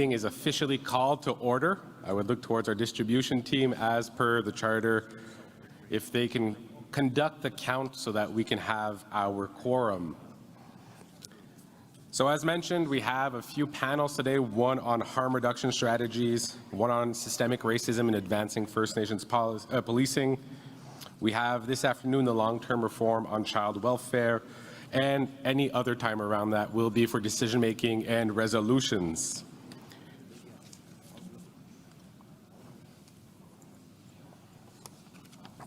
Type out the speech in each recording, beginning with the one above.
Meeting is officially called to order. I would look towards our distribution team as per the charter if they can conduct the count so that we can have our quorum. So as mentioned, we have a few panels today, one on harm reduction strategies, one on systemic racism and advancing First Nations policing. We have this afternoon the long-term reform on child welfare, and any other time around that will be for decision-making and resolutions.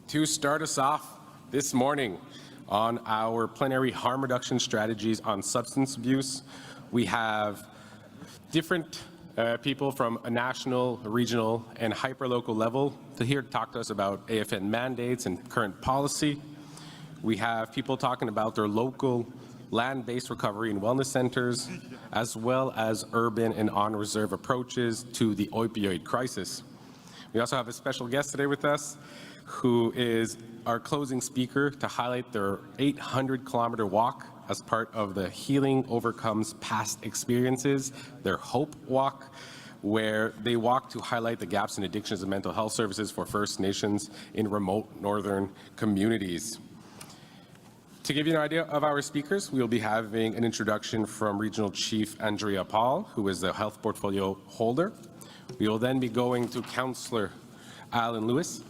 To start us off this morning on our plenary harm reduction strategies on substance abuse, we have different people from a national, regional, and hyperlocal level to here to talk to us about AFN mandates and current policy. We have people talking about their local land-based recovery and wellness centers, as well as urban and on-reserve approaches to the opioid crisis. We also have a special guest today with us, who is our closing speaker to highlight their 800-kilometer walk as part of the Healing Overcomes Past Experiences, their Hope Walk, where they walk to highlight the gaps in addictions and mental health services for First Nations in remote northern communities. To give you an idea of our speakers, we will be having an introduction from Regional Chief Andrea Paul, who is the health portfolio holder. We will then be going to Councillor Alan Lewis.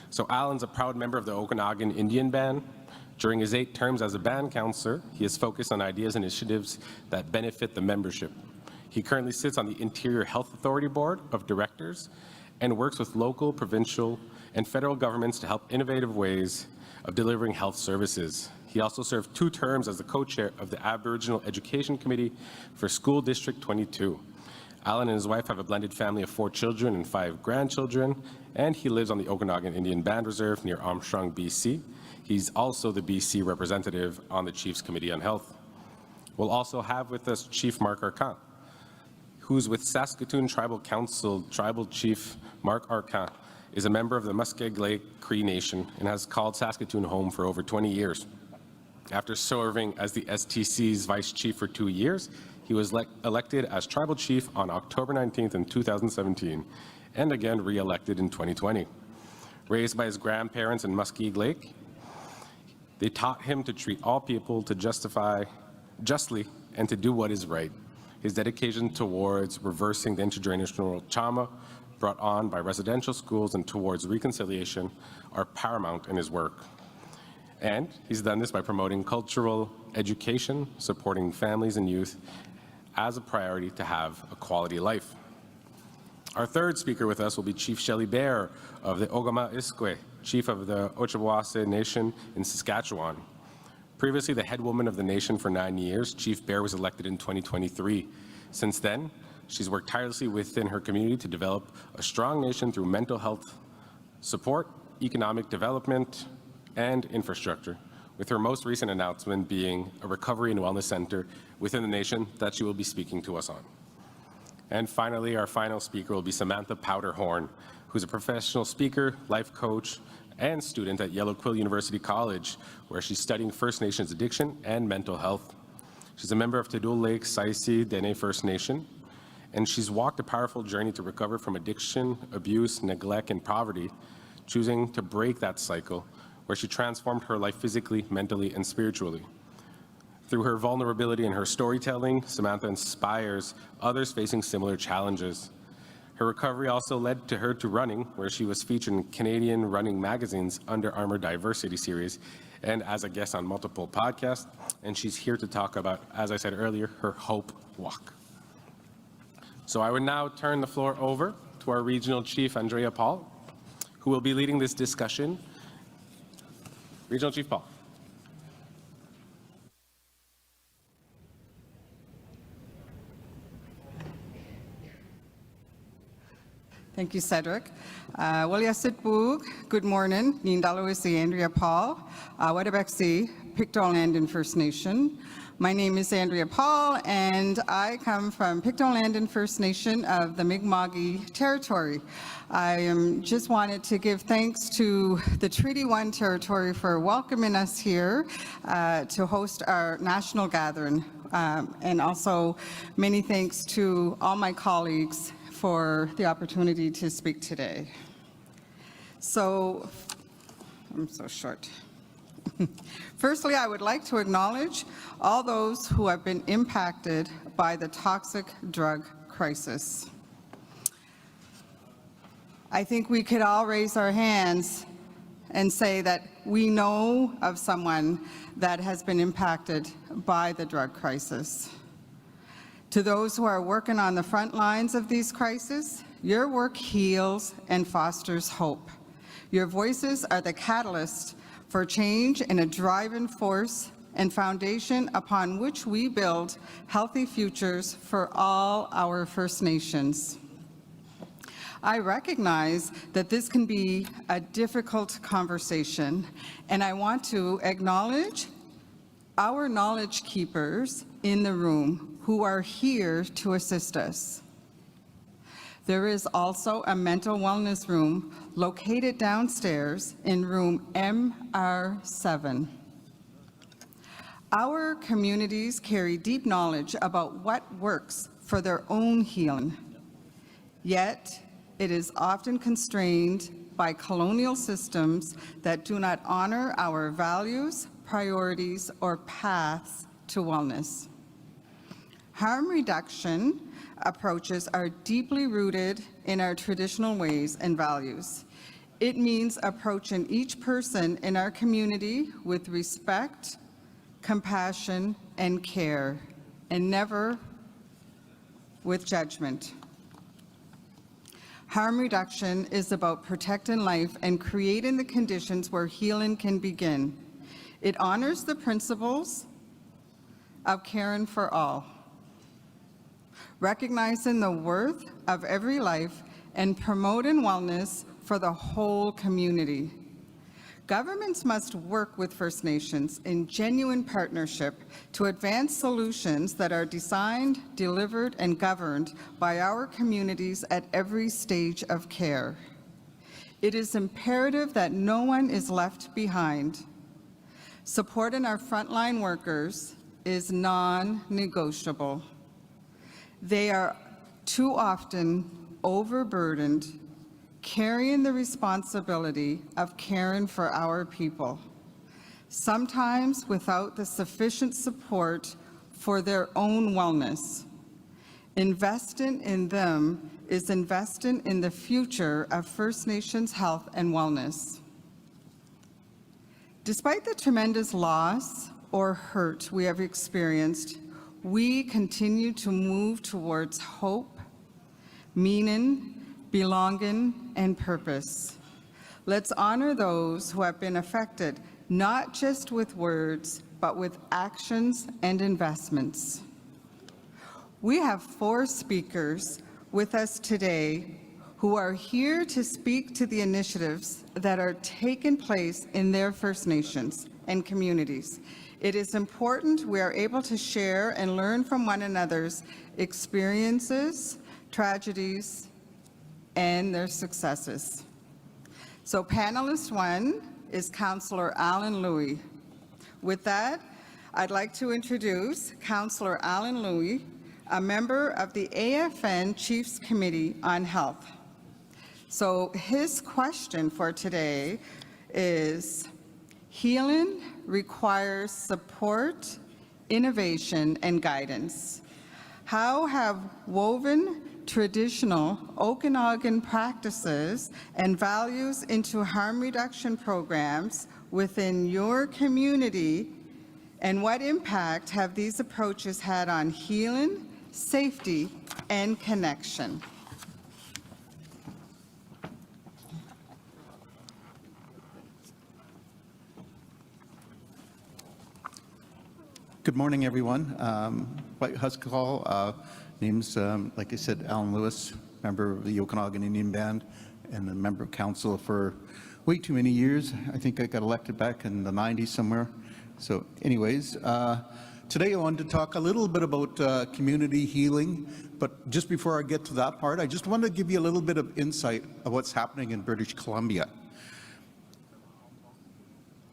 So Alan's a proud member of the Okanagan Indian Band. During his 8 terms as a band councillor, he is focused on ideas and initiatives that benefit the membership. He currently sits on the Interior Health Authority Board of Directors and works with local, provincial, and federal governments to help innovative ways of delivering health services. He also served 2 terms as the co-chair of the Aboriginal Education Committee for School District 22. Alan and his wife have a blended family of 4 children and 5 grandchildren, and he lives on the Okanagan Indian Band Reserve near Armstrong, BC. He's also the BC representative on the Chiefs Committee on Health. We'll also have with us Chief Mark Arant, who's with Saskatoon Tribal Council. Tribal Chief Mark Arant is a member of the Muskeg Lake Cree Nation and has called Saskatoon home for over 20 years. After serving as the STC's Vice Chief for 2 years, he was elected as Tribal Chief on October 19th in 2017, and again re-elected in 2020. Raised by his grandparents in Muskeg Lake, they taught him to treat all people to justly and to do what is right. His dedication towards reversing the intergenerational trauma brought on by residential schools and towards reconciliation are paramount in his work. And he's done this by promoting cultural education, supporting families and youth as a priority to have a quality life. Our third speaker with us will be Chief Shelley Bear of the Ogama-Iskwe, Chief of the Ojibwase Nation in Saskatchewan. Previously the head woman of the nation for 9 years, Chief Bear was elected in 2023. Since then, she's worked tirelessly within her community to develop a strong nation through mental health support, economic development, and infrastructure, with her most recent announcement being a recovery and wellness center within the nation that she will be speaking to us on. And finally, our final speaker will be Samantha Powderhorn, who's a professional speaker, life coach, and student at Yellow Quill University College, where she's studying First Nations addiction and mental health. She's a member of Tadul Lake Saisi Dene First Nation, and she's walked a powerful journey to recover from addiction, abuse, neglect, and poverty, choosing to break that cycle, where she transformed her life physically, mentally, and spiritually. Through her vulnerability and her storytelling, Samantha inspires others facing similar challenges. Her recovery also led to her to running, where she was featured in Canadian running magazines Under Armour Diversity Series and as a guest on multiple podcasts. And she's here to talk about, as I said earlier, her Hope Walk. So I would now turn the floor over to our Regional Chief, Andrea Paul, who will be leading this discussion. Regional Chief Paul. Thank you, Cedric. Good morning. Nindalawisi Andrea Paul, Wadabexi, Pictou Landin First Nation. My name is Andrea Paul, and I come from Pictou Landin First Nation of the Mi'kmaq Territory. I just wanted to give thanks to the Treaty 1 Territory for welcoming us here to host our national gathering. And also many thanks to all my colleagues for the opportunity to speak today. So, I'm so short. Firstly, I would like to acknowledge all those who have been impacted by the toxic drug crisis. I think we could all raise our hands and say that we know of someone that has been impacted by the drug crisis. To those who are working on the front lines of these crises, your work heals and fosters hope. Your voices are the catalyst for change and a driving force and foundation upon which we build healthy futures for all our First Nations. I recognize that this can be a difficult conversation, and I want to acknowledge our knowledge keepers in the room who are here to assist us. There is also a mental wellness room located downstairs in room MR7. Our communities carry deep knowledge about what works for their own healing, yet it is often constrained by colonial systems that do not honor our values, priorities, or paths to wellness. Harm reduction approaches are deeply rooted in our traditional ways and values. It means approaching each person in our community with respect, compassion, and care, and never with judgment. Harm reduction is about protecting life and creating the conditions where healing can begin. It honors the principles of caring for all, recognizing the worth of every life and promoting wellness for the whole community. Governments must work with First Nations in genuine partnership to advance solutions that are designed, delivered, and governed by our communities at every stage of care. It is imperative that no one is left behind. Supporting our frontline workers is non-negotiable. They are too often overburdened, carrying the responsibility of caring for our people, sometimes without the sufficient support for their own wellness. Investing in them is investing in the future of First Nations health and wellness. Despite the tremendous loss or hurt we have experienced, we continue to move towards hope, meaning, belonging, and purpose. Let's honor those who have been affected, not just with words, but with actions and investments. We have 4 speakers with us today who are here to speak to the initiatives that are taking place in their First Nations and communities. It is important we are able to share and learn from one another's experiences, tragedies, and their successes. So panelist 1 is Councillor Louie. With that, I'd like to introduce Councillor Louie, a member of the AFN Chiefs Committee on Health. So his question for today is, healing requires support, innovation, and guidance. How have woven traditional Okanagan practices and values into harm reduction programs within your community, and what impact have these approaches had on healing, safety, and connection? Good morning, everyone. White Huskall, name's, like I said, Alan Lewis, member of the Okanagan Indian Band and a member of council for way too many years. I think I got elected back in the 90s somewhere. So anyways, today I wanted to talk a little bit about community healing, but just before I get to that part, I just wanted to give you a little bit of insight of what's happening in British Columbia.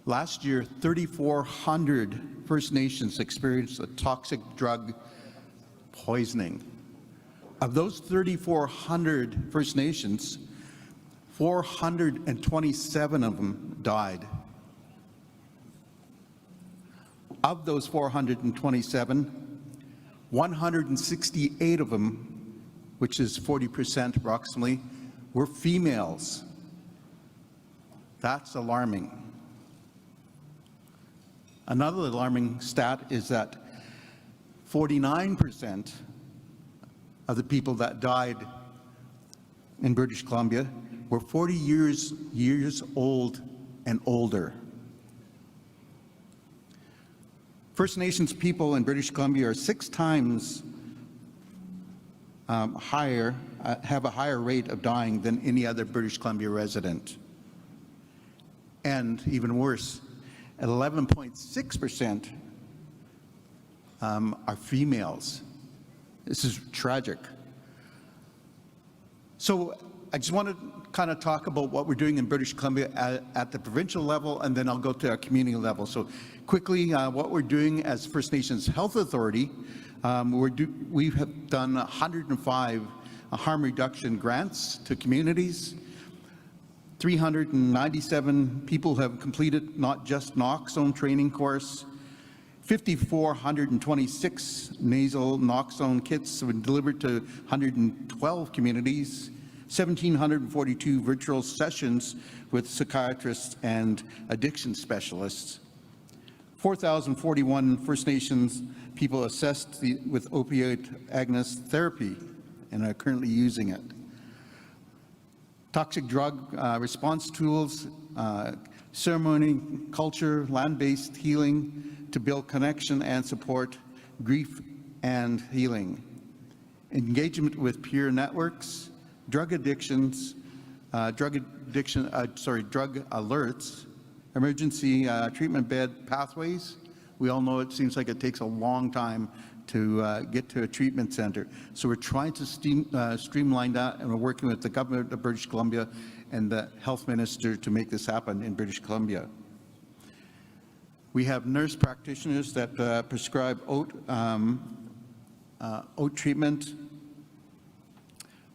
Last year, 3,400 First Nations experienced a toxic drug poisoning. Of those 3,400 First Nations, 427 of them died. Of those 427, 168 of them, which is 40% approximately, were females. That's alarming. Another alarming stat is that 49% of the people that died in British Columbia were 40 years old and older. First Nations people in British Columbia are 6 times higher, have a higher rate of dying than any other British Columbia resident. And even worse, at 11.6% are females. This is tragic. So I just want to kind of talk about what we're doing in British Columbia at the provincial level, and then I'll go to our community level. So quickly, what we're doing as First Nations Health Authority, we have done 105 harm reduction grants to communities. 397 people have completed not just naloxone training course. 5,426 nasal naloxone kits have been delivered to 112 communities. 1,742 virtual sessions with psychiatrists and addiction specialists. 4,041 First Nations people assessed with opioid agonist therapy and are currently using it. Toxic drug response tools, ceremony, culture, land-based healing to build connection and support grief and healing. Engagement with peer networks, drug alerts, emergency treatment bed pathways. We all know it seems like it takes a long time to get to a treatment center. So we're trying to streamline that, and we're working with the government of British Columbia and the health minister to make this happen in British Columbia. We have nurse practitioners that prescribe oat treatment,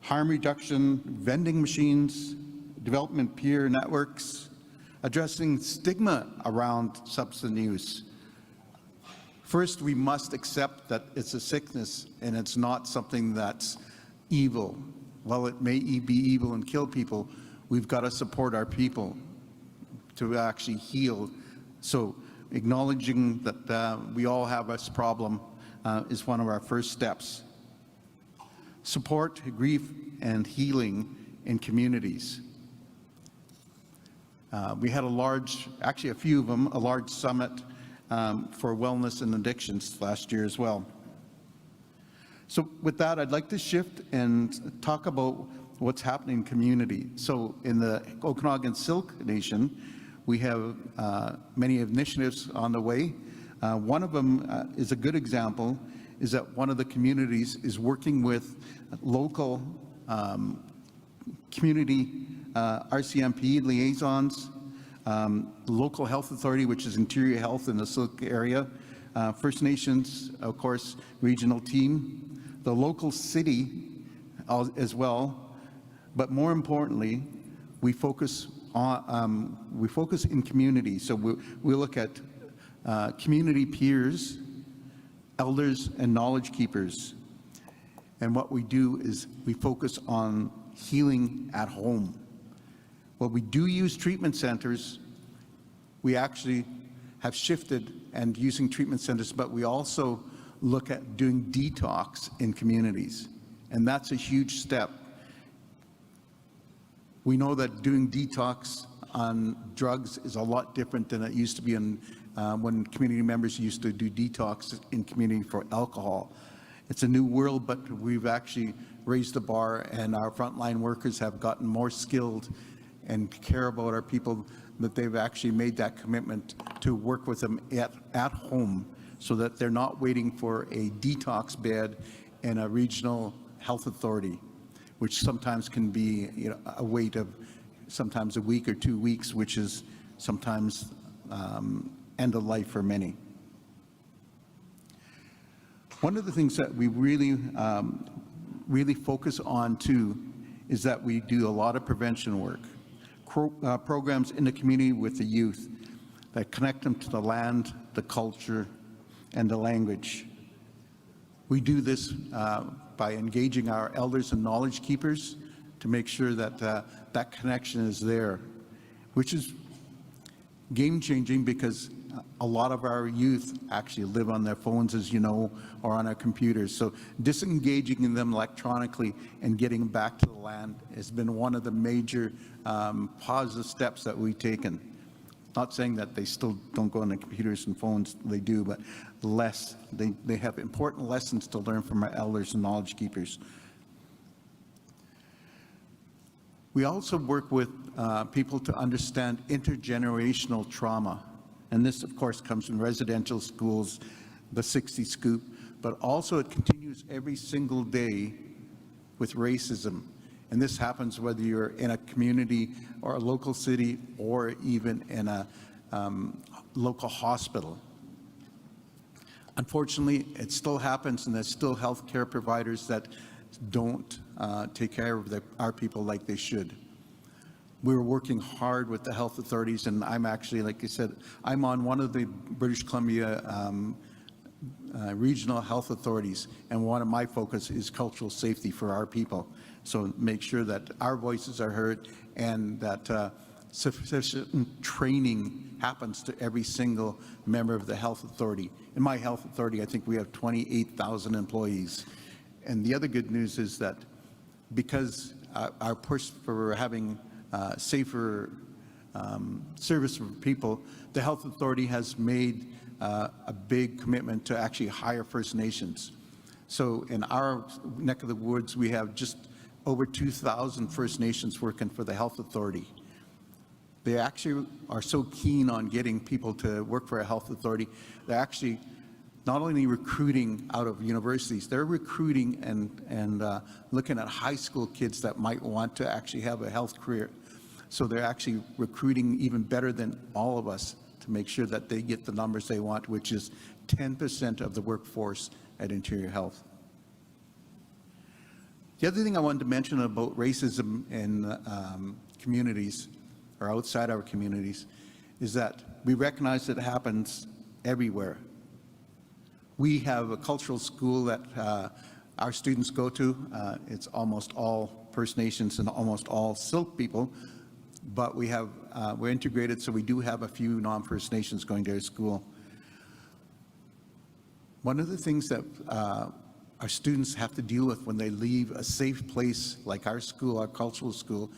harm reduction, vending machines, development peer networks, addressing stigma around substance use. First, we must accept that it's a sickness and it's not something that's evil. While it may be evil and kill people, we've got to support our people to actually heal. So acknowledging that we all have this problem is one of our first steps. Support grief and healing in communities. We had a large summit for wellness and addictions last year as well. So with that, I'd like to shift and talk about what's happening in community. So in the Okanagan Silk Nation, we have many initiatives on the way. One of them is a good example, is that one of the communities is working with local community RCMP liaisons, the local health authority, which is Interior Health in the Silk area, First Nations, of course, regional team, the local city as well, but more importantly, we focus in community. So we look at community peers, elders, and knowledge keepers. And what we do is we focus on healing at home. Well, we do use treatment centers. We actually have shifted and using treatment centers, but we also look at doing detox in communities. And that's a huge step. We know that doing detox on drugs is a lot different than it used to be when community members used to do detox in community for alcohol. It's a new world, but we've actually raised the bar, and our frontline workers have gotten more skilled and care about our people, that they've actually made that commitment to work with them at home so that they're not waiting for a detox bed in a regional health authority, which sometimes can be a wait of sometimes a week or 2 weeks, which is sometimes end of life for many. One of the things that we really focus on too is that we do a lot of prevention work, programs in the community with the youth that connect them to the land, the culture, and the language. We do this by engaging our elders and knowledge keepers to make sure that that connection is there, which is game-changing because a lot of our youth actually live on their phones, as you know, or on our computers. So disengaging them electronically and getting them back to the land has been one of the major positive steps that we've taken. Not saying that they still don't go on their computers and phones, they do, but less. They have important lessons to learn from our elders and knowledge keepers. We also work with people to understand intergenerational trauma. And this, of course, comes from residential schools, the 60 Scoop, but also it continues every single day with racism. And this happens whether you're in a community or a local city or even in a local hospital. Unfortunately, it still happens, and there's still healthcare providers that don't take care of our people like they should. We're working hard with the health authorities, and I'm actually, like I said, I'm on one of the British Columbia regional health authorities, and one of my focus is cultural safety for our people. So make sure that our voices are heard and that sufficient training happens to every single member of the health authority. In my health authority, I think we have 28,000 employees. And the other good news is that because our push for having safer service for people, the health authority has made a big commitment to actually hire First Nations. So in our neck of the woods, we have just over 2,000 First Nations working for the health authority. They actually are so keen on getting people to work for a health authority. They're actually not only recruiting out of universities, they're recruiting and looking at high school kids that might want to actually have a health career. So they're actually recruiting even better than all of us to make sure that they get the numbers they want, which is 10% of the workforce at Interior Health. The other thing I wanted to mention about racism in communities or outside our communities is that we recognize that it happens everywhere. We have a cultural school that our students go to. It's almost all First Nations and almost all Silk people, but we're integrated, so we do have a few non-First Nations going to our school. One of the things that our students have to deal with when they leave a safe place like our school, our cultural school,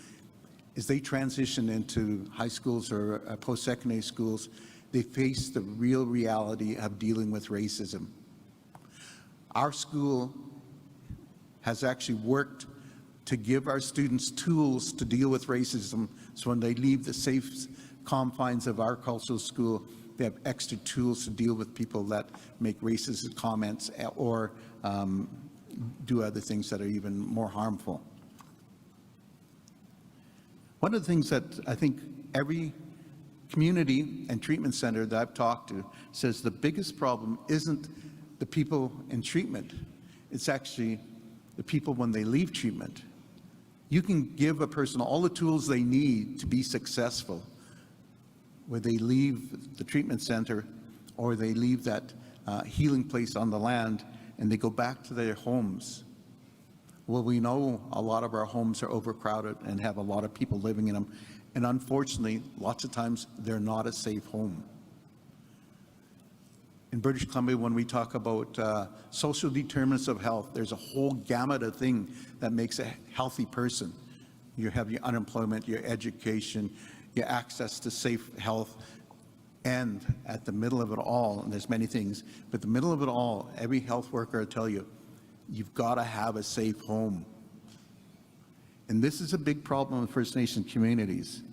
is they transition into high schools or post-secondary schools. They face the real reality of dealing with racism. Our school has actually worked to give our students tools to deal with racism, so when they leave the safe confines of our cultural school, they have extra tools to deal with people that make racist comments or do other things that are even more harmful. One of the things that I think every community and treatment center that I've talked to says the biggest problem isn't the people in treatment, it's actually the people when they leave treatment. You can give a person all the tools they need to be successful when they leave the treatment center or they leave that healing place on the land and they go back to their homes. Well, we know a lot of our homes are overcrowded and have a lot of people living in them. And unfortunately, lots of times they're not a safe home. In British Columbia, when we talk about social determinants of health, there's a whole gamut of things that makes a healthy person. You have your unemployment, your education, your access to safe health, and at the middle of it all, and there's many things, but the middle of it all, every health worker will tell you, you've got to have a safe home. And this is a big problem in First Nation communities.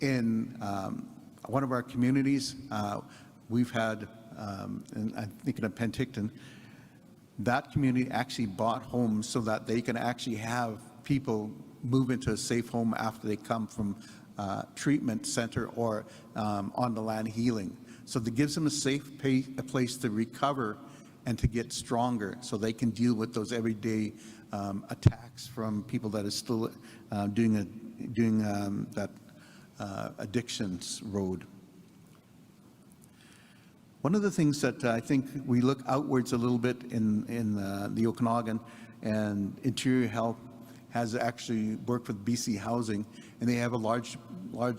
In one of our communities, we've had, and I'm thinking of Penticton, that community actually bought homes so that they can actually have people move into a safe home after they come from treatment center or on-the-land healing. So that gives them a safe a place to recover and to get stronger so they can deal with those everyday attacks from people that are still doing that addictions road. One of the things that I think we look outwards a little bit in the Okanagan, and Interior Health has actually worked with BC Housing, and they have a large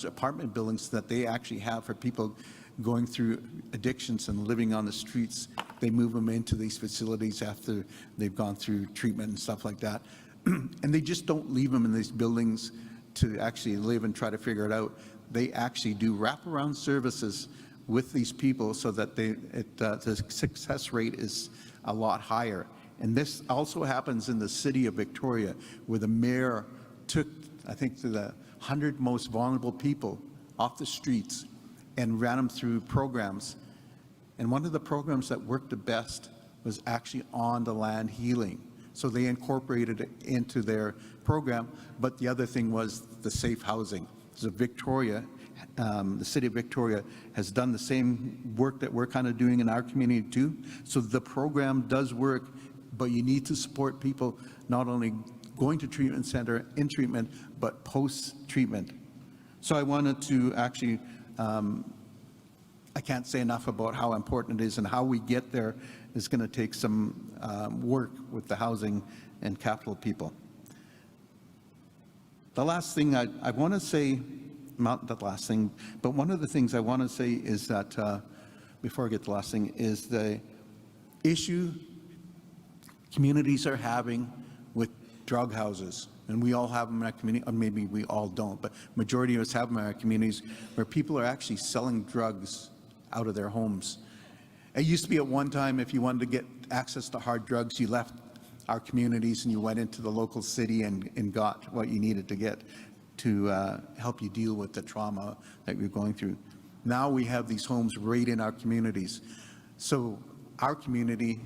apartment buildings that they actually have for people going through addictions and living on the streets. They move them into these facilities after they've gone through treatment and stuff like that. And they just don't leave them in these buildings to actually live and try to figure it out. They actually do wraparound services with these people so that the success rate is a lot higher. And this also happens in the city of Victoria, where the mayor took, I think, the 100 most vulnerable people off the streets and ran them through programs. And one of the programs that worked the best was actually on-the-land healing. So they incorporated it into their program, but the other thing was the safe housing. So Victoria, the city of Victoria has done the same work that we're kind of doing in our community too. So the program does work, but you need to support people not only going to treatment center, in treatment, but post-treatment. So I wanted to actually, I can't say enough about how important it is, and how we get there is going to take some work with the housing and capital people. The last thing I want to say, not the last thing, but one of the things I want to say is that, before I get to the last thing, is the issue communities are having with drug houses. And we all have them in our community, or maybe we all don't, but majority of us have them in our communities where people are actually selling drugs out of their homes. It used to be at one time, if you wanted to get access to hard drugs, you left our communities and you went into the local city and got what you needed to get to help you deal with the trauma that you're going through. Now we have these homes right in our communities. So our community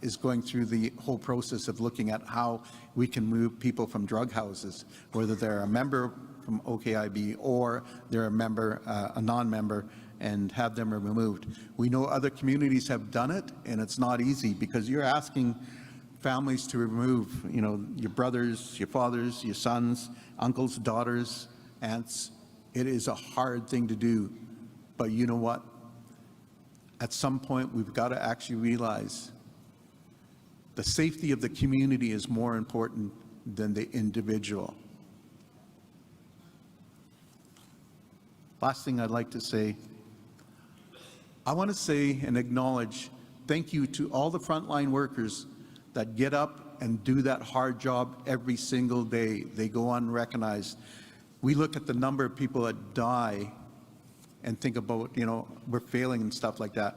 is going through the whole process of looking at how we can move people from drug houses, whether they're a member from OKIB or they're a member, a non-member, and have them removed. We know other communities have done it, and it's not easy because you're asking families to remove, you know, your brothers, your fathers, your sons, uncles, daughters, aunts. It is a hard thing to do, but you know what? At some point, we've got to actually realize the safety of the community is more important than the individual. Last thing I'd like to say, I want to say and acknowledge thank you to all the frontline workers that get up and do that hard job every single day. They go unrecognized. We look at the number of people that die and think about, you know, we're failing and stuff like that.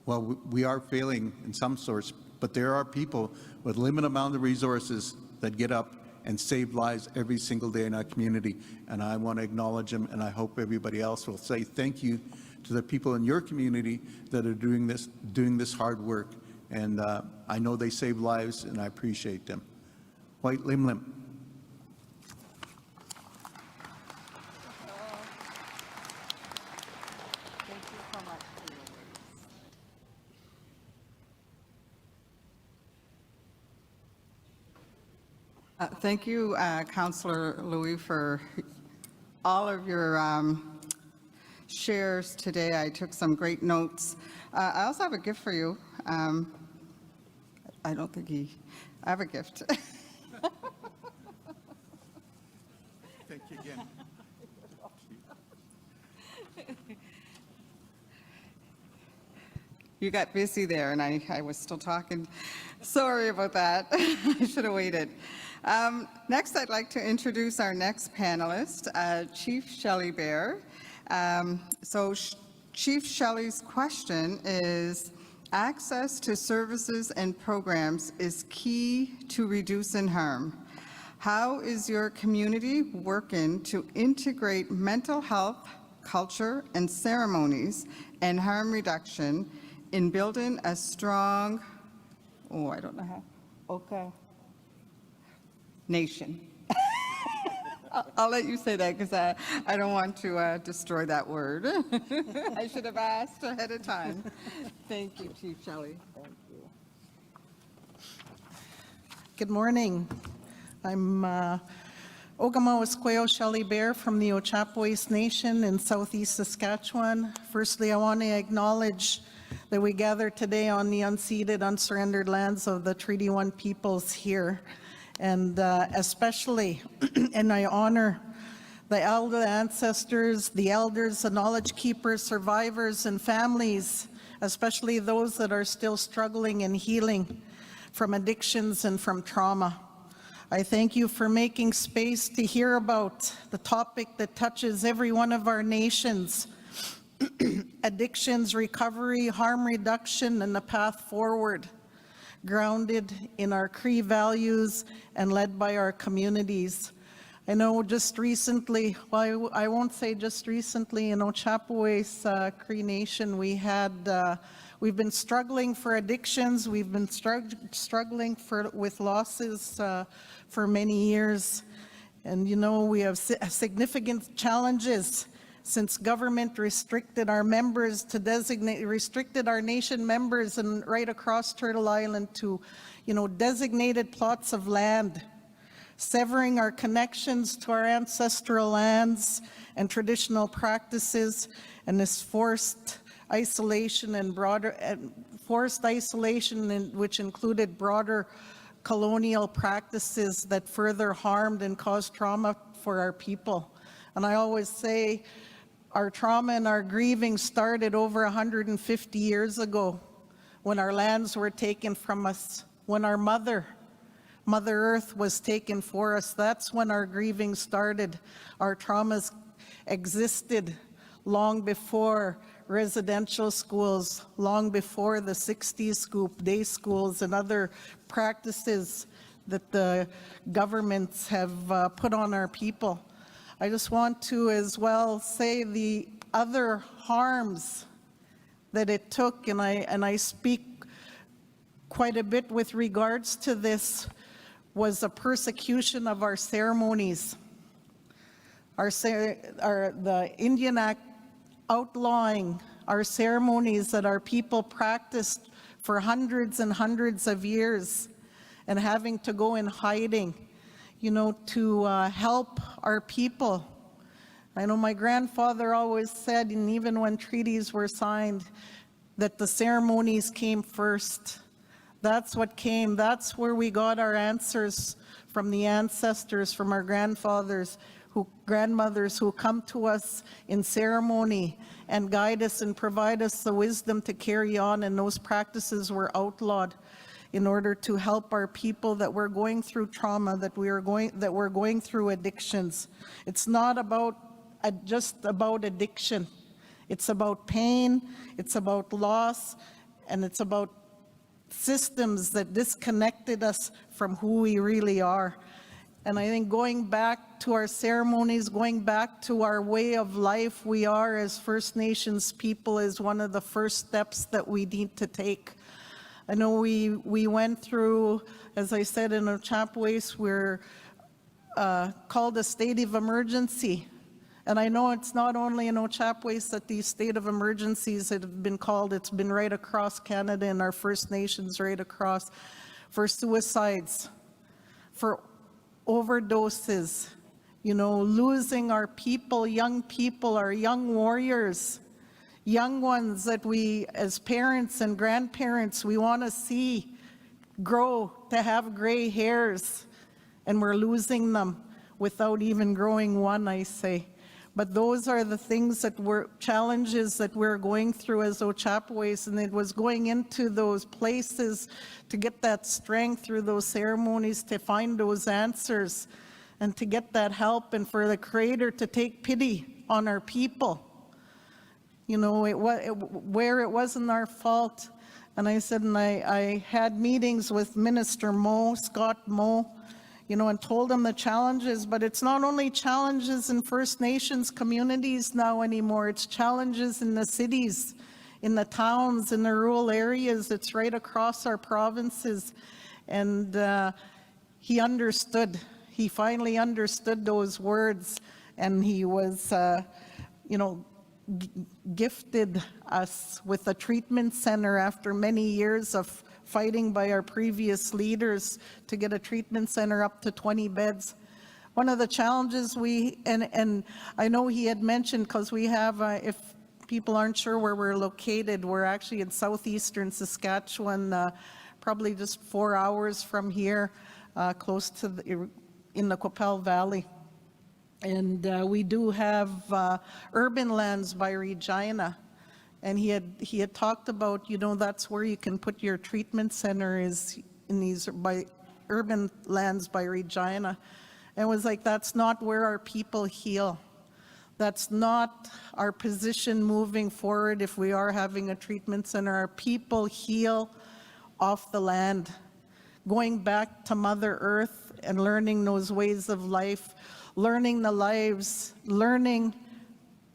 Well, we are failing in some sorts, but there are people with limited amount of resources that get up and save lives every single day in our community. And I want to acknowledge them, and I hope everybody else will say thank you to the people in your community that are doing this hard work. And I know they save lives, and I appreciate them. White Lim Lim. Thank you, Councillor Louie, for all of your shares today. I took some great notes. I also have a gift for you. I don't think I have a gift. Thank you again. You got busy there, and I was still talking. Sorry about that. I should have waited. Next, I'd like to introduce our next panelist, Chief Shelley Bear. Chief Shelley's question is, access to services and programs is key to reducing harm. How is your community working to integrate mental health, culture, and ceremonies and harm reduction in building a strong, I don't know how, okay, nation? I'll let you say that because I don't want to destroy that word. I should have asked ahead of time. Thank you, Chief Shelley. Thank you. Good morning. I'm Ogamowisqueo Shelley Bear from the Ochapowace Nation in southeast Saskatchewan. Firstly, I want to acknowledge that we gather today on the unceded, unsurrendered lands of the Treaty 1 peoples here. And especially, and I honor the elder ancestors, the elders, the knowledge keepers, survivors, and families, especially those that are still struggling and healing from addictions and from trauma. I thank you for making space to hear about the topic that touches every one of our nations, addictions, recovery, harm reduction, and the path forward, grounded in our Cree values and led by our communities. I know just recently, well, I won't say just recently, in Ochapowace Cree Nation, we've been struggling for addictions. We've been struggling with losses for many years. And you know, we have significant challenges since government restricted our members to restricted our nation members and right across Turtle Island to, you know, designated plots of land, severing our connections to our ancestral lands and traditional practices, and this forced isolation which included broader colonial practices that further harmed and caused trauma for our people. And I always say our trauma and our grieving started over 150 years ago when our lands were taken from us, when our Mother Earth was taken for us. That's when our grieving started. Our traumas existed long before residential schools, long before the 60s scoop, day schools, and other practices that the governments have put on our people. I just want to as well say the other harms that it took, and I speak quite a bit with regards to this, was the persecution of our ceremonies. The Indian Act outlawing our ceremonies that our people practiced for hundreds and hundreds of years and having to go in hiding, you know, to help our people. I know my grandfather always said, and even when treaties were signed, that the ceremonies came first. That's what came. That's where we got our answers from the ancestors, from our grandmothers who come to us in ceremony and guide us and provide us the wisdom to carry on, and those practices were outlawed in order to help our people that were going through trauma, that were going through addictions. It's not just about addiction. It's about pain, it's about loss, and it's about systems that disconnected us from who we really are. And I think going back to our ceremonies, going back to our way of life we are as First Nations people is one of the first steps that we need to take. I know we went through, as I said, in Ochapowace, we're called a state of emergency. And I know it's not only in Ochapowace that these state of emergencies have been called, it's been right across Canada and our First Nations right across, for suicides, for overdoses, you know, losing our people, our young warriors, young ones that we as parents and grandparents, we want to see grow to have gray hairs, and we're losing them without even growing one, I say. But those are the things that challenges that we're going through as Ochapowace, and it was going into those places to get that strength through those ceremonies, to find those answers, and to get that help, and for the Creator to take pity on our people. You know, where it wasn't our fault. And I said, and I had meetings with Minister Scott Moe, you know, and told them the challenges, but it's not only challenges in First Nations communities now anymore, it's challenges in the cities, in the towns, in the rural areas. It's right across our provinces. And he understood he finally understood those words, and he was, gifted us with a treatment center after many years of fighting by our previous leaders to get a treatment center up to 20 beds. One of the challenges and I know he had mentioned, because we have, if people aren't sure where we're located, we're actually in southeastern Saskatchewan, probably just 4 hours from here, close to in the Qu'Appelle Valley. And we do have urban lands by Regina. And he had talked about, that's where you can put your treatment center, is in these urban lands by Regina. And it was like, that's not where our people heal. That's not our position moving forward if we are having a treatment center. Our people heal off the land, going back to Mother Earth and learning those ways of life, learning the lives, learning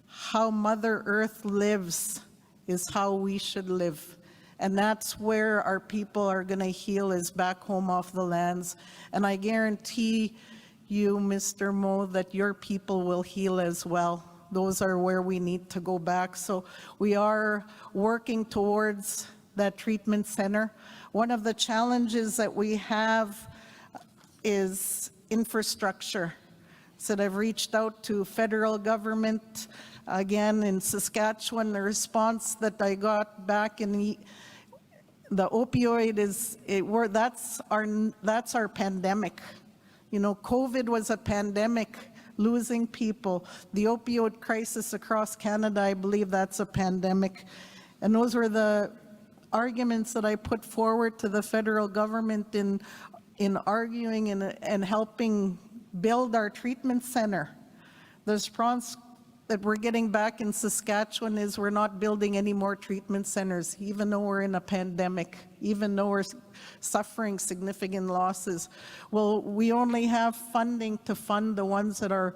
how Mother Earth lives is how we should live. And that's where our people are going to heal, is back home off the lands. And I guarantee you, Mr. Mo, that your people will heal as well. Those are where we need to go back. So we are working towards that treatment center. One of the challenges that we have is infrastructure. So I've reached out to federal government. Again, in Saskatchewan, the response that I got back in the opioid is, that's our pandemic. COVID was a pandemic, losing people. The opioid crisis across Canada, I believe that's a pandemic. And those were the arguments that I put forward to the federal government in arguing and helping build our treatment center. The response that we're getting back in Saskatchewan is, we're not building any more treatment centers, even though we're in a pandemic, even though we're suffering significant losses. Well, we only have funding to fund the ones that are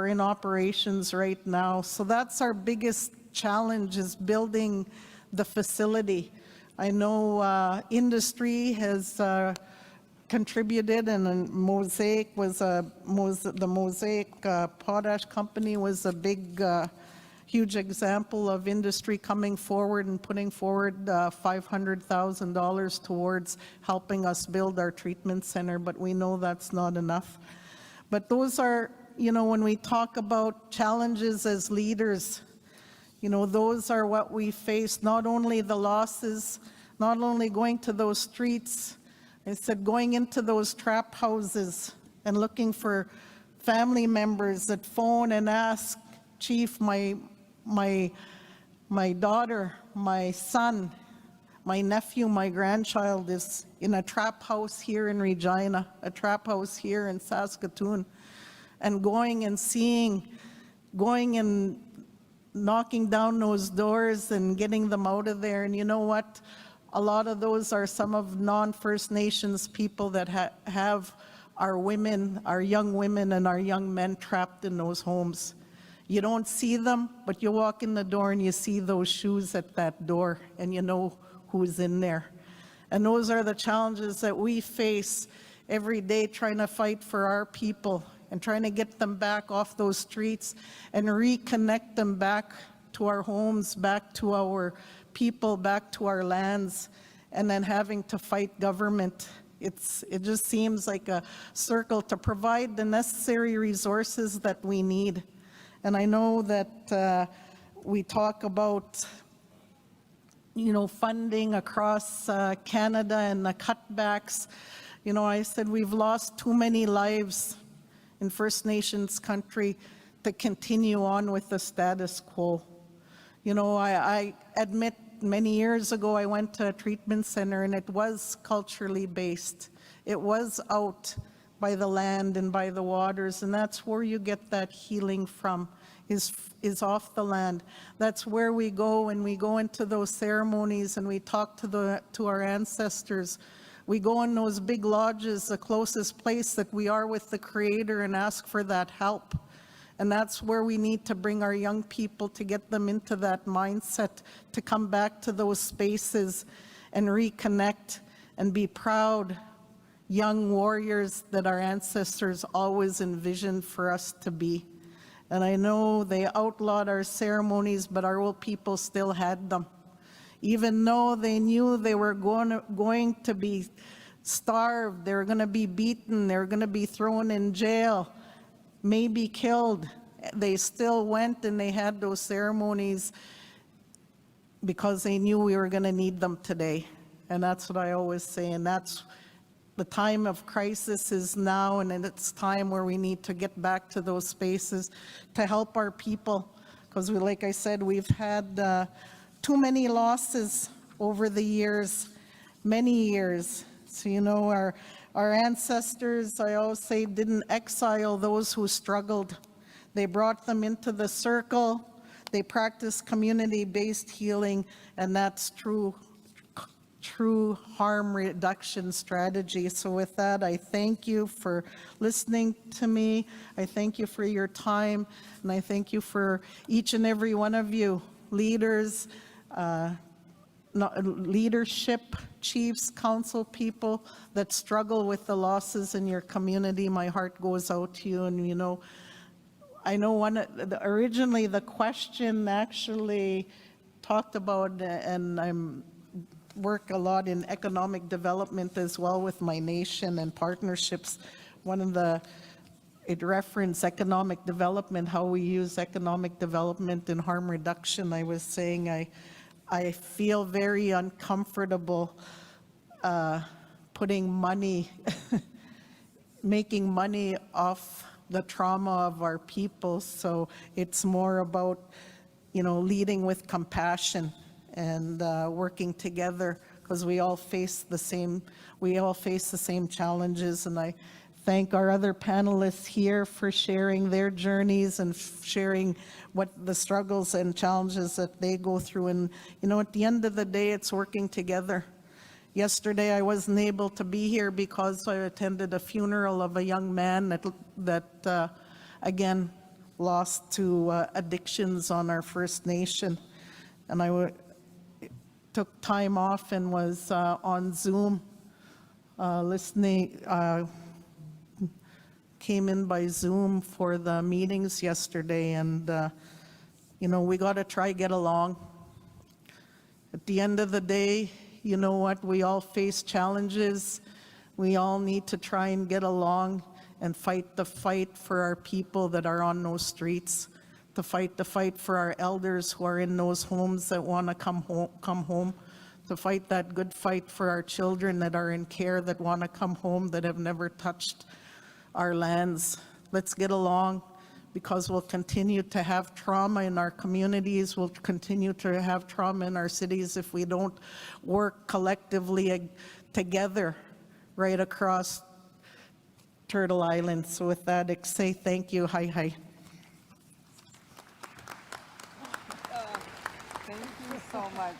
in operations right now. So that's our biggest challenge, is building the facility. I know industry has contributed, and Mosaic was the Mosaic Potash Company was a big, huge example of industry coming forward and putting forward $500,000 towards helping us build our treatment center, but we know that's not enough. But those are, when we talk about challenges as leaders, those are what we face, not only the losses, not only going to those streets, I said going into those trap houses and looking for family members that phone and ask, Chief, my daughter, my son, my nephew, my grandchild is in a trap house here in Regina, a trap house here in Saskatoon, and going and knocking down those doors and getting them out of there. And you know what? A lot of those are some of non-First Nations people that have our women, our young women and our young men trapped in those homes. You don't see them, but you walk in the door and you see those shoes at that door, and you know who's in there. And those are the challenges that we face every day, trying to fight for our people and trying to get them back off those streets and reconnect them back to our homes, back to our people, back to our lands, and then having to fight government. It just seems like a circle to provide the necessary resources that we need. And I know that we talk about funding across Canada and the cutbacks. I said we've lost too many lives in First Nations country to continue on with the status quo. I admit many years ago I went to a treatment center and it was culturally based. It was out by the land and by the waters, and that's where you get that healing from, is off the land. That's where we go, and we go into those ceremonies and we talk to our ancestors. We go in those big lodges, the closest place that we are with the Creator, and ask for that help. And that's where we need to bring our young people to get them into that mindset, to come back to those spaces and reconnect and be proud young warriors that our ancestors always envisioned for us to be. And I know they outlawed our ceremonies, but our old people still had them. Even though they knew they were going to be starved, they were going to be beaten, they were going to be thrown in jail, maybe killed, they still went and they had those ceremonies because they knew we were going to need them today. And that's what I always say, and that's the time of crisis is now, and it's time where we need to get back to those spaces to help our people, because like I said, we've had too many losses over the years, many years. So, you know, our ancestors, I always say, didn't exile those who struggled. They brought them into the circle. They practiced community-based healing, and that's true harm reduction strategy. So with that, I thank you for listening to me. I thank you for your time, and I thank you for each and every one of you, leaders, leadership, chiefs, council people that struggle with the losses in your community. My heart goes out to you, and you know, I know originally the question actually talked about, and I'm work a lot in economic development as well with my nation and partnerships. It referenced economic development, how we use economic development in harm reduction. I was saying I feel very uncomfortable putting money, making money off the trauma of our people. So it's more about, you know, leading with compassion and working together, because we all face the same challenges. And I thank our other panelists here for sharing their journeys and sharing what the struggles and challenges that they go through. And you know, at the end of the day, it's working together. Yesterday, I wasn't able to be here because I attended a funeral of a young man that again lost to addictions on our First Nation, and I took time off and was on Zoom listening, came in by Zoom for the meetings yesterday, and you know, we got to try get along. At the end of the day, you know what, we all face challenges. We all need to try and get along and fight the fight for our people that are on those streets, to fight the fight for our elders who are in those homes that want to come home, to fight that good fight for our children that are in care, that want to come home, that have never touched our lands. Let's get along, because we'll continue to have trauma in our communities, we'll continue to have trauma in our cities if we don't work collectively together right across Turtle Island. So with that, I say thank you. Hi, hi. Thank you so much.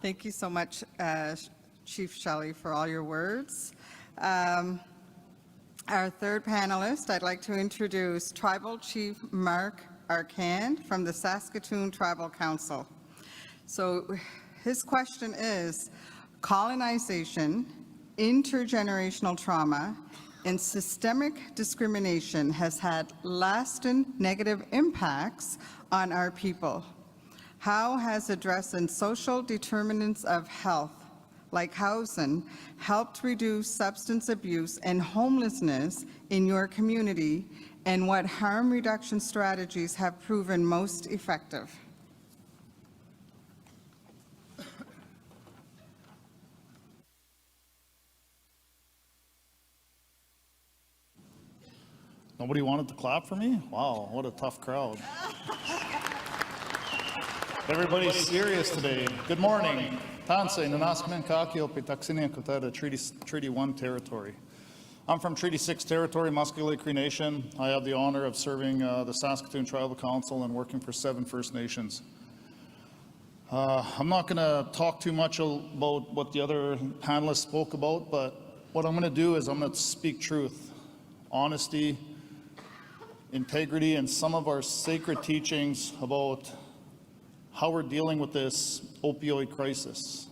Thank you so much, Chief Shelley, for all your words. Our third panelist, I'd like to introduce Tribal Chief Mark Arant from the Saskatoon Tribal Council. So his question is, colonization, intergenerational trauma, and systemic discrimination has had lasting negative impacts on our people. How has addressing social determinants of health, like housing, helped reduce substance abuse and homelessness in your community, and what harm reduction strategies have proven most effective? Nobody wanted to clap for me? Wow, what a tough crowd. Everybody's serious today. Good morning. Tansei, Nanaskmen Kakio, Pitaxinia Kotara, Treaty 1 territory. I'm from Treaty 6 territory, Musqueam Cree Nation. I have the honor of serving the Saskatoon Tribal Council and working for 7 First Nations. I'm not going to talk too much about what the other panelists spoke about, but what I'm going to do is I'm going to speak truth. honesty, integrity, and some of our sacred teachings about how we're dealing with this opioid crisis.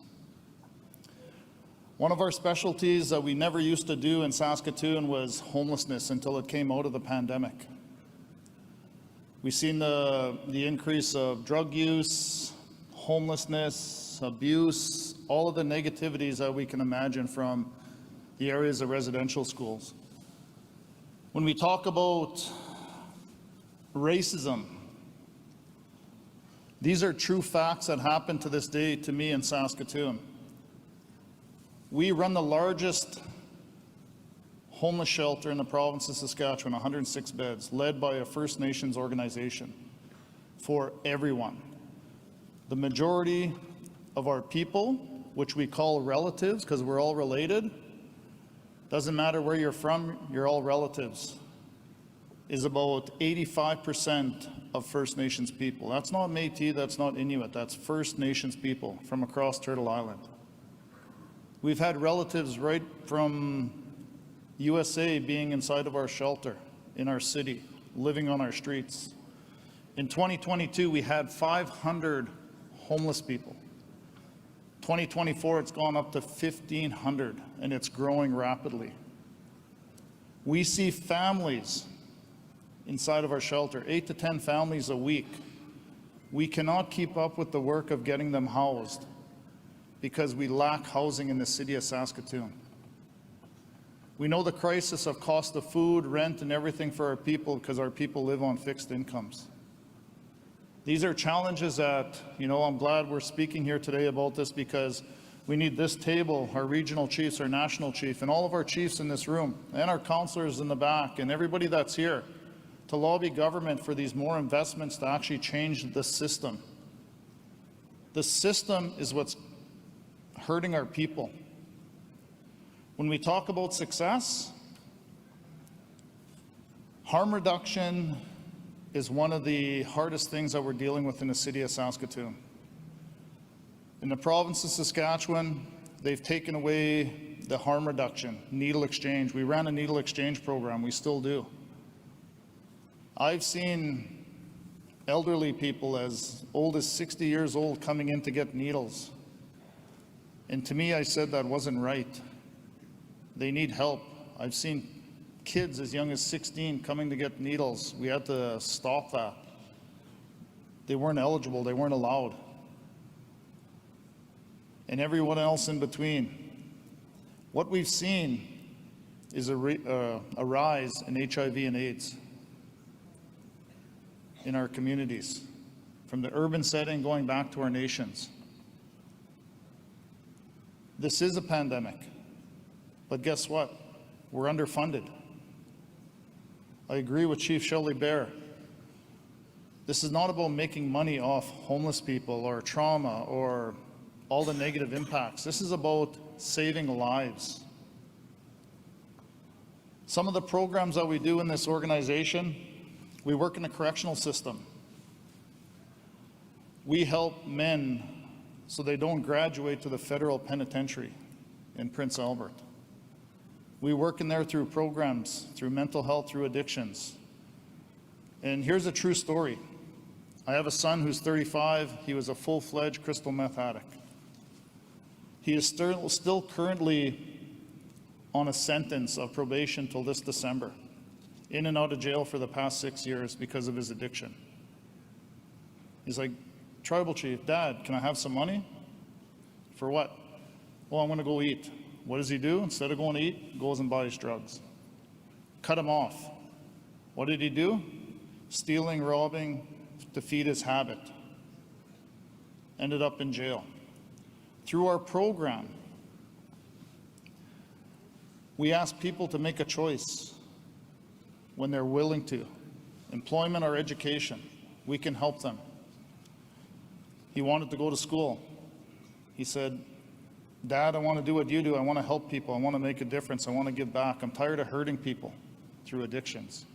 One of our specialties that we never used to do in Saskatoon was homelessness until it came out of the pandemic. We've seen the increase of drug use, homelessness, abuse, all of the negativities that we can imagine from the areas of residential schools. When we talk about racism, these are true facts that happen to this day to me in Saskatoon. We run the largest homeless shelter in the province of Saskatchewan, 106 beds, led by a First Nations organization for everyone. The majority of our people, which we call relatives because we're all related, doesn't matter where you're from, you're all relatives, is about 85% of First Nations people. That's not Métis, that's not Inuit, that's First Nations people from across Turtle Island. We've had relatives right from USA being inside of our shelter, in our city, living on our streets. In 2022, we had 500 homeless people. 2024, it's gone up to 1,500, and it's growing rapidly. We see families inside of our shelter, 8 to 10 families a week. We cannot keep up with the work of getting them housed because we lack housing in the city of Saskatoon. We know the crisis of cost of food, rent, and everything for our people because our people live on fixed incomes. These are challenges that, I'm glad we're speaking here today about this because we need this table, our regional chiefs, our national chief, and all of our chiefs in this room, and our councillors in the back, and everybody that's here, to lobby government for these more investments to actually change the system. The system is what's hurting our people. When we talk about success, harm reduction is one of the hardest things that we're dealing with in the city of Saskatoon. In the province of Saskatchewan, they've taken away the harm reduction, needle exchange. We ran a needle exchange program, we still do. I've seen elderly people as old as 60 years old coming in to get needles. And to me, I said that wasn't right. They need help. I've seen kids as young as 16 coming to get needles. We had to stop that. They weren't eligible, they weren't allowed. And everyone else in between. What we've seen is a rise in HIV and AIDS in our communities, from the urban setting going back to our nations. This is a pandemic, but guess what? We're underfunded. I agree with Chief Shelley Bear. This is not about making money off homeless people or trauma or all the negative impacts. This is about saving lives. Some of the programs that we do in this organization, we work in the correctional system. We help men so they don't graduate to the federal penitentiary in Prince Albert. We work in there through programs, through mental health, through addictions. And here's a true story. I have a son who's 35. He was a full-fledged crystal meth addict. He is still currently on a sentence of probation till this December, in and out of jail for the past 6 years because of his addiction. He's like, Tribal Chief, Dad, can I have some money? For what? Well, I'm going to go eat. What does he do? Instead of going to eat, he goes and buys drugs. Cut him off. What did he do? Stealing, robbing to feed his habit. Ended up in jail. Through our program, we ask people to make a choice when they're willing to. Employment or education, we can help them. He wanted to go to school. He said, Dad, I want to do what you do. I want to help people. I want to make a difference. I want to give back. I'm tired of hurting people through addictions.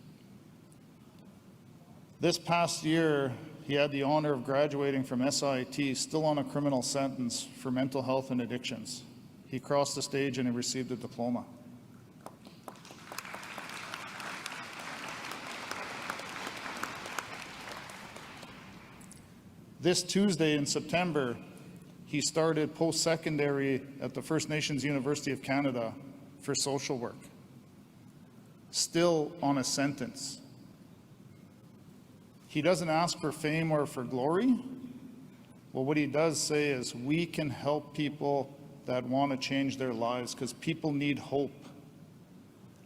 This past year, he had the honor of graduating from SIT, still on a criminal sentence for mental health and addictions. He crossed the stage and he received a diploma. This Tuesday in September, he started post-secondary at the First Nations University of Canada for social work. Still on a sentence. He doesn't ask for fame or for glory. Well, what he does say is we can help people that want to change their lives because people need hope.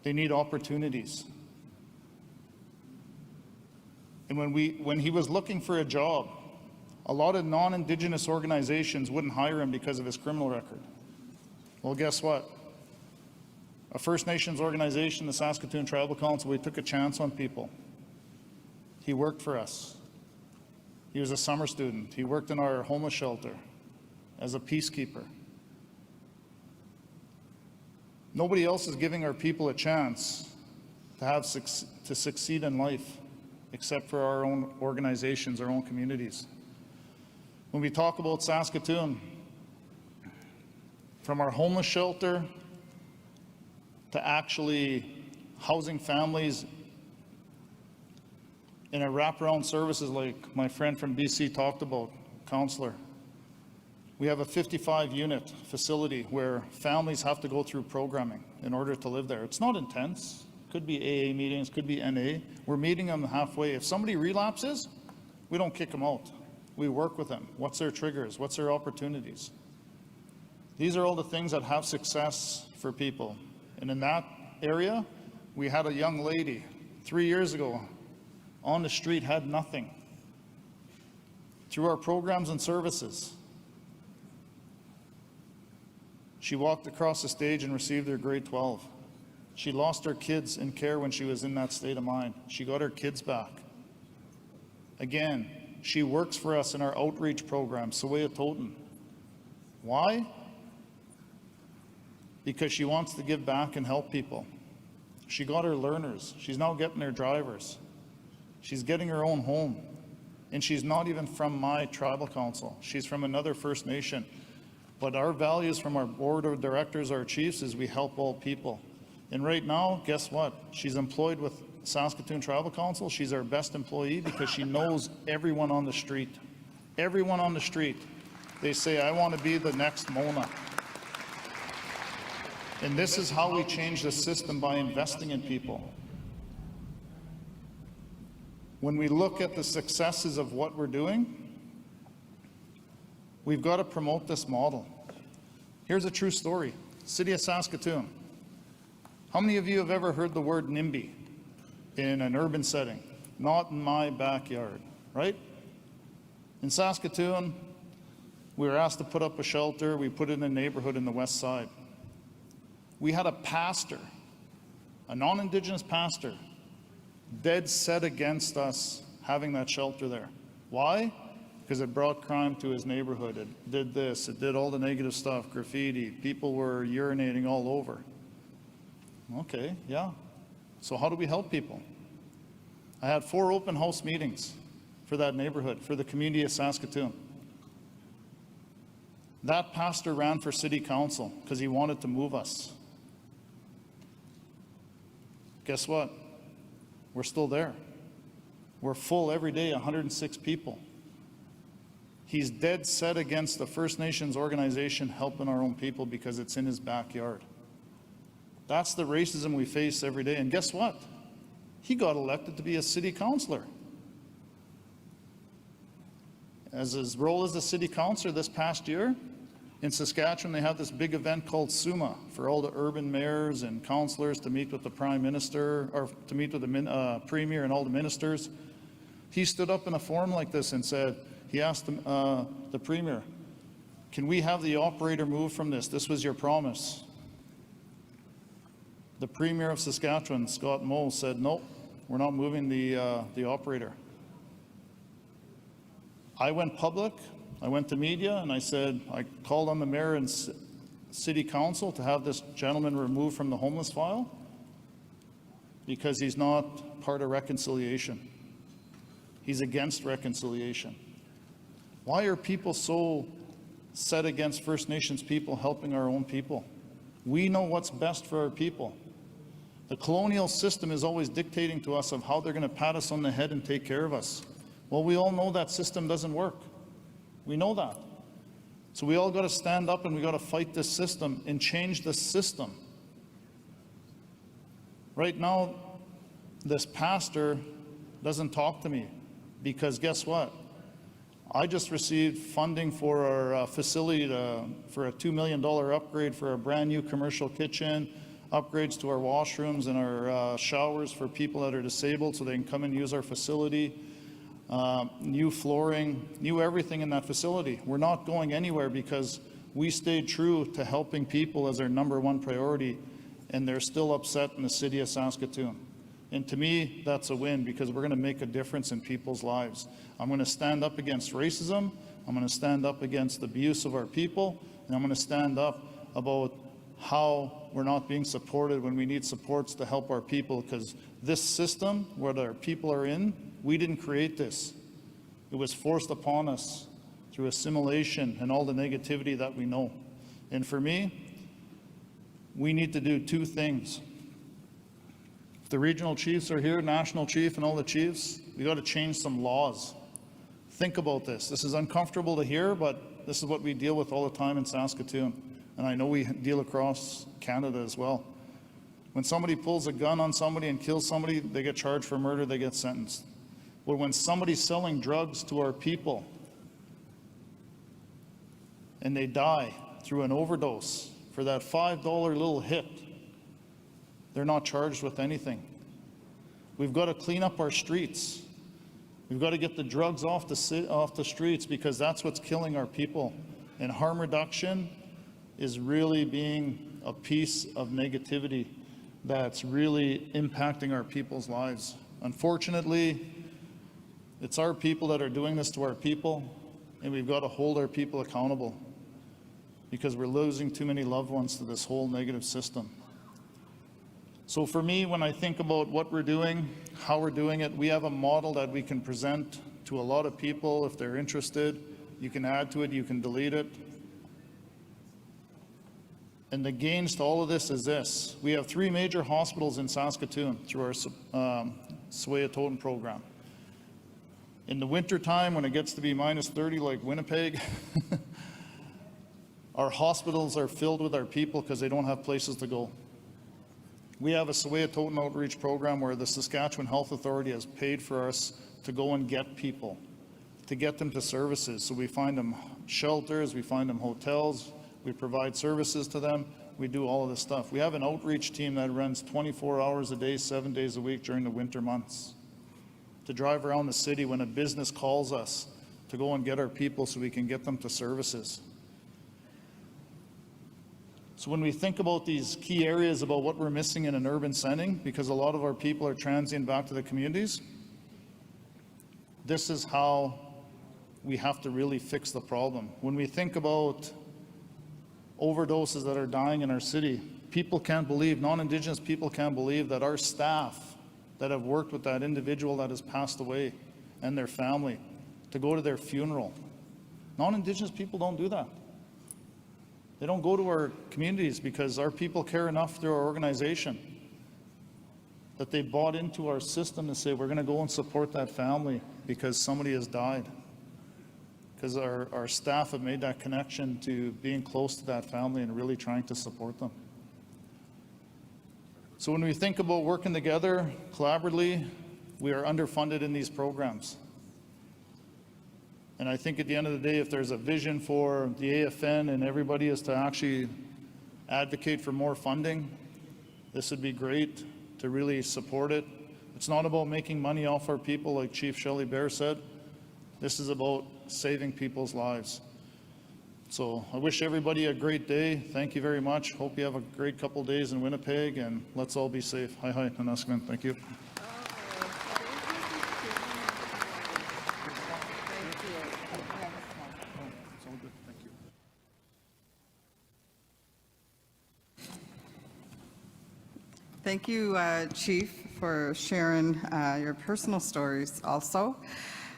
They need opportunities. And when he was looking for a job, a lot of non-Indigenous organizations wouldn't hire him because of his criminal record. Well, guess what? A First Nations organization, the Saskatoon Tribal Council, we took a chance on people. He worked for us. He was a summer student. He worked in our homeless shelter as a peacekeeper. Nobody else is giving our people a chance to succeed in life except for our own organizations, our own communities. When we talk about Saskatoon, from our homeless shelter to actually housing families in a wraparound services like my friend from BC talked about, Councillor. We have a 55-unit facility where families have to go through programming in order to live there. It's not intense. Could be AA meetings, could be NA. We're meeting them halfway. If somebody relapses, we don't kick them out. We work with them. What's their triggers? What's their opportunities? These are all the things that have success for people. And in that area, we had a young lady 3 years ago on the street, had nothing. Through our programs and services, she walked across the stage and received her grade 12. She lost her kids in care when she was in that state of mind. She got her kids back. Again, she works for us in our outreach program, Sawaya Toten. Why? Because she wants to give back and help people. She got her learners. She's now getting her drivers. She's getting her own home. And she's not even from my tribal council. She's from another First Nation. But our values from our board of directors, our chiefs, is we help all people. And right now, guess what? She's employed with Saskatoon Tribal Council. She's our best employee because she knows everyone on the street. Everyone on the street. They say, I want to be the next Mona. And this is how we change the system, by investing in people. When we look at the successes of what we're doing, we've got to promote this model. Here's a true story. City of Saskatoon. How many of you have ever heard the word NIMBY in an urban setting? Not in my backyard, right? In Saskatoon, we were asked to put up a shelter. We put it in a neighborhood in the west side. We had a pastor, a non-Indigenous pastor, dead set against us having that shelter there. Why? Because it brought crime to his neighborhood. It did this, it did all the negative stuff, graffiti, people were urinating all over. Okay, yeah. So how do we help people? I had 4 open house meetings for that neighborhood, for the community of Saskatoon. That pastor ran for city council because he wanted to move us. Guess what? We're still there. We're full every day, 106 people. He's dead set against the First Nations organization helping our own people because it's in his backyard. That's the racism we face every day. And guess what? He got elected to be a city councillor. As his role as a city councillor this past year, in Saskatchewan, they had this big event called SUMA for all the urban mayors and councillors to meet with the Prime Minister, or to meet with the Premier and all the ministers. He stood up in a forum like this and said, he asked the Premier, can we have the operator move from this? This was your promise. The Premier of Saskatchewan, Scott Moe, said, nope, we're not moving the operator. I went public. I went to media and I said, I called on the mayor and city council to have this gentleman removed from the homeless file because he's not part of reconciliation. He's against reconciliation. Why are people so set against First Nations people helping our own people? We know what's best for our people. The colonial system is always dictating to us of how they're going to pat us on the head and take care of us. Well, we all know that system doesn't work. We know that. So we all got to stand up and we got to fight this system and change the system. Right now, this pastor doesn't talk to me because guess what? I just received funding for our facility for a $2 million upgrade for a brand new commercial kitchen, upgrades to our washrooms and our showers for people that are disabled so they can come and use our facility, new flooring, new everything in that facility. We're not going anywhere because we stayed true to helping people as our #1 priority, and they're still upset in the city of Saskatoon. And to me, that's a win because we're going to make a difference in people's lives. I'm going to stand up against racism. I'm going to stand up against the abuse of our people. And I'm going to stand up about how we're not being supported when we need supports to help our people, because this system where our people are in, we didn't create this. It was forced upon us through assimilation and all the negativity that we know. And for me, we need to do two things. If the regional chiefs are here, national chief and all the chiefs, we got to change some laws. Think about this. This is uncomfortable to hear, but this is what we deal with all the time in Saskatoon. And I know we deal across Canada as well. When somebody pulls a gun on somebody and kills somebody, they get charged for murder, they get sentenced. But when somebody's selling drugs to our people and they die through an overdose for that $5 little hit, they're not charged with anything. We've got to clean up our streets. We've got to get the drugs off the streets because that's what's killing our people. And harm reduction is really being a piece of negativity that's really impacting our people's lives. Unfortunately, it's our people that are doing this to our people, and we've got to hold our people accountable because we're losing too many loved ones to this whole negative system. So for me, when I think about what we're doing, how we're doing it, we have a model that we can present to a lot of people if they're interested. You can add to it, you can delete it. And the gains to all of this is this. We have 3 major hospitals in Saskatoon through our Swayatoton program. In the wintertime, when it gets to be -30 like Winnipeg, our hospitals are filled with our people because they don't have places to go. We have a Swayatoton outreach program where the Saskatchewan Health Authority has paid for us to go and get people, to get them to services. So we find them shelters, we find them hotels, we provide services to them, we do all of this stuff. We have an outreach team that runs 24 hours a day, 7 days a week during the winter months to drive around the city when a business calls us to go and get our people so we can get them to services. So when we think about these key areas about what we're missing in an urban setting, because a lot of our people are transient back to the communities, this is how we have to really fix the problem. When we think about overdoses that are dying in our city, people can't believe, non-Indigenous people can't believe that our staff that have worked with that individual that has passed away and their family to go to their funeral. Non-Indigenous people don't do that. They don't go to our communities because our people care enough through our organization that they bought into our system to say, we're going to go and support that family because somebody has died. Because our staff have made that connection to being close to that family and really trying to support them. So when we think about working together collaboratively, we are underfunded in these programs. And I think at the end of the day, if there's a vision for the AFN and everybody is to actually advocate for more funding, this would be great to really support it. It's not about making money off our people, like Chief Shelley Bear said. This is about saving people's lives. So I wish everybody a great day. Thank you very much. Hope you have a great couple days in Winnipeg, and let's all be safe. Hi, Nanaskman. Thank you. Thank you, Chief, for sharing your personal stories also.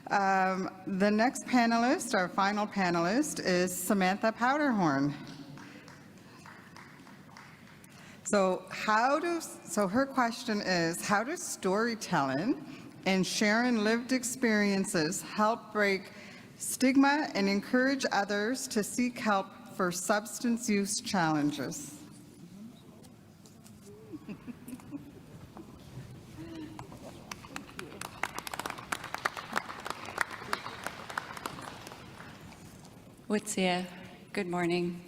The next panelist, our final panelist, is Samantha Powderhorn. So her question is, how does storytelling and sharing lived experiences help break stigma, and encourage others to seek help for substance use challenges. Witsia, good morning.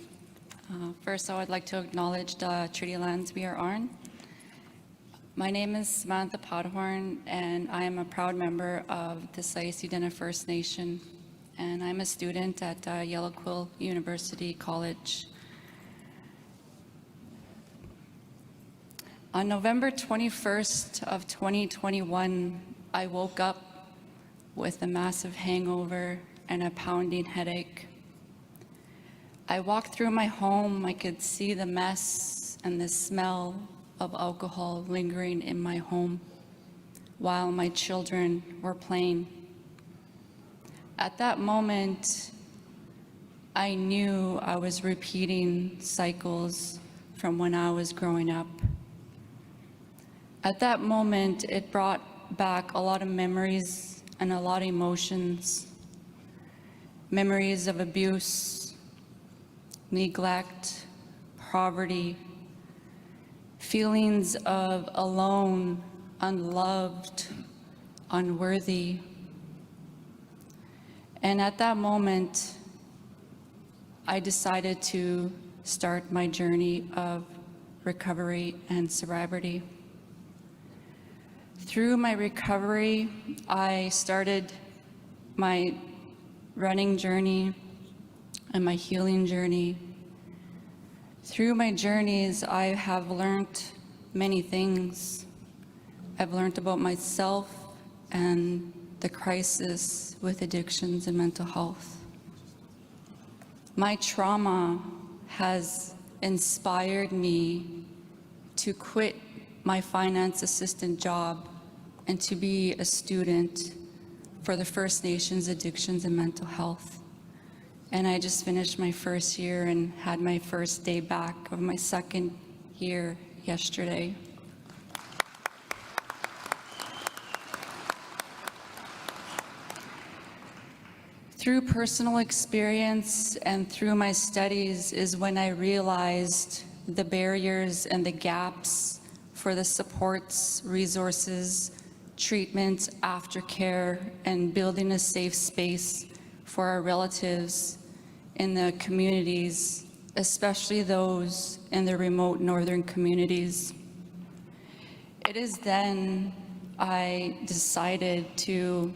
First, I would like to acknowledge the treaty lands we are on. My name is Samantha Powderhorn, and I am a proud member of the Sayasudena First Nation, and I'm a student at Yellow Quill University College. On November 21st of 2021, I woke up with a massive hangover and a pounding headache. I walked through my home, I could see the mess and the smell of alcohol lingering in my home while my children were playing. At that moment, I knew I was repeating cycles from when I was growing up. At that moment, it brought back a lot of memories and a lot of emotions. Memories of abuse, neglect, poverty, feelings of alone, unloved, unworthy. And at that moment, I decided to start my journey of recovery and sobriety. Through my recovery, I started my running journey and my healing journey. Through my journeys, I have learned many things. I've learned about myself and the crisis with addictions and mental health. My trauma has inspired me to quit my finance assistant job and to be a student for the First Nations Addictions and Mental Health. And I just finished my first year and had my first day back of my second year yesterday. Through personal experience and through my studies is when I realized the barriers and the gaps for the supports, resources, treatment, aftercare, and building a safe space for our relatives in the communities, especially those in the remote northern communities. It is then I decided to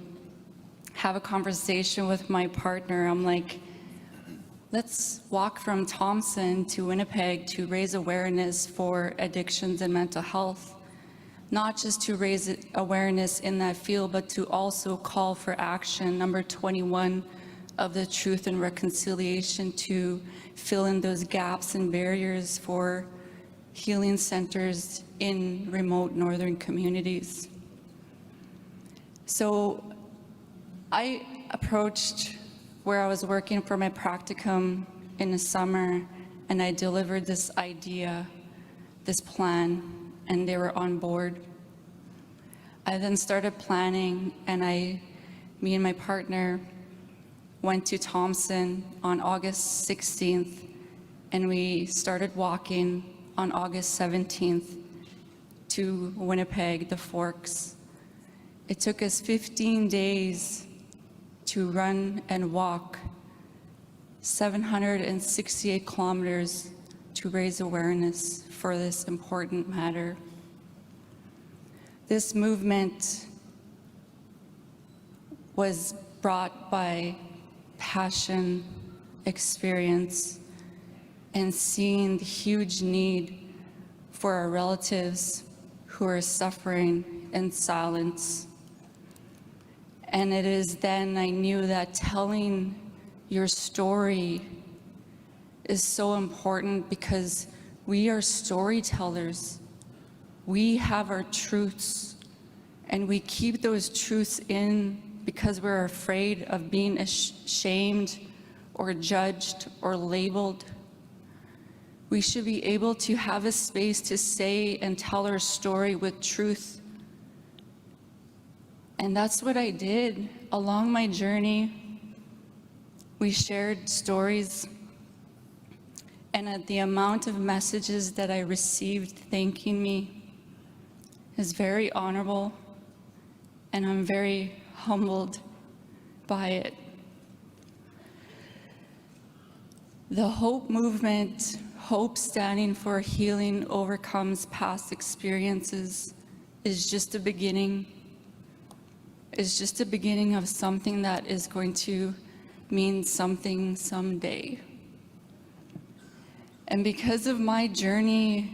have a conversation with my partner. I'm like, let's walk from Thompson to Winnipeg to raise awareness for addictions and mental health, not just to raise awareness in that field, but to also call for action, number 21 of the Truth and Reconciliation, to fill in those gaps and barriers for healing centers in remote northern communities. So I approached where I was working for my practicum in the summer, and I delivered this idea, this plan, and they were on board. I then started planning, and me and my partner went to Thompson on August 16th, and we started walking on August 17th to Winnipeg, the Forks. It took us 15 days to run and walk 768 kilometers to raise awareness for this important matter. This movement was brought by passion, experience, and seeing the huge need for our relatives who are suffering in silence. And it is then I knew that telling your story is so important, because we are storytellers. We have our truths, and we keep those truths in because we're afraid of being ashamed or judged or labeled. We should be able to have a space to say and tell our story with truth. And that's what I did along my journey. We shared stories, and at the amount of messages that I received thanking me is very honorable, and I'm very humbled by it. The Hope movement, hope standing for healing overcomes past experiences, is just a beginning. Is just a beginning of something that is going to mean something someday. And because of my journey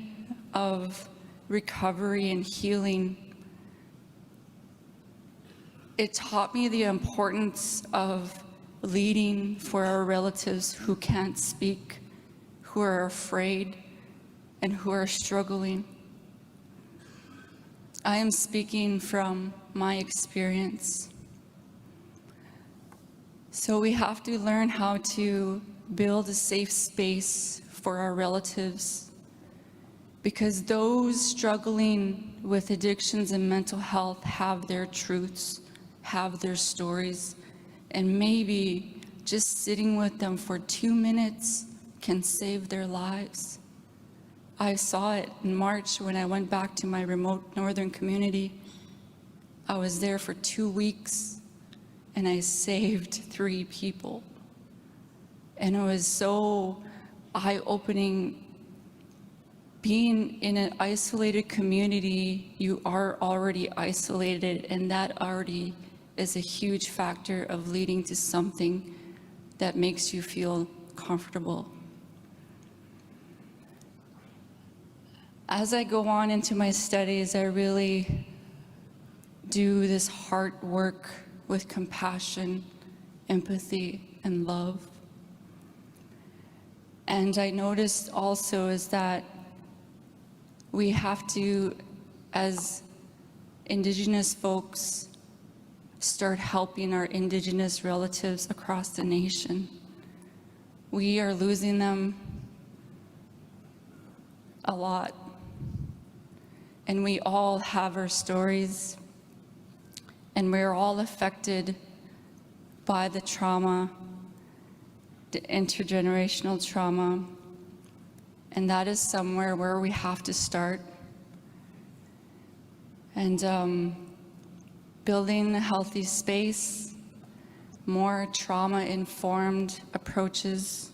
of recovery and healing, it taught me the importance of leading for our relatives who can't speak, who are afraid, and who are struggling. I am speaking from my experience. So we have to learn how to build a safe space for our relatives, because those struggling with addictions and mental health have their truths, have their stories, and maybe just sitting with them for 2 minutes can save their lives. I saw it in March when I went back to my remote northern community. I was there for 2 weeks and I saved 3 people. And it was so eye-opening. Being in an isolated community, you are already isolated, and that already is a huge factor of leading to something that makes you feel comfortable. As I go on into my studies, I really do this heart work with compassion, empathy, and love. And I noticed also is that we have to, as Indigenous folks, start helping our Indigenous relatives across the nation. We are losing them a lot. And we all have our stories, and we're all affected by the trauma, the intergenerational trauma, and that is somewhere where we have to start. And building a healthy space, more trauma-informed approaches,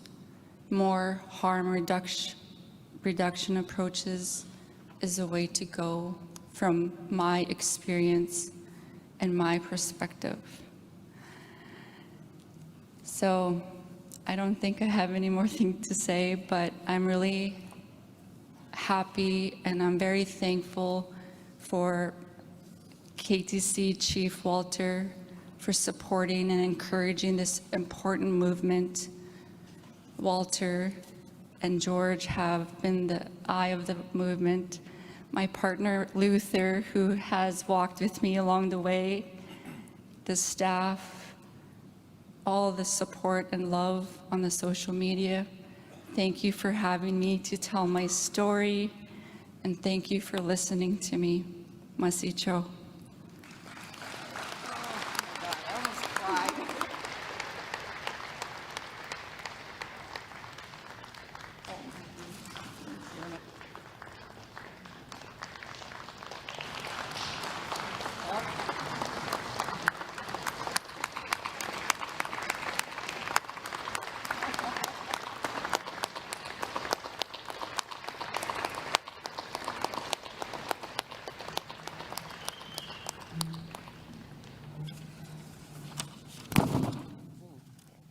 more harm reduction approaches is a way to go from my experience and my perspective. So I don't think I have any more things to say, but I'm really happy and I'm very thankful for KTC Chief Walter for supporting and encouraging this important movement. Walter and George have been the eye of the movement. My partner, Luther, who has walked with me along the way, the staff, all the support and love on the social media. Thank you for having me to tell my story, and thank you for listening to me. Masicho.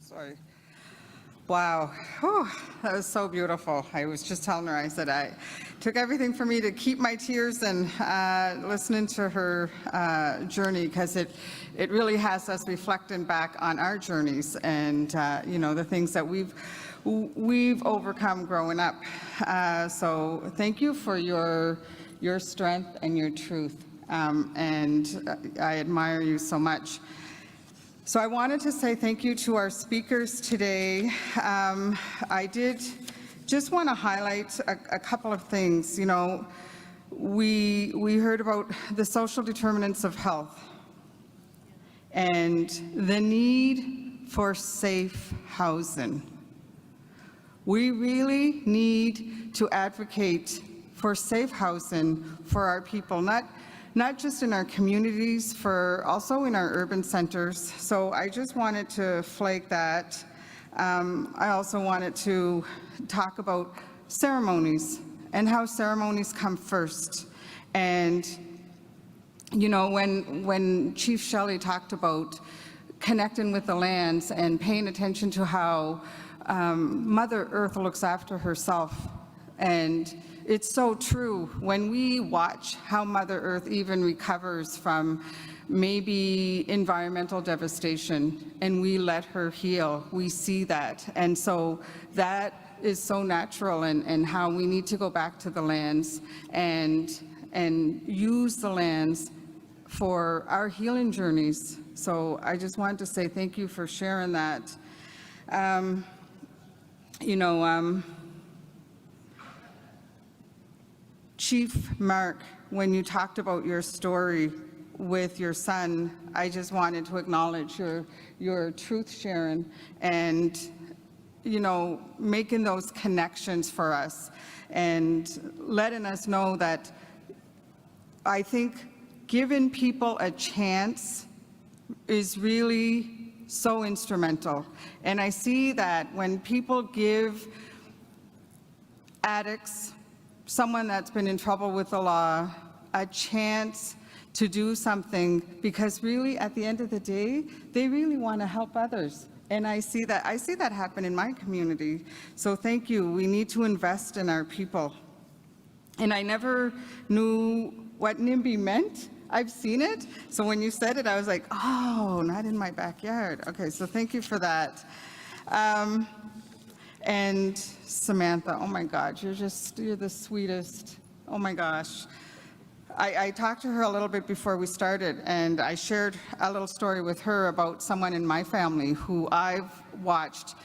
Sorry. Wow, whew, that was so beautiful. I was just telling her, I said, I took everything for me to keep my tears and listening to her journey, because it really has us reflecting back on our journeys and, you know, the things that we've overcome growing up. So thank you for your strength and your truth, and I admire you so much. So I wanted to say thank you to our speakers today. I did just want to highlight a couple of things. You know, we heard about the social determinants of health and the need for safe housing. We really need to advocate for safe housing for our people, not just in our communities, for also in our urban centers. So I just wanted to flag that. I also wanted to talk about ceremonies and how ceremonies come first. And, you know, when Chief Shelley talked about connecting with the lands and paying attention to how Mother Earth looks after herself, and it's so true. When we watch how Mother Earth even recovers from maybe environmental devastation and we let her heal, we see that. And so that is so natural, and how we need to go back to the lands and use the lands for our healing journeys. So I just wanted to say thank you for sharing that. Chief Mark, when you talked about your story with your son, I just wanted to acknowledge your truth sharing and, you know, making those connections for us and letting us know that I think giving people a chance is really so instrumental. And I see that when people give addicts, someone that's been in trouble with the law, a chance to do something, because really at the end of the day, they really want to help others. And I see that happen in my community. So thank you. We need to invest in our people. And I never knew what NIMBY meant. I've seen it. So when you said it, I was like, oh, not in my backyard. Okay, so thank you for that. And Samantha, oh my God, you're the sweetest. Oh my gosh. I talked to her a little bit before we started, and I shared a little story with her about someone in my family who I've watched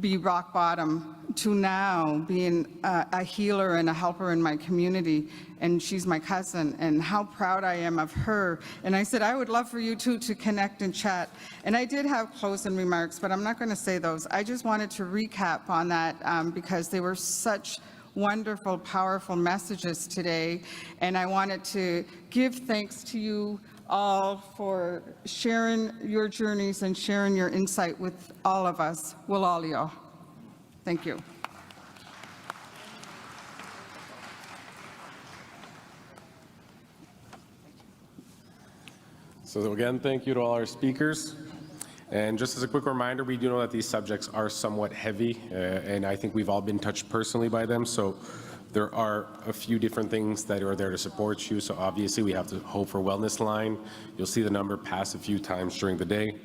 be rock bottom to now being a healer and a helper in my community, and she's my cousin, and how proud I am of her. And I said, I would love for you two to connect and chat. And I did have closing remarks, but I'm not going to say those. I just wanted to recap on that because they were such wonderful, powerful messages today, and I wanted to give thanks to you all for sharing your journeys and sharing your insight with all of us. Will all y'all. Thank you. So again, thank you to all our speakers. And just as a quick reminder, we do know that these subjects are somewhat heavy, and I think we've all been touched personally by them. So there are a few different things that are there to support you. So obviously we have the Hope for Wellness line. You'll see the number pass a few times during the day.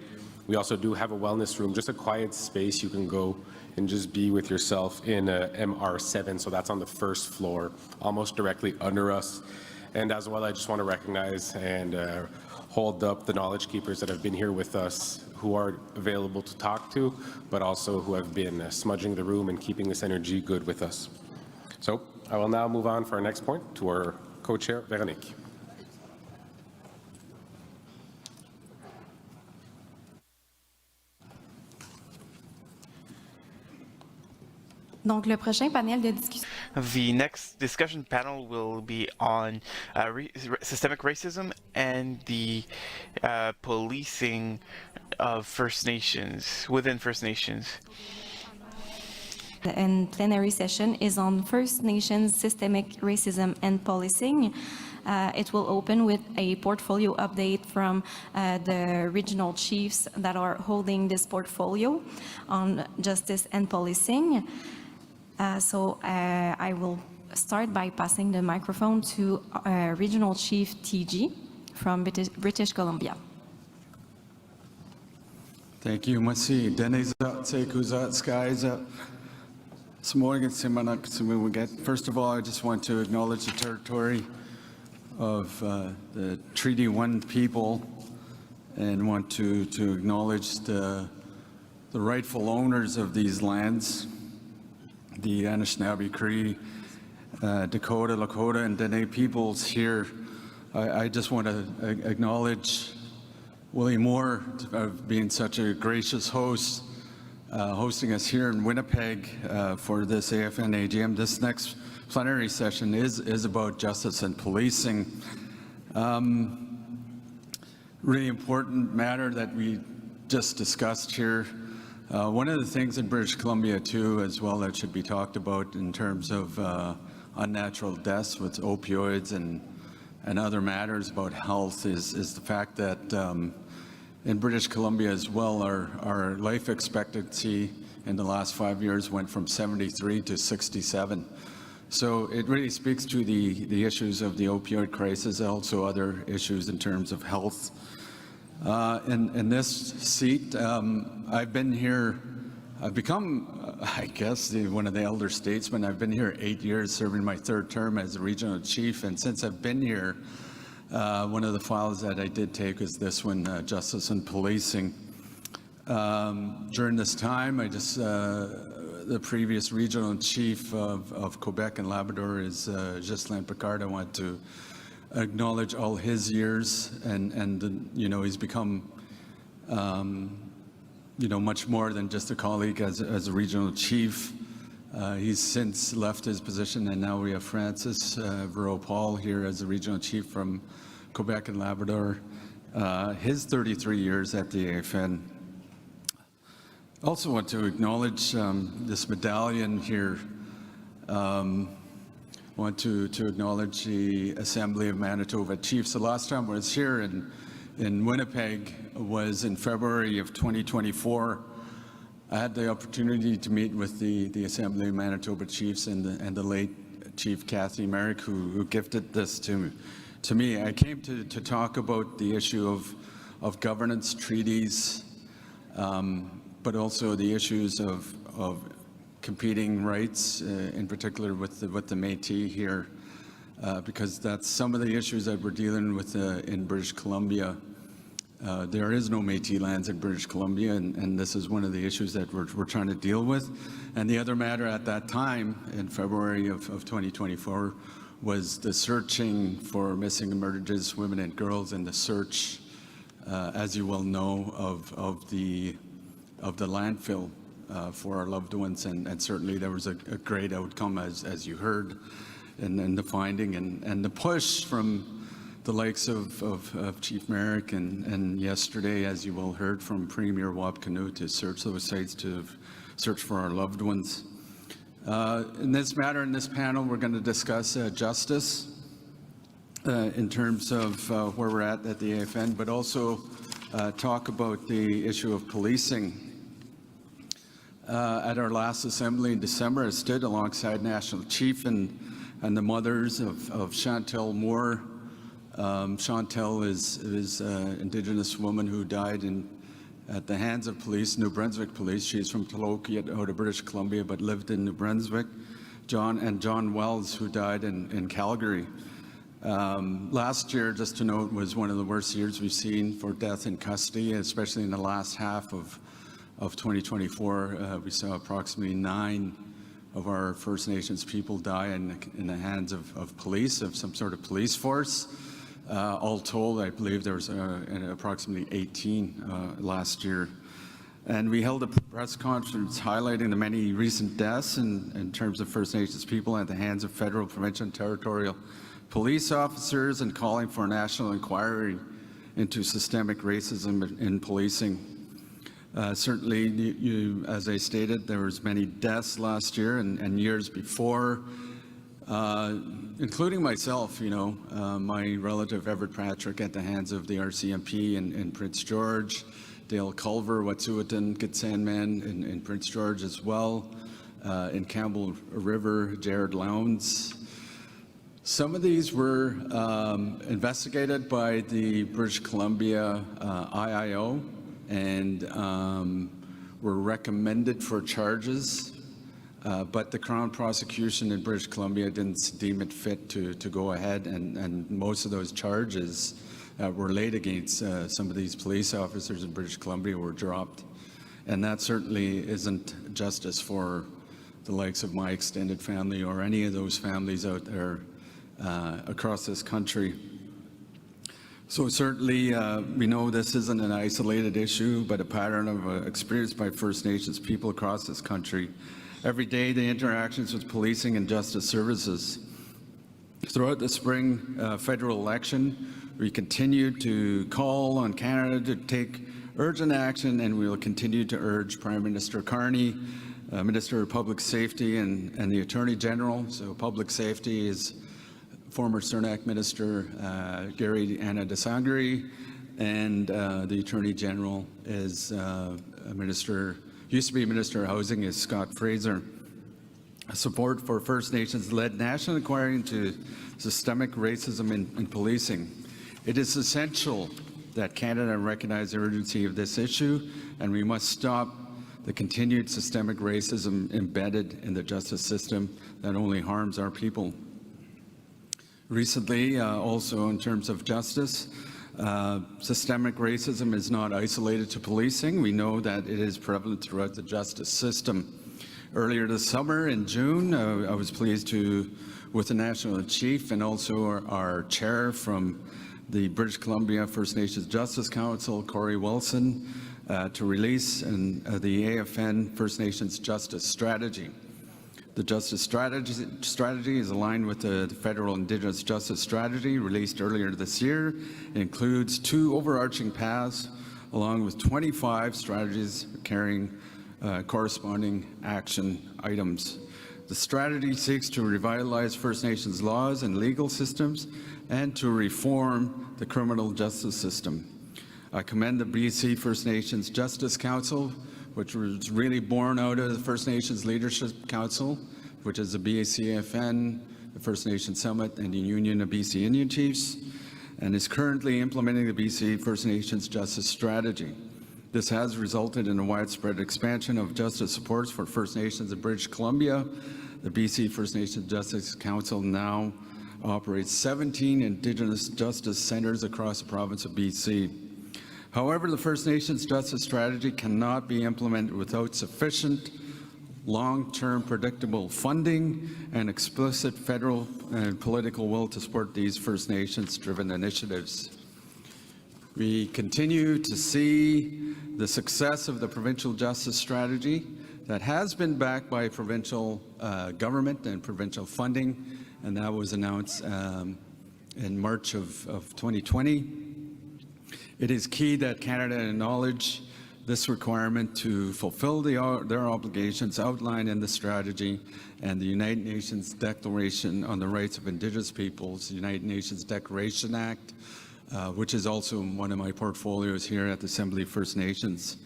We also do have a wellness room, just a quiet space you can go and just be with yourself in MR7. So that's on the first floor, almost directly under us. And as well, I just want to recognize and hold up the knowledge keepers that have been here with us, who are available to talk to, but also who have been smudging the room and keeping this energy good with us. So I will now move on for our next point to our co-chair, Véronique. Donc, le prochain panel de discussion. The next discussion panel will be on systemic racism and the policing of First Nations, within First Nations. And plenary session is on First Nations systemic racism and policing. It will open with a portfolio update from the regional chiefs that are holding this portfolio on justice and policing. So I will start by passing the microphone to Regional Chief TG from British Columbia. Thank you. Merci. Denizat, Sekuzat, Skyzat. First of all, I just want to acknowledge the territory of the Treaty 1 people and want to acknowledge the rightful owners of these lands, the Anishinaabe, Cree, Dakota, Lakota, and Dene peoples here. I just want to acknowledge Willie Moore for being such a gracious host, hosting us here in Winnipeg for this AFN AGM. This next plenary session is about justice and policing. Really important matter that we just discussed here. One of the things in British Columbia too as well that should be talked about in terms of unnatural deaths with opioids and other matters about health is the fact that in British Columbia as well, our life expectancy in the last 5 years went from 73 to 67. So it really speaks to the issues of the opioid crisis, also other issues in terms of health. In this seat, I've been here, I've become, I guess, one of the elder statesmen. I've been here 8 years, serving my 3rd term as a regional chief, and since I've been here, one of the files that I did take was this one, justice and policing. During this time, the previous regional chief of Quebec and Labrador is Ghislain Picard. I want to acknowledge all his years, and you know, he's become you know, much more than just a colleague as a regional chief. He's since left his position, and now we have Francis Vero-Paul here as a regional chief from Quebec and Labrador. His 33 years at the AFN. Also want to acknowledge this medallion here. Want to acknowledge the Assembly of Manitoba Chiefs. The last time I was here in Winnipeg was in February of 2024. I had the opportunity to meet with the Assembly of Manitoba Chiefs and the late Chief Kathy Merrick, who gifted this to me. I came to talk about the issue of governance treaties, but also the issues of competing rights, in particular with the Métis here, because that's some of the issues that we're dealing with in British Columbia. There is no Métis lands in British Columbia, and this is one of the issues that we're trying to deal with. And the other matter at that time, in February of 2024, was the searching for missing and murdered Indigenous women and girls, and the search, as you well know, of the landfill for our loved ones, and certainly there was a great outcome, as you heard, and the finding and the push from the likes of Chief Merrick and yesterday, as you well heard, from Premier Wapkanu to search those sites, to search for our loved ones. In this matter, in this panel, we're going to discuss justice in terms of where we're at the AFN, but also talk about the issue of policing. At our last assembly in December, I stood alongside National Chief and the mothers of Chantel Moore. Chantel is an Indigenous woman who died at the hands of police, New Brunswick police. She's from Talokia out of British Columbia, but lived in New Brunswick. John Wells, who died in Calgary. Last year, just to note, was one of the worst years we've seen for death in custody, especially in the last half of 2024. We saw approximately 9 of our First Nations people die in the hands of police, of some sort of police force. All told, I believe there was approximately 18 last year. And we held a press conference highlighting the many recent deaths in terms of First Nations people at the hands of federal, provincial, and territorial police officers, and calling for a national inquiry into systemic racism in policing. Certainly, as I stated, there was many deaths last year and years before, including myself, you know, my relative Everett Patrick at the hands of the RCMP in Prince George, Dale Culver, Wet'suwet'en, Gitsanman in Prince George as well, in Campbell River, Jared Lowndes. Some of these were investigated by the British Columbia IIO, and were recommended for charges, but the Crown prosecution in British Columbia didn't deem it fit to go ahead, and most of those charges were laid against some of these police officers in British Columbia were dropped. And that certainly isn't justice for the likes of my extended family or any of those families out there across this country. So certainly, we know this isn't an isolated issue, but a pattern of experience by First Nations people across this country. Every day, the interactions with policing and justice services. Throughout the spring federal election, we continue to call on Canada to take urgent action, and we will continue to urge Prime Minister Carney, Minister of Public Safety, and the Attorney General. So public safety is former Cernak Minister Gary Anna Desangri, and the Attorney General is used to be Minister of Housing is Scott Fraser. Support for First Nations-led national inquiry into systemic racism in policing. It is essential that Canada recognize the urgency of this issue, and we must stop the continued systemic racism embedded in the justice system that only harms our people. Recently, also in terms of justice, systemic racism is not isolated to policing. We know that it is prevalent throughout the justice system. Earlier this summer in June, I was pleased to, with the National Chief and also our chair from the British Columbia First Nations Justice Council, Corey Wilson, to release the AFN First Nations Justice Strategy. The Justice Strategy is aligned with the Federal Indigenous Justice Strategy released earlier this year. It includes 2 overarching paths along with 25 strategies carrying corresponding action items. The strategy seeks to revitalize First Nations laws and legal systems and to reform the criminal justice system. I commend the BC First Nations Justice Council, which was really born out of the First Nations Leadership Council, which is the AFN, the First Nations Summit, and the Union of BC Indian Chiefs, and is currently implementing the BC First Nations Justice Strategy. This has resulted in a widespread expansion of justice supports for First Nations in British Columbia. The BC First Nations Justice Council now operates 17 Indigenous justice centres across the province of BC. However, the First Nations Justice Strategy cannot be implemented without sufficient long-term predictable funding and explicit federal and political will to support these First Nations-driven initiatives. We continue to see the success of the Provincial Justice Strategy that has been backed by provincial government and provincial funding, and that was announced in March of 2020. It is key that Canada acknowledge this requirement to fulfill their obligations outlined in the strategy and the United Nations Declaration on the Rights of Indigenous Peoples, the United Nations Declaration Act, which is also one of my portfolios here at the Assembly of First Nations.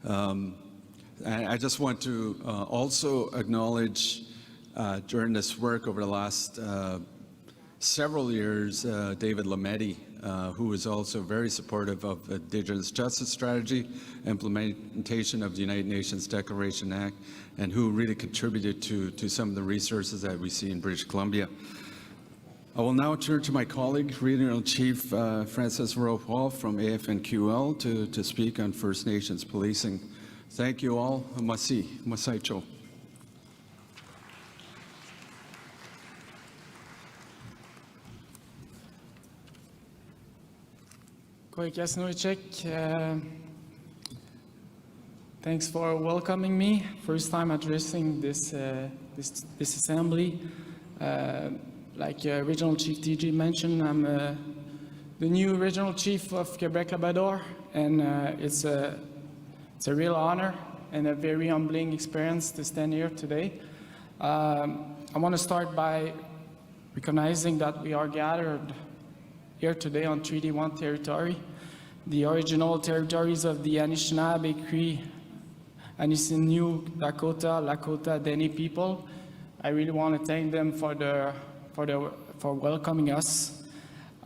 I just want to also acknowledge during this work over the last several years, David Lametti, who is also very supportive of Indigenous Justice Strategy, implementation of the United Nations Declaration Act, and who really contributed to some of the resources that we see in British Columbia. I will now turn to my colleague, Regional Chief Francis Rowe-Paul from AFN-QL to speak on First Nations policing. Thank you all. Masai Cho. Thanks for welcoming me. First time addressing this assembly. Like Regional Chief TG mentioned, I'm the new Regional Chief of Quebec Labrador, and it's a real honor and a very humbling experience to stand here today. I want to start by recognizing that we are gathered here today on Treaty 1 territory, the original territories of the Anishinaabe, Cree, Anishinaabe, Dakota, Lakota, Dene people. I really want to thank them for welcoming us.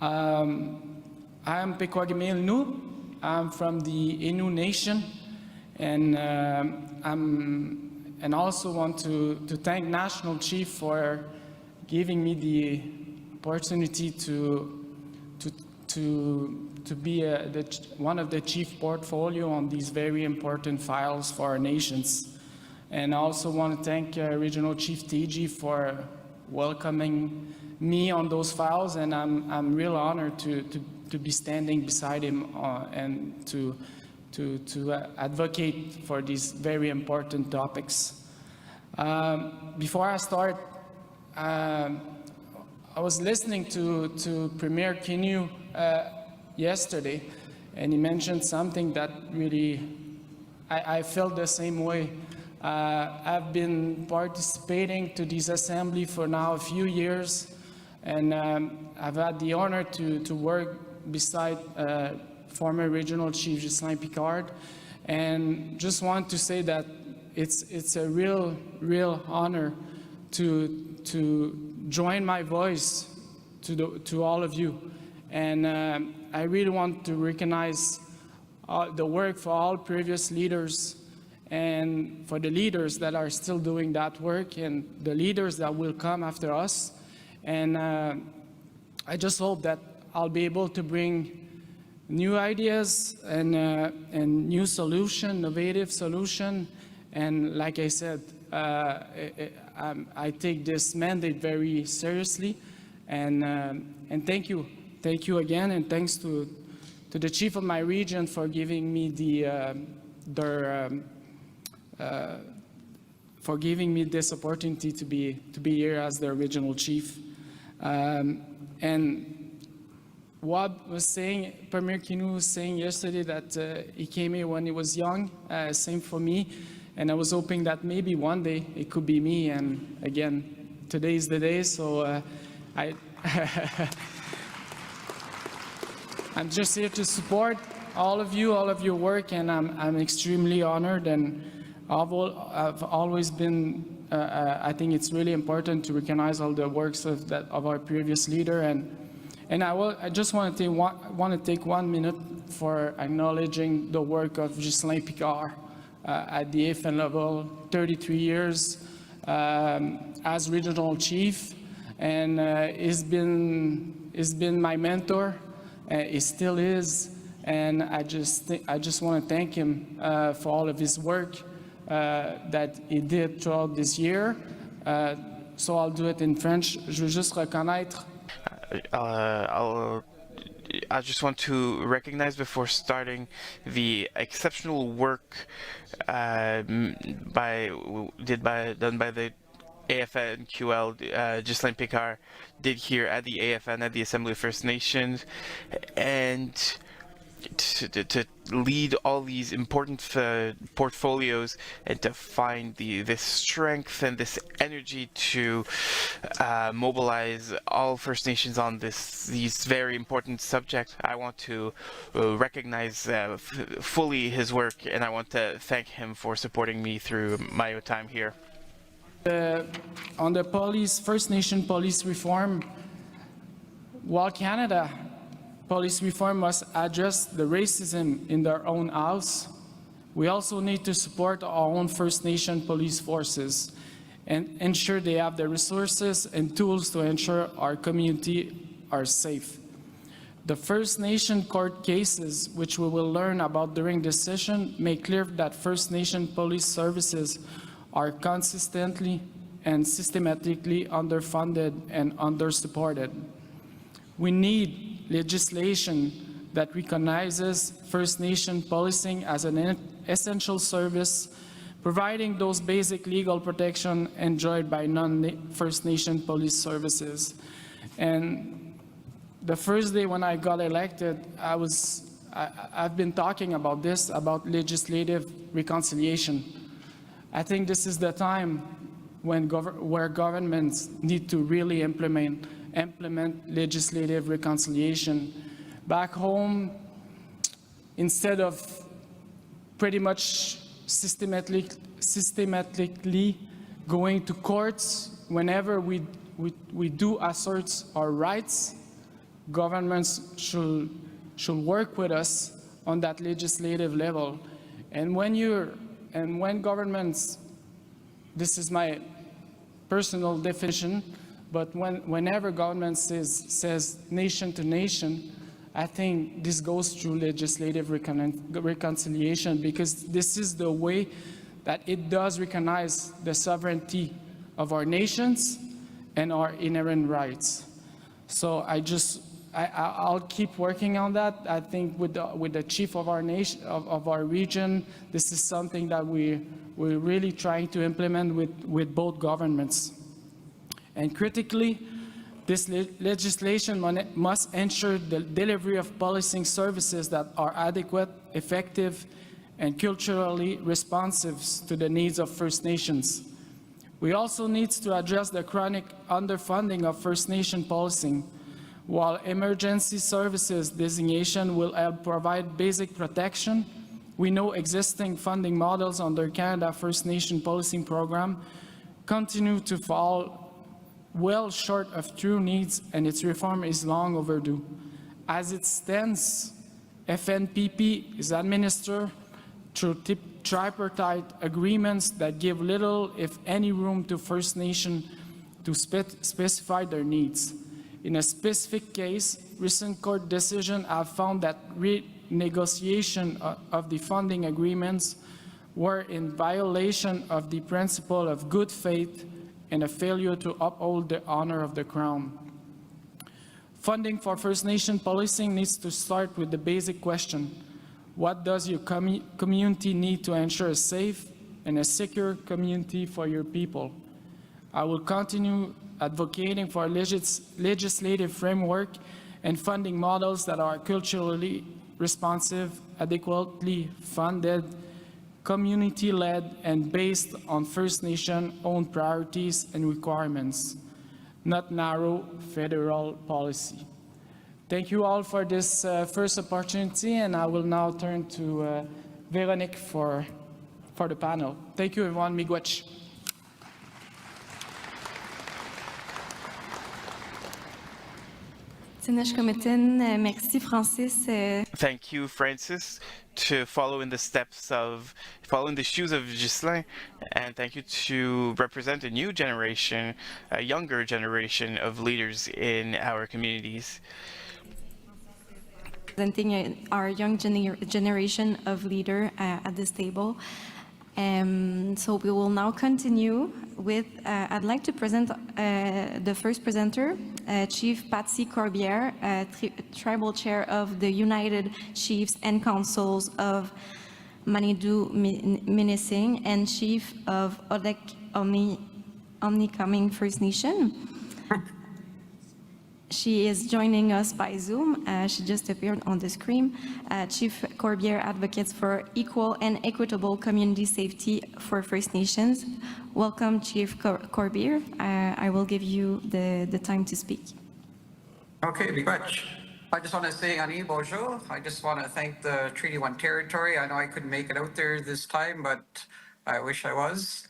I'm Pequagimil Nu. I'm from the Innu Nation, and also want to thank National Chief for giving me the opportunity to be one of the chief portfolio on these very important files for our nations. And I also want to thank Regional Chief TG for welcoming me on those files, and I'm real honored to be standing beside him and to advocate for these very important topics. Before I start, I was listening to Premier Kinu yesterday, and he mentioned something that really, I felt the same way. I've been participating to this assembly for now a few years, and I've had the honor to work beside former Regional Chief Ghislain Picard, and just want to say that it's a real honor to join my voice to all of you, and I really want to recognize the work for all previous leaders and for the leaders that are still doing that work and the leaders that will come after us. And I just hope that I'll be able to bring new ideas and new solution, innovative solution. And like I said, I take this mandate very seriously. And thank you again, and thanks to the chief of my region for giving me for giving me this opportunity to be here as the regional chief. And Wab was saying, Premier Kinu was saying yesterday that he came here when he was young, same for me, and I was hoping that maybe one day it could be me, and again, today is the day, so I'm just here to support all of your work, and I'm extremely honored, and I've always been, I think it's really important to recognize all the works of our previous leader, and I just want to take 1 minute for acknowledging the work of Ghislain Picard at the AFN level, 33 years as regional chief, and he's been my mentor. He still is, and I just want to thank him for all of his work that he did throughout this year. So I'll do it in French. Je veux juste reconnaître. I just want to recognize before starting the exceptional work done by the AFN QL, Ghislain Picard did here at the AFN, at the Assembly of First Nations, and to lead all these important portfolios and to find this strength and this energy to mobilize all First Nations on these very important subjects. I want to recognize fully his work, and I want to thank him for supporting me through my time here. On the First Nation police reform, while Canada police reform must address the racism in their own house, we also need to support our own First Nation police forces and ensure they have the resources and tools to ensure our community are safe. The First Nation court cases, which we will learn about during this session, make clear that First Nation police services are consistently and systematically underfunded and undersupported. We need legislation that recognizes First Nation policing as an essential service, providing those basic legal protection enjoyed by non-First Nation police services. And the first day when I got elected, I've been talking about this, about legislative reconciliation. I think this is the time where governments need to really implement legislative reconciliation. Back home, instead of pretty much systematically going to courts whenever we do assert our rights, governments should work with us on that legislative level. And when governments, this is my personal definition, but whenever government says nation to nation, I think this goes through legislative reconciliation, because this is the way that it does recognize the sovereignty of our nations and our inherent rights. So I just I'll keep working on that. I think with the chief of our nation, of our region, this is something that we're really trying to implement with both governments. And critically, this legislation must ensure the delivery of policing services that are adequate, effective, and culturally responsive to the needs of First Nations. We also need to address the chronic underfunding of First Nation policing. While emergency services designation will help provide basic protection, we know existing funding models under Canada First Nation Policing Program continue to fall well short of true needs, and its reform is long overdue. As it stands, FNPP is administered through tripartite agreements that give little, if any, room to First Nation to specify their needs. In a specific case, recent court decisions have found that renegotiation of the funding agreements were in violation of the principle of good faith and a failure to uphold the honor of the Crown. Funding for First Nation policing needs to start with the basic question: what does your community need to ensure a safe and a secure community for your people? I will continue advocating for a legislative framework and funding models that are culturally responsive, adequately funded, community-led, and based on First Nation-owned priorities and requirements, not narrow federal policy. Thank you all for this first opportunity, and I will now turn to Véronique for the panel. Thank you, everyone. Miigwech. Merci, Francis. Thank you, Francis, to follow in the shoes of Ghislain, and thank you to represent a new generation, a younger generation of leaders in our communities. Presenting our young generation of leader at this table. So we will now continue with, I'd like to present the first presenter, Chief Patsy Corbier, Tribal Chair of the United Chiefs and Councils of Manitou-Minising and Chief of Odek Omnicoming First Nation. She is joining us by Zoom. She just appeared on the screen. Chief Corbier advocates for equal and equitable community safety for First Nations. Welcome, Chief Corbier. I will give you the time to speak. Okay, Miigwech. I just want to say Ani bonjour. I just want to thank the Treaty 1 territory. I know I couldn't make it out there this time, but I wish I was.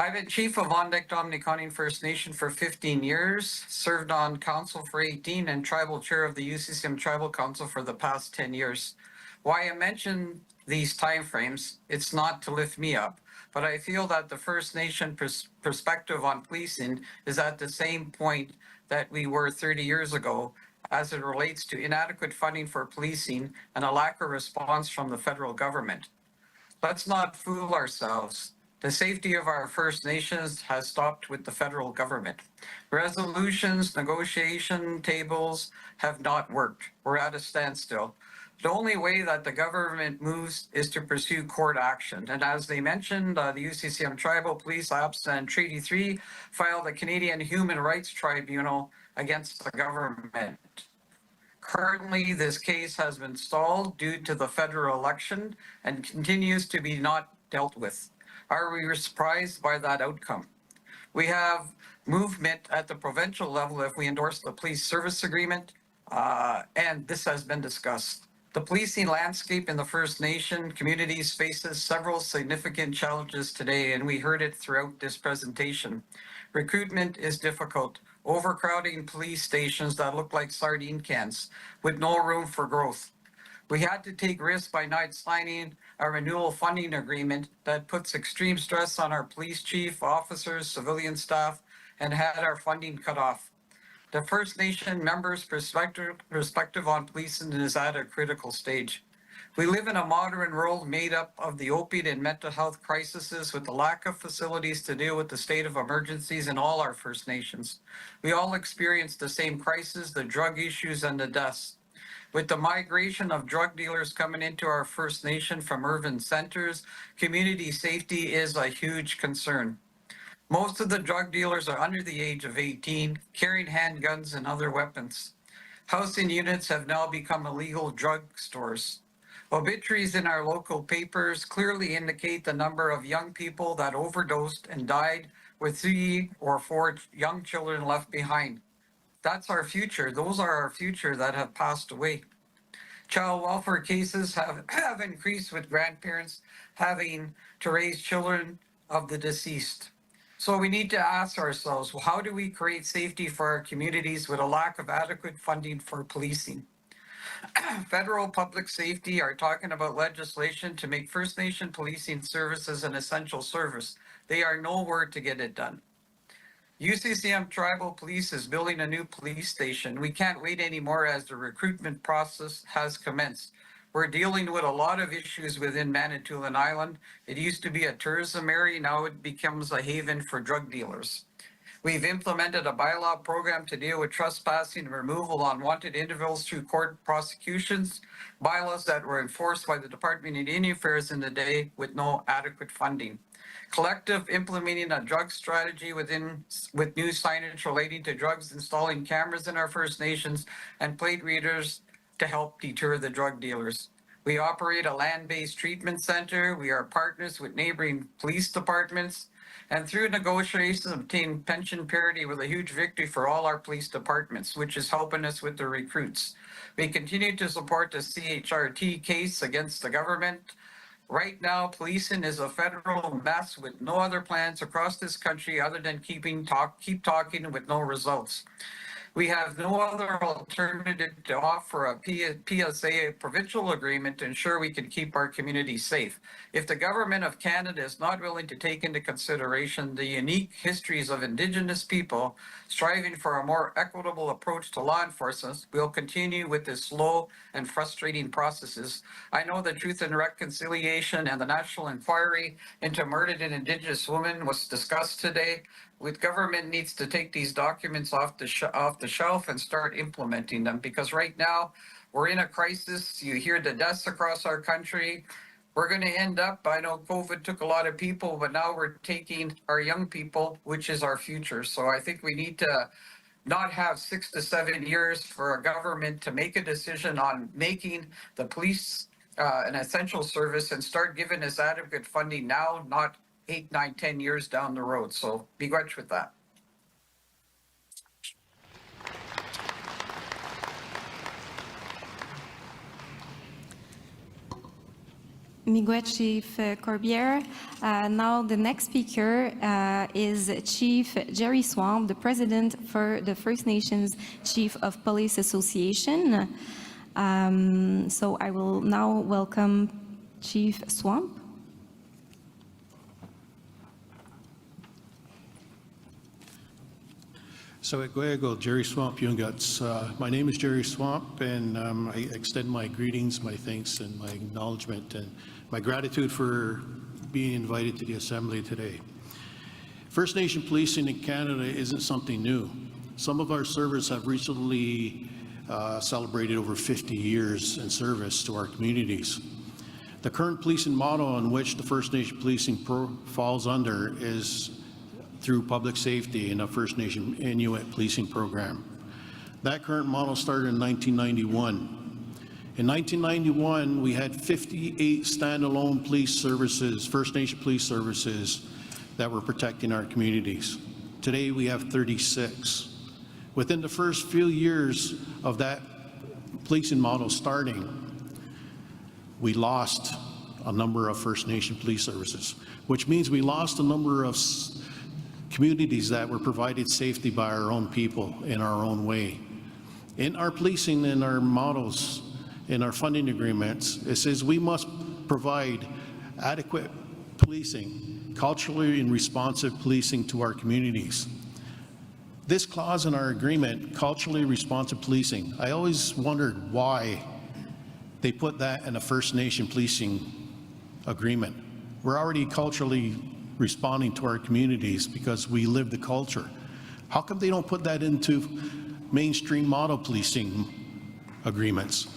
I've been Chief of Omnicoming First Nation for 15 years, served on Council for 18, and Tribal Chair of the UCCM Tribal Council for the past 10 years. Why I mention these timeframes, it's not to lift me up, but I feel that the First Nation perspective on policing is at the same point that we were 30 years ago as it relates to inadequate funding for policing and a lack of response from the federal government. Let's not fool ourselves. The safety of our First Nations has stopped with the federal government. Resolutions, negotiation tables have not worked. We're at a standstill. The only way that the government moves is to pursue court action. And as they mentioned, the UCCM Tribal Police Ops and Treaty 3 filed a Canadian Human Rights Tribunal against the government. Currently, this case has been stalled due to the federal election and continues to be not dealt with. Are we surprised by that outcome? We have movement at the provincial level if we endorse the police service agreement, and this has been discussed. The policing landscape in the First Nation communities faces several significant challenges today, and we heard it throughout this presentation. Recruitment is difficult. Overcrowding police stations that look like sardine cans with no room for growth. We had to take risks by not signing a renewal funding agreement that puts extreme stress on our police chief, officers, civilian staff, and had our funding cut off. The First Nation members' perspective on policing is at a critical stage. We live in a modern world made up of the opiate and mental health crises with the lack of facilities to deal with the state of emergencies in all our First Nations. We all experience the same crisis, the drug issues and the deaths. With the migration of drug dealers coming into our First Nation from urban centers, community safety is a huge concern. Most of the drug dealers are under the age of 18, carrying handguns and other weapons. Housing units have now become illegal drug stores. Obituaries in our local papers clearly indicate the number of young people that overdosed and died with 3 or 4 young children left behind. That's our future. Those are our future that have passed away. Child welfare cases have increased with grandparents having to raise children of the deceased. So we need to ask ourselves, well, how do we create safety for our communities with a lack of adequate funding for policing? Federal public safety are talking about legislation to make First Nation policing services an essential service. They are nowhere to get it done. UCCM Tribal Police is building a new police station. We can't wait anymore as the recruitment process has commenced. We're dealing with a lot of issues within Manitoulin Island. It used to be a tourism area, now it becomes a haven for drug dealers. We've implemented a bylaw program to deal with trespassing and removal of unwanted individuals through court prosecutions, bylaws that were enforced by the Department of Indian Affairs in the day with no adequate funding. Collective implementing a drug strategy with new signage relating to drugs, installing cameras in our First Nations and plate readers to help deter the drug dealers. We operate a land-based treatment center. We are partners with neighboring police departments, and through negotiations obtain pension parity with a huge victory for all our police departments, which is helping us with the recruits. We continue to support the CHRT case against the government. Right now, policing is a federal mess with no other plans across this country other than keep talking with no results. We have no other alternative to offer a PSA provincial agreement to ensure we can keep our community safe. If the government of Canada is not willing to take into consideration the unique histories of Indigenous people striving for a more equitable approach to law enforcement, we'll continue with this slow and frustrating processes. I know the Truth and Reconciliation and the National Inquiry into Murdered and Indigenous Women was discussed today. With government needs to take these documents off the shelf and start implementing them, because right now we're in a crisis. You hear the deaths across our country. We're going to end up, I know COVID took a lot of people, but now we're taking our young people, which is our future. So I think we need to not have 6 to 7 years for a government to make a decision on making the police an essential service and start giving us adequate funding now, not 8, 9, 10 years down the road. So begrudge with that. Miigwech Chief Corbier. Now the next speaker is Chief Jerry Swamp, the President for the First Nations Chief of Police Association. So I will now welcome Chief Swamp. So Jerry Swamp Yunguts. My name is Jerry Swamp, and I extend my greetings, my thanks, and my acknowledgement and my gratitude for being invited to the Assembly today. First Nation policing in Canada isn't something new. Some of our servers have recently celebrated over 50 years in service to our communities. The current policing model on which the First Nation policing falls under is through public safety and a First Nation Inuit policing program. That current model started in 1991. In 1991, we had 58 standalone police services, First Nation police services, that were protecting our communities. Today, we have 36. Within the first few years of that policing model starting, we lost a number of First Nation police services, which means we lost a number of communities that were provided safety by our own people in our own way. In our policing, in our models, in our funding agreements, it says we must provide adequate policing, culturally and responsive policing to our communities. This clause in our agreement, culturally responsive policing, I always wondered why they put that in a First Nation policing agreement. We're already culturally responding to our communities because we live the culture. How come they don't put that into mainstream model policing agreements?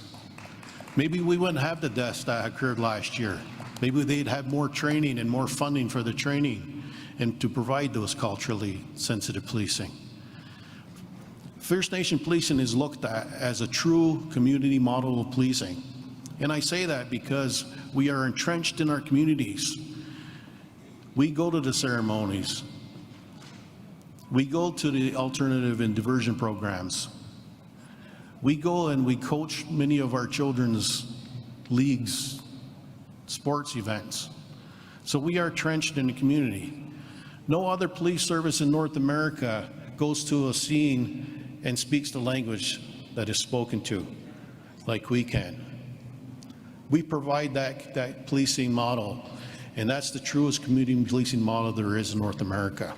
Maybe we wouldn't have the deaths that occurred last year. Maybe they'd have more training and more funding for the training and to provide those culturally sensitive policing. First Nation policing is looked at as a true community model of policing. And I say that because we are entrenched in our communities. We go to the ceremonies. We go to the alternative and diversion programs. We go and we coach many of our children's leagues, sports events. So we are entrenched in the community. No other police service in North America goes to a scene and speaks the language that is spoken to like we can. We provide that policing model, and that's the truest community policing model there is in North America.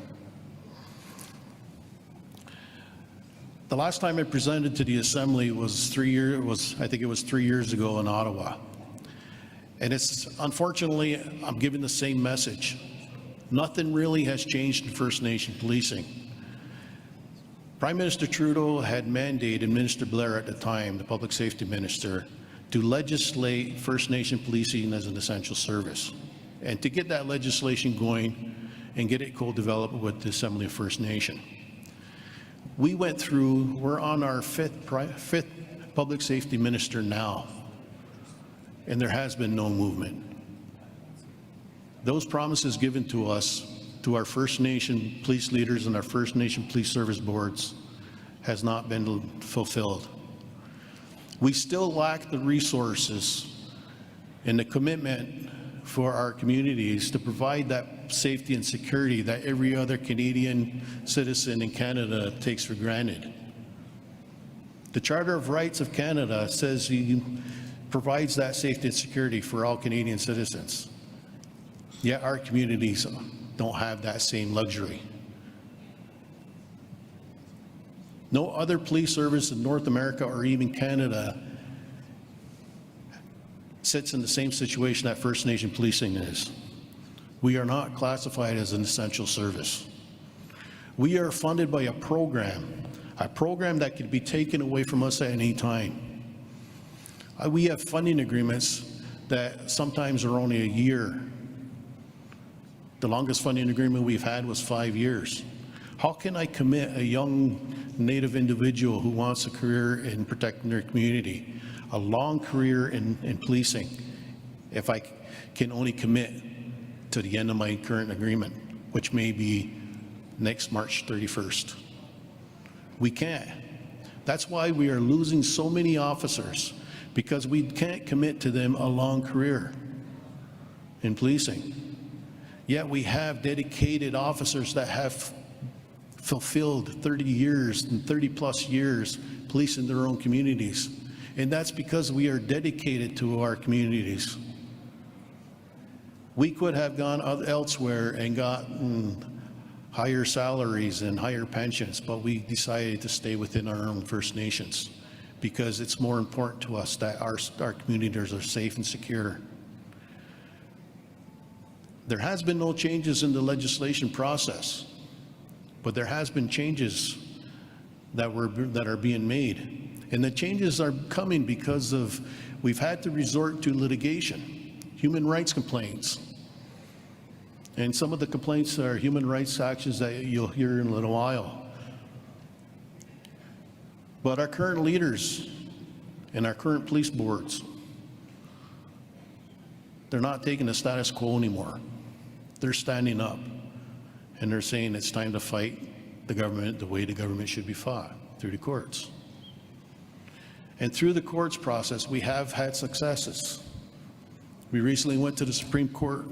The last time I presented to the Assembly was 3 years ago in Ottawa. And it's, unfortunately, I'm giving the same message. Nothing really has changed in First Nation policing. Prime Minister Trudeau had mandated Minister Blair at the time, the Public Safety Minister, to legislate First Nation policing as an essential service, and to get that legislation going and get it co-developed with the Assembly of First Nation. We're on our fifth Public Safety Minister now, and there has been no movement. Those promises given to us, to our First Nation police leaders and our First Nation police service boards, has not been fulfilled. We still lack the resources and the commitment for our communities to provide that safety and security that every other Canadian citizen in Canada takes for granted. The Charter of Rights of Canada says he provides that safety and security for all Canadian citizens. Yet our communities don't have that same luxury. No other police service in North America or even Canada sits in the same situation that First Nation policing is. We are not classified as an essential service. We are funded by a program that could be taken away from us at any time. We have funding agreements that sometimes are only a year. The longest funding agreement we've had was 5 years. How can I commit a young Native individual who wants a career in protecting their community, a long career in policing, if I can only commit to the end of my current agreement, which may be next March 31st? We can't. That's why we are losing so many officers, because we can't commit to them a long career in policing. Yet we have dedicated officers that have fulfilled 30 years and 30 plus years policing their own communities. And that's because we are dedicated to our communities. We could have gone elsewhere and gotten higher salaries and higher pensions, but we decided to stay within our own First Nations because it's more important to us that our communities are safe and secure. There has been no changes in the legislation process, but there has been changes that are being made. And the changes are coming because we've had to resort to litigation, human rights complaints. And some of the complaints are human rights actions that you'll hear in a little while. But our current leaders and our current police boards, they're not taking the status quo anymore. They're standing up and they're saying it's time to fight the government the way the government should be fought, through the courts. And through the courts process, we have had successes. We recently went to the Supreme Court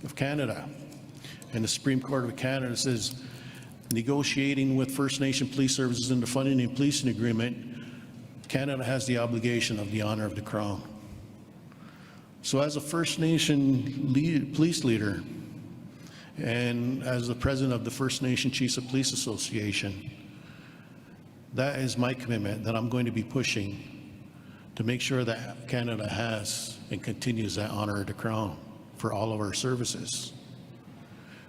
of Canada, and the Supreme Court of Canada says, negotiating with First Nation police services in the funding and policing agreement, Canada has the obligation of the honor of the Crown. So as a First Nation police leader, and as the president of the First Nation Chiefs of Police Association, that is my commitment, that I'm going to be pushing to make sure that Canada has and continues that honor of the crown for all of our services.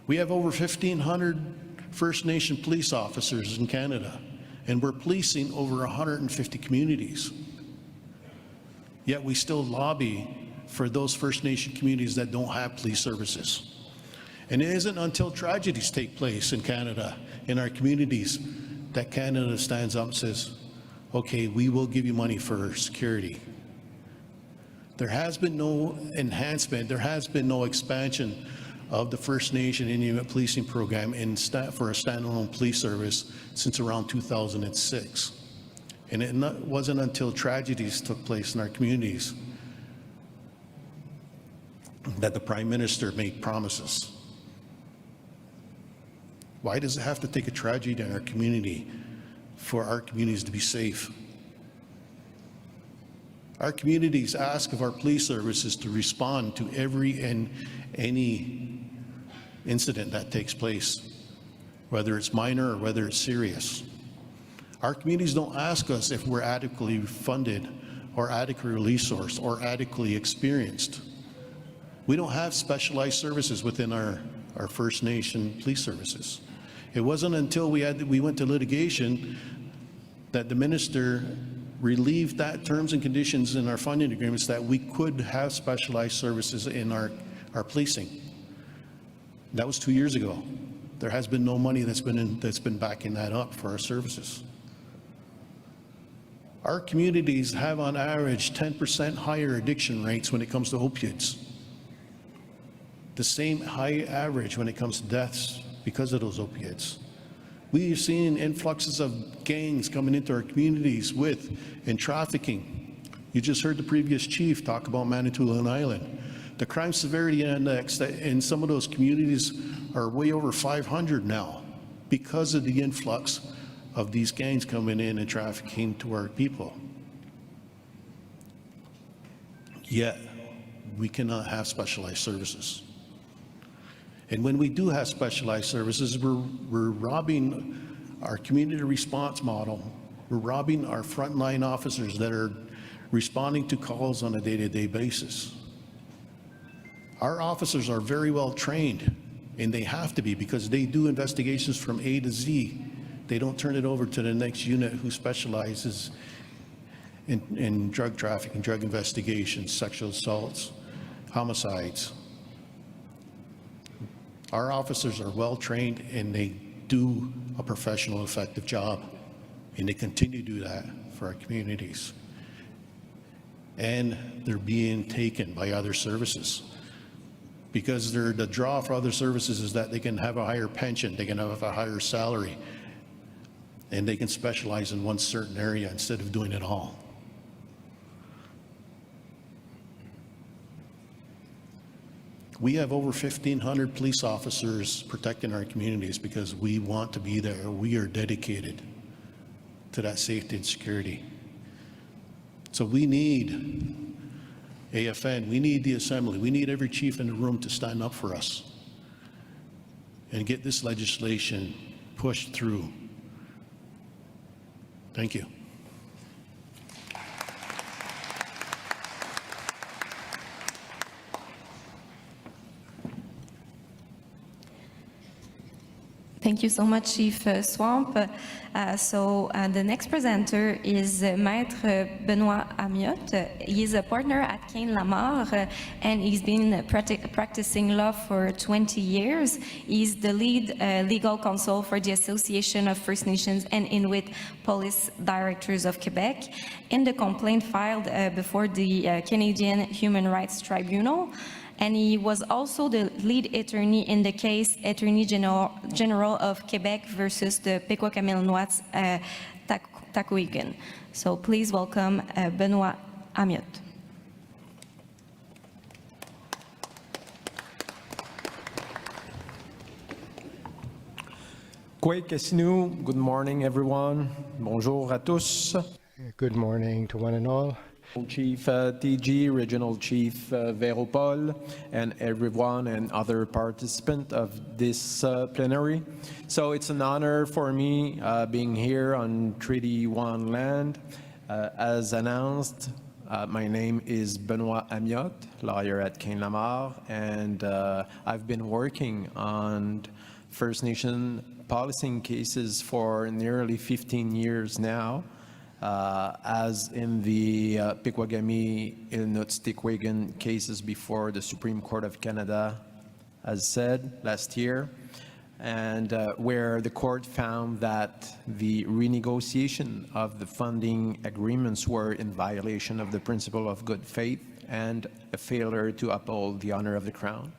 We have over 1,500 First Nation police officers in Canada, and we're policing over 150 communities. Yet we still lobby for those First Nation communities that don't have police services. And it isn't until tragedies take place in Canada, in our communities, that Canada stands up and says, okay, we will give you money for security. There has been no enhancement, there has been no expansion of the First Nation Inuit policing program for a standalone police service since around 2006. And it wasn't until tragedies took place in our communities that the Prime Minister made promises. Why does it have to take a tragedy in our community for our communities to be safe? Our communities ask of our police services to respond to every and any incident that takes place, whether it's minor or whether it's serious. Our communities don't ask us if we're adequately funded or adequately resourced or adequately experienced. We don't have specialized services within our First Nation police services. It wasn't until we went to litigation that the minister relieved that terms and conditions in our funding agreements that we could have specialized services in our policing. That was 2 years ago. There has been no money that's been backing that up for our services. Our communities have on average 10% higher addiction rates when it comes to opiates. The same high average when it comes to deaths because of those opiates. We've seen influxes of gangs coming into our communities and trafficking. You just heard the previous chief talk about Manitoulin Island. The crime severity index in some of those communities are way over 500 now because of the influx of these gangs coming in and trafficking to our people. Yet, we cannot have specialized services. And when we do have specialized services, we're robbing our community response model. We're robbing our frontline officers that are responding to calls on a day-to-day basis. Our officers are very well trained, and they have to be because they do investigations from A to Z. They don't turn it over to the next unit who specializes in drug trafficking, drug investigations, sexual assaults, homicides. Our officers are well trained and they do a professional, effective job, and they continue to do that for our communities. And they're being taken by other services because the draw for other services is that they can have a higher pension, they can have a higher salary, and they can specialize in one certain area instead of doing it all. We have over 1,500 police officers protecting our communities because we want to be there. We are dedicated to that safety and security. So we need AFN, we need the Assembly, we need every chief in the room to stand up for us and get this legislation pushed through. Thank you. Thank you so much, Chief Swamp. The next presenter is Maître Benoit Amiot. He is a partner at Cain Lamar, and he's been practicing law for 20 years. He's the lead legal counsel for the Association of First Nations and Inuit Police Directors of Quebec in the complaint filed before the Canadian Human Rights Tribunal. And he was also the lead attorney in the case Attorney General of Quebec versus the Pequot-Kamilnois Takoigan. So please welcome Benoit Amiot. Good morning, everyone. Bonjour à tous. Good morning to one and all. Chief TG, Regional Chief Veropol, and everyone and other participants of this plenary. So it's an honor for me being here on Treaty 1 land. As announced, My name is Benoit Amiot, lawyer at Cain Lamar, and I've been working on First Nation policing cases for nearly 15 years now, as in the Pikwagami, Inuit, Tikwagan cases before the Supreme Court of Canada, as said last year, and where the court found that the renegotiation of the funding agreements were in violation of the principle of good faith and a failure to uphold the honor of the Crown.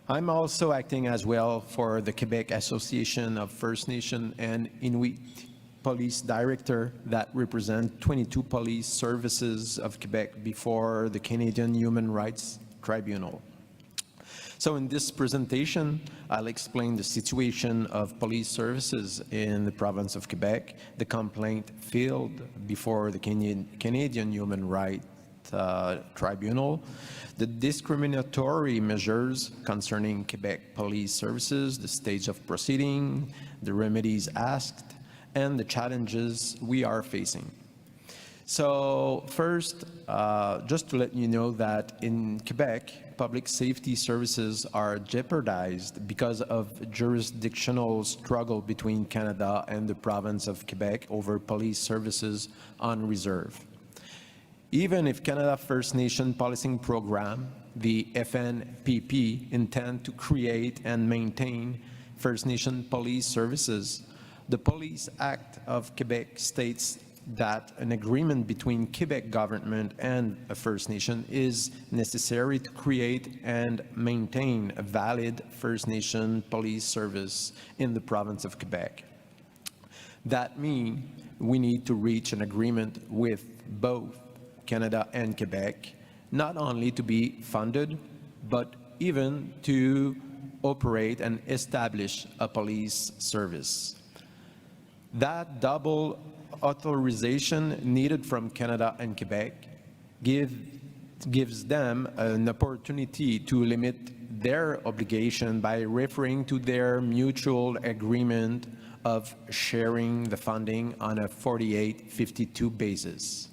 I'm also acting as well for the Quebec Association of First Nation and Inuit Police Director that represent 22 police services of Quebec before the Canadian Human Rights Tribunal. So in this presentation, I'll explain the situation of police services in the province of Quebec, the complaint filed before the Canadian Human Rights Tribunal, the discriminatory measures concerning Quebec police services, the stage of proceeding, the remedies asked, and the challenges we are facing. So first, just to let you know that in Quebec, public safety services are jeopardized because of jurisdictional struggle between Canada and the province of Quebec over police services on reserve. Even if Canada First Nation Policing Program, the FNPP, intend to create and maintain First Nation police services, the Police Act of Quebec states that an agreement between Quebec government and a First Nation is necessary to create and maintain a valid First Nation police service in the province of Quebec. That means we need to reach an agreement with both Canada and Quebec, not only to be funded, but even to operate and establish a police service. That double authorization needed from Canada and Quebec gives them an opportunity to limit their obligation by referring to their mutual agreement of sharing the funding on a 48-52 basis.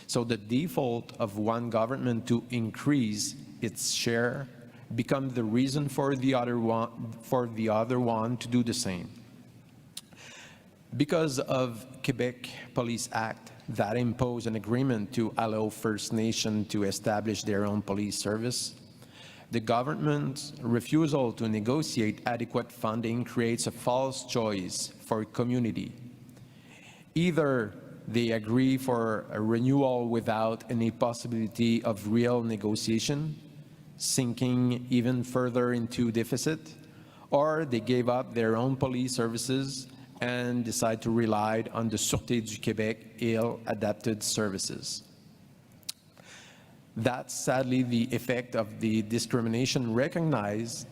So the default of one government to increase its share becomes the reason for the other one to do the same. Because of Quebec Police Act that impose an agreement to allow First Nation to establish their own police service, the government's refusal to negotiate adequate funding creates a false choice for community. Either they agree for a renewal without any possibility of real negotiation, sinking even further into deficit, or they gave up their own police services and decide to rely on the Sûreté du Québec ill-adapted services. That's sadly the effect of the discrimination recognized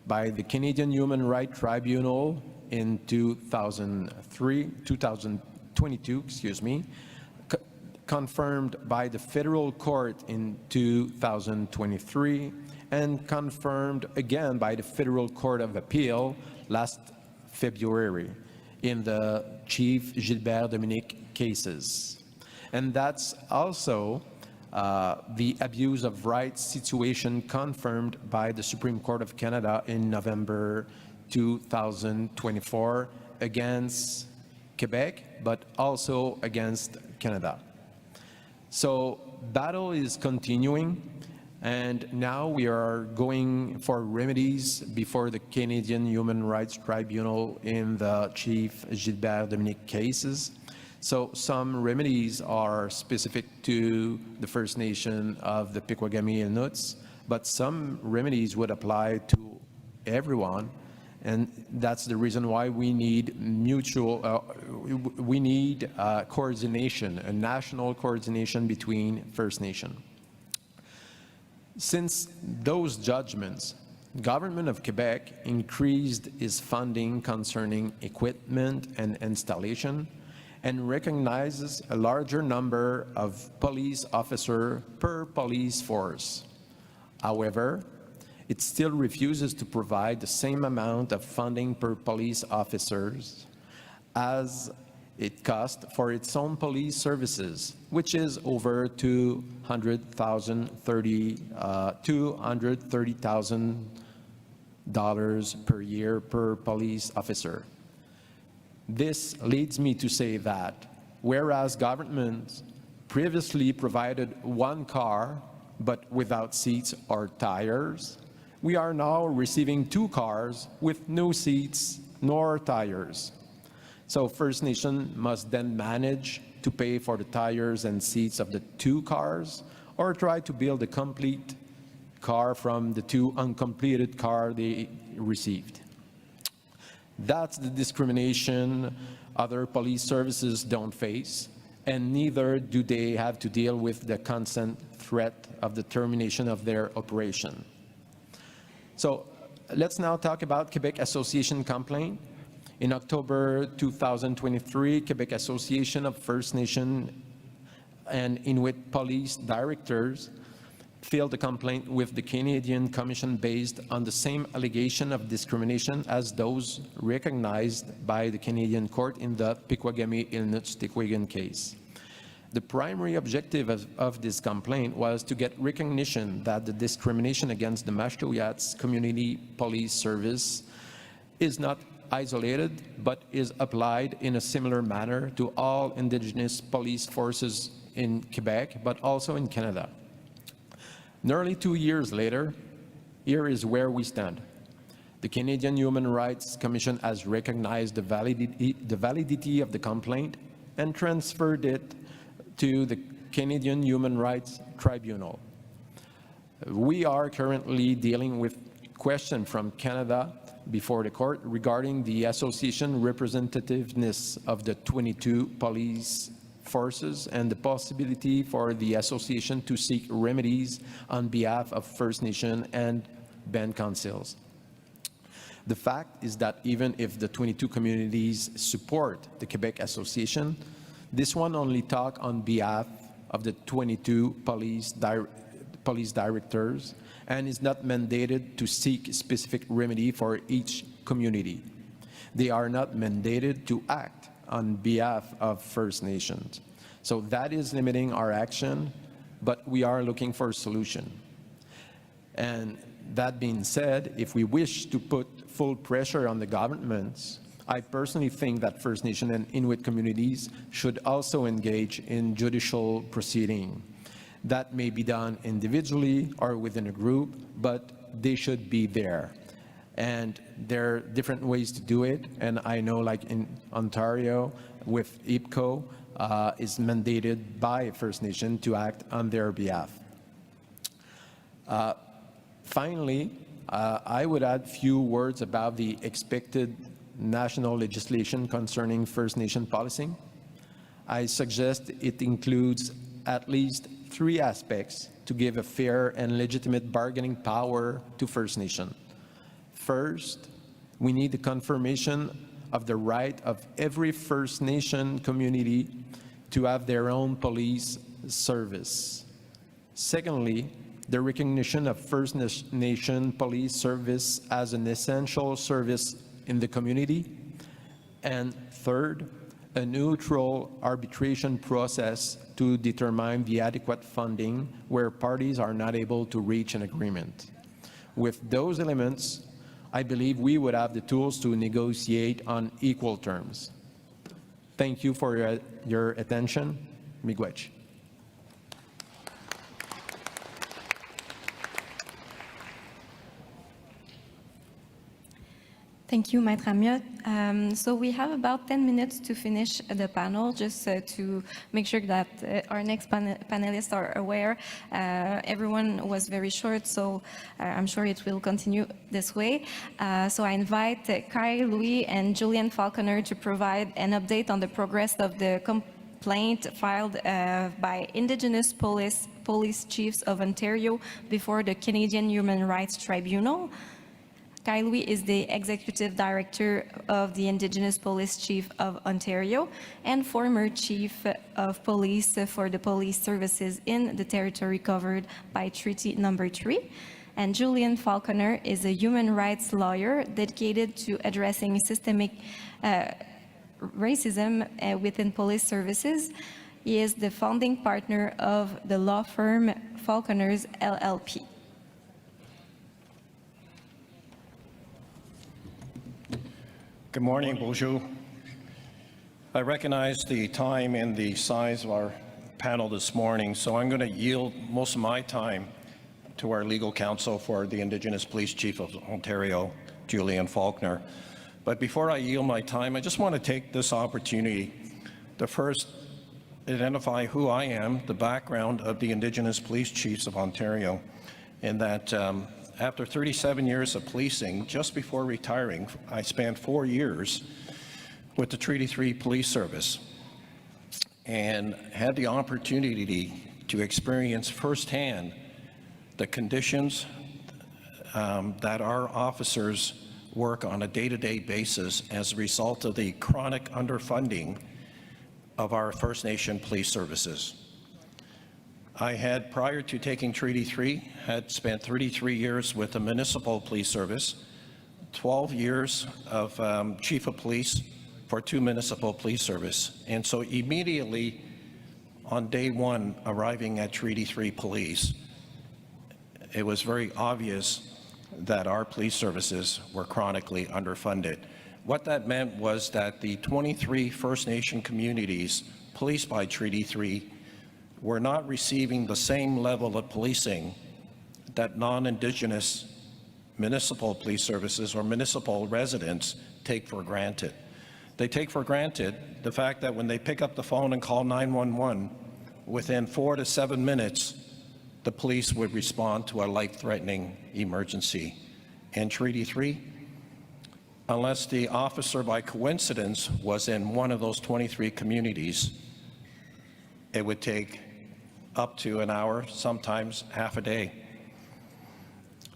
by the Canadian Human Rights Tribunal in 2022, confirmed by the Federal Court in 2023, and confirmed again by the Federal Court of Appeal last February in the Chief Gilbert Dominique cases. And that's also the abuse of rights situation confirmed by the Supreme Court of Canada in November 2024 against Quebec, but also against Canada. So battle is continuing, and now we are going for remedies before the Canadian Human Rights Tribunal in the Chief Gilbert Dominique cases. So some remedies are specific to the First Nation of the Pikwagami Inuits, but some remedies would apply to everyone, and that's the reason why we need coordination, a national coordination between First Nation. Since those judgments, Government of Quebec increased its funding concerning equipment and installation and recognizes a larger number of police officers per police force. However, it still refuses to provide the same amount of funding per police officers as it costs for its own police services, which is over $230,000 per year per police officer. This leads me to say that whereas governments previously provided one car but without seats or tires, we are now receiving 2 cars with no seats nor tires. So First Nation must then manage to pay for the tires and seats of the 2 cars, or try to build a complete car from the 2 uncompleted cars they received. That's the discrimination other police services don't face, and neither do they have to deal with the constant threat of the termination of their operation. So let's now talk about Quebec Association complaint. In October 2023, Quebec Association of First Nation and Inuit Police Directors filed a complaint with the Canadian Commission based on the same allegation of discrimination as those recognized by the Canadian court in the Pikwagami-Ilnut-Stikwigan case. The primary objective of this complaint was to get recognition that the discrimination against the Mashtoyats Community Police Service is not isolated, but is applied in a similar manner to all Indigenous police forces in Quebec, but also in Canada. Nearly 2 years later, here is where we stand. The Canadian Human Rights Commission has recognized the validity of the complaint and transferred it to the Canadian Human Rights Tribunal. We are currently dealing with questions from Canada before the court regarding the association representativeness of the 22 police forces and the possibility for the association to seek remedies on behalf of First Nation and band councils. The fact is that even if the 22 communities support the Quebec Association, this one only talk on behalf of the 22 police directors and is not mandated to seek specific remedy for each community. They are not mandated to act on behalf of First Nations. So that is limiting our action, but we are looking for a solution. And that being said, if we wish to put full pressure on the governments, I personally think that First Nation and Inuit communities should also engage in judicial proceeding. That may be done individually or within a group, but they should be there. And there are different ways to do it, and I know like in Ontario with IPCO is mandated by First Nation to act on their behalf. Finally, I would add few words about the expected national legislation concerning First Nation policing. I suggest it includes at least 3 aspects to give a fair and legitimate bargaining power to First Nation. First, we need the confirmation of the right of every First Nation community to have their own police service. Secondly, the recognition of First Nation police service as an essential service in the community. And third, a neutral arbitration process to determine the adequate funding where parties are not able to reach an agreement. With those elements, I believe we would have the tools to negotiate on equal terms. Thank you for your attention. Miigwech. Thank you, Maître Amiot. So we have about 10 minutes to finish the panel, just to make sure that our next panelists are aware. Everyone was very short, so I'm sure it will continue this way. So I invite Kai, Louie, and Julian Falconer to provide an update on the progress of the complaint filed by Indigenous police chiefs of Ontario before the Canadian Human Rights Tribunal. Kai Louie is the Executive Director of the Indigenous Police Chief of Ontario and former Chief of Police for the police services in the territory covered by Treaty Number 3. And Julian Falconer is a human rights lawyer dedicated to addressing systemic racism within police services. He is the founding partner of the law firm Falconers LLP. Good morning, bonjour. I recognize the time and the size of our panel this morning, so I'm going to yield most of my time to our legal counsel for the Indigenous Police Chief of Ontario, Julian Faulkner. But before I yield my time, I just want to take this opportunity to first identify who I am, the background of the Indigenous Police Chiefs of Ontario, and that after 37 years of policing, just before retiring, I spent 4 years with the Treaty 3 Police Service and had the opportunity to experience firsthand the conditions that our officers work on a day-to-day basis as a result of the chronic underfunding of our First Nation police services. I had, prior to taking Treaty 3, had spent 33 years with the Municipal Police Service, 12 years of Chief of Police for 2 Municipal Police Service. And so immediately on day one, arriving at Treaty 3 Police, it was very obvious that our police services were chronically underfunded. What that meant was that the 23 First Nation communities policed by Treaty 3 were not receiving the same level of policing that non-Indigenous municipal police services or municipal residents take for granted. They take for granted the fact that when they pick up the phone and call 911, within 4 to 7 minutes, the police would respond to a life-threatening emergency. In Treaty 3, unless the officer by coincidence was in one of those 23 communities, it would take up to an hour, sometimes half a day.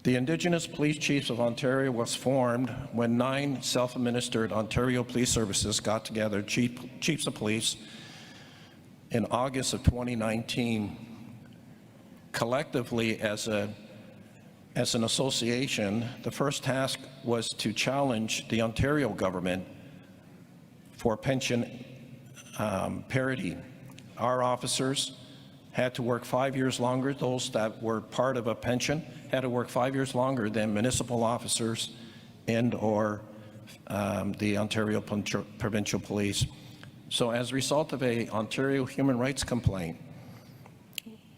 The Indigenous Police Chiefs of Ontario was formed when 9 self-administered Ontario police services got together, chiefs of police, in August of 2019. Collectively, as an association, the first task was to challenge the Ontario government for pension parity. Our officers had to work 5 years longer. Those that were part of a pension had to work 5 years longer than municipal officers and or the Ontario Provincial Police. So as a result of a Ontario human rights complaint,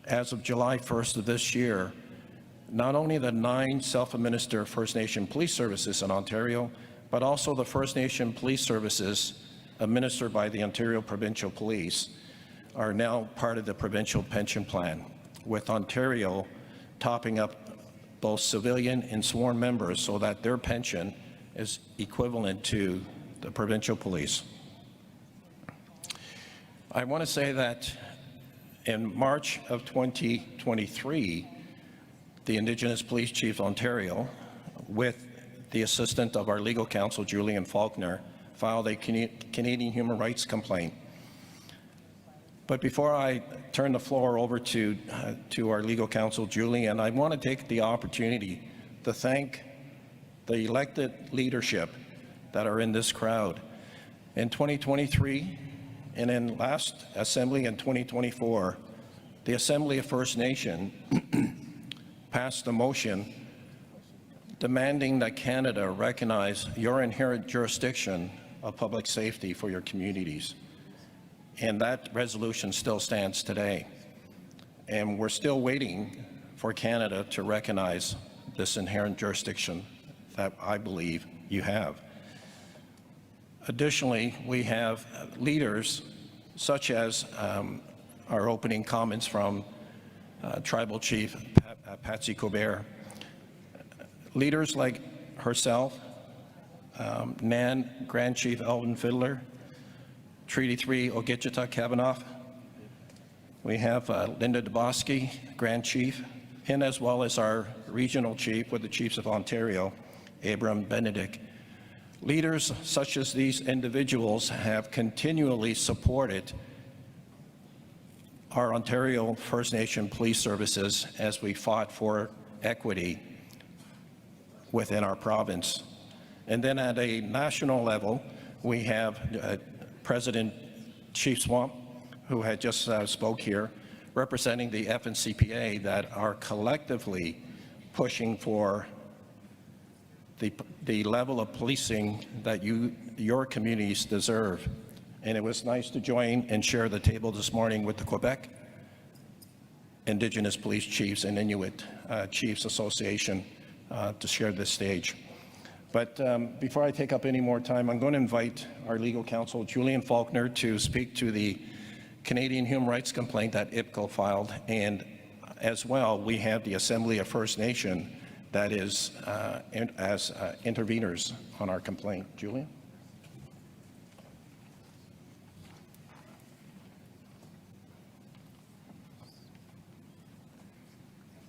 as of July 1st of this year, not only the 9 self-administered First Nation police services in Ontario, but also the First Nation police services administered by the Ontario Provincial Police are now part of the provincial pension plan, with Ontario topping up both civilian and sworn members so that their pension is equivalent to the provincial police. I want to say that in March of 2023, the Indigenous Police Chief of Ontario, with the assistance of our legal counsel, Julian Faulkner, filed a Canadian human rights complaint. But before I turn the floor over to our legal counsel, Julian, I want to take the opportunity to thank the elected leadership that are in this crowd. In 2023, and in last Assembly in 2024, the Assembly of First Nation passed a motion demanding that Canada recognize your inherent jurisdiction of public safety for your communities. And that resolution still stands today. And we're still waiting for Canada to recognize this inherent jurisdiction that I believe you have. Additionally, we have leaders such as our opening comments from Tribal Chief Patsy Corbier, leaders like herself, NAN Grand Chief Elvin Fiddler, Treaty 3 Ogichita Kavanaugh. We have Linda Dubosky, Grand Chief, and as well as our regional chief with the Chiefs of Ontario, Abram Benedict. Leaders such as these individuals have continually supported our Ontario First Nation police services as we fought for equity within our province. And then at a national level, we have President Chief Swamp, who had just spoke here, representing the FNCPA, that are collectively pushing for the level of policing that your communities deserve. And it was nice to join and share the table this morning with the Quebec Indigenous Police Chiefs and Inuit Chiefs Association to share this stage. But before I take up any more time, I'm going to invite our legal counsel, Julian Faulkner, to speak to the Canadian human rights complaint that IPCO filed. And as well, we have the Assembly of First Nation that is as interveners on our complaint. Julian?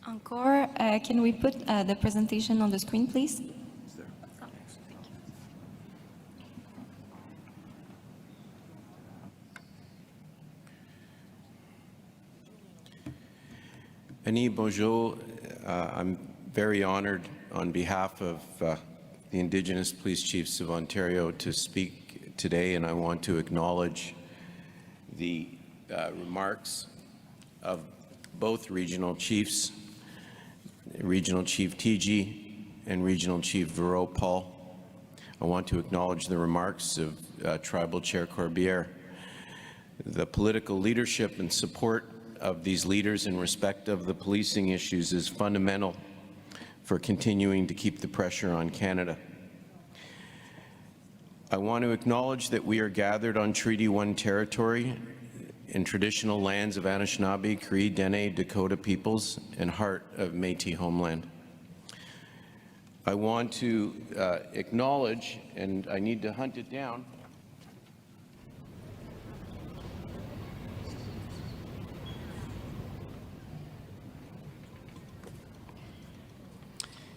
Encore, can we put the presentation on the screen, please? Annie, bonjour. I'm very honored on behalf of the Indigenous Police Chiefs of Ontario to speak today, and I want to acknowledge the remarks of both regional chiefs, Regional Chief TG and Regional Chief Paul. I want to acknowledge the remarks of Tribal Chair Corbier. The political leadership and support of these leaders in respect of the policing issues is fundamental for continuing to keep the pressure on Canada. I want to acknowledge that we are gathered on Treaty 1 territory in traditional lands of Anishinaabe, Cree, Dene, Dakota peoples, and heart of Métis homeland. I want to acknowledge, and I need to hunt it down,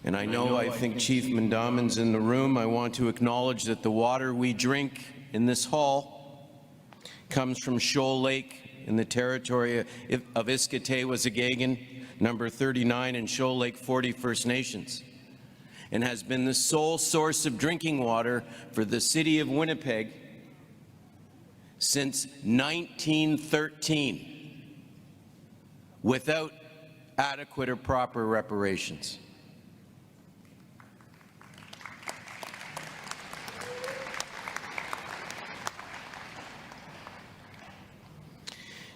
and I think Chief Mandamin's in the room. I want to acknowledge that the water we drink in this hall comes from Shoal Lake in the territory of Iskatewasagagan, number 39, and Shoal Lake 40 First Nations, and has been the sole source of drinking water for the city of Winnipeg since 1913, without adequate or proper reparations.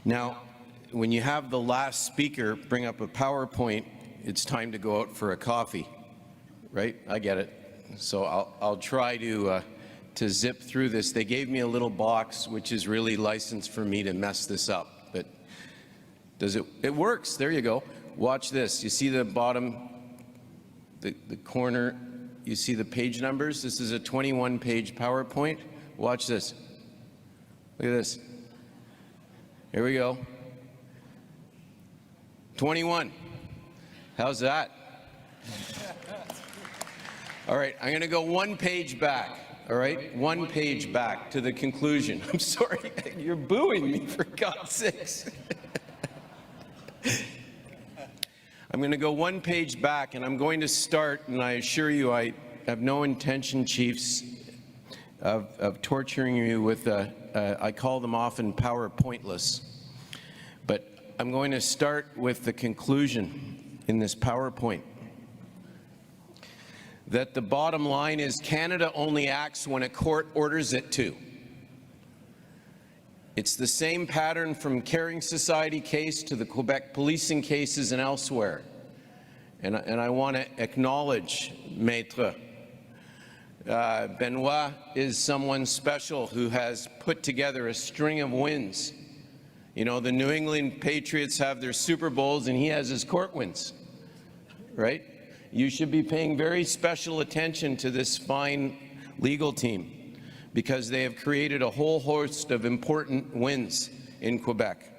Now, when you have the last speaker bring up a PowerPoint, it's time to go out for a coffee, right? I get it. So I'll try to zip through this. They gave me a little box, which is really licensed for me to mess this up, but does it? It works. There you go. Watch this. You see the bottom, the corner, you see the page numbers? This is a 21-page PowerPoint. Watch this. Look at this. Here we go. 21. How's that? All right, I'm going to go one page back. All right, one page back to the conclusion. I'm sorry, you're booing me, for God's sakes. I'm going to go one page back, and I'm going to start, and I assure you I have no intention, chiefs, of torturing you with I call them often PowerPointless. But I'm going to start with the conclusion in this PowerPoint. That the bottom line is Canada only acts when a court orders it to. It's the same pattern from Caring Society case to the Quebec policing cases and elsewhere. And I want to acknowledge Maître Benoit is someone special who has put together a string of wins. You know, the New England Patriots have their Super Bowls and he has his court wins, right? You should be paying very special attention to this fine legal team because they have created a whole host of important wins in Quebec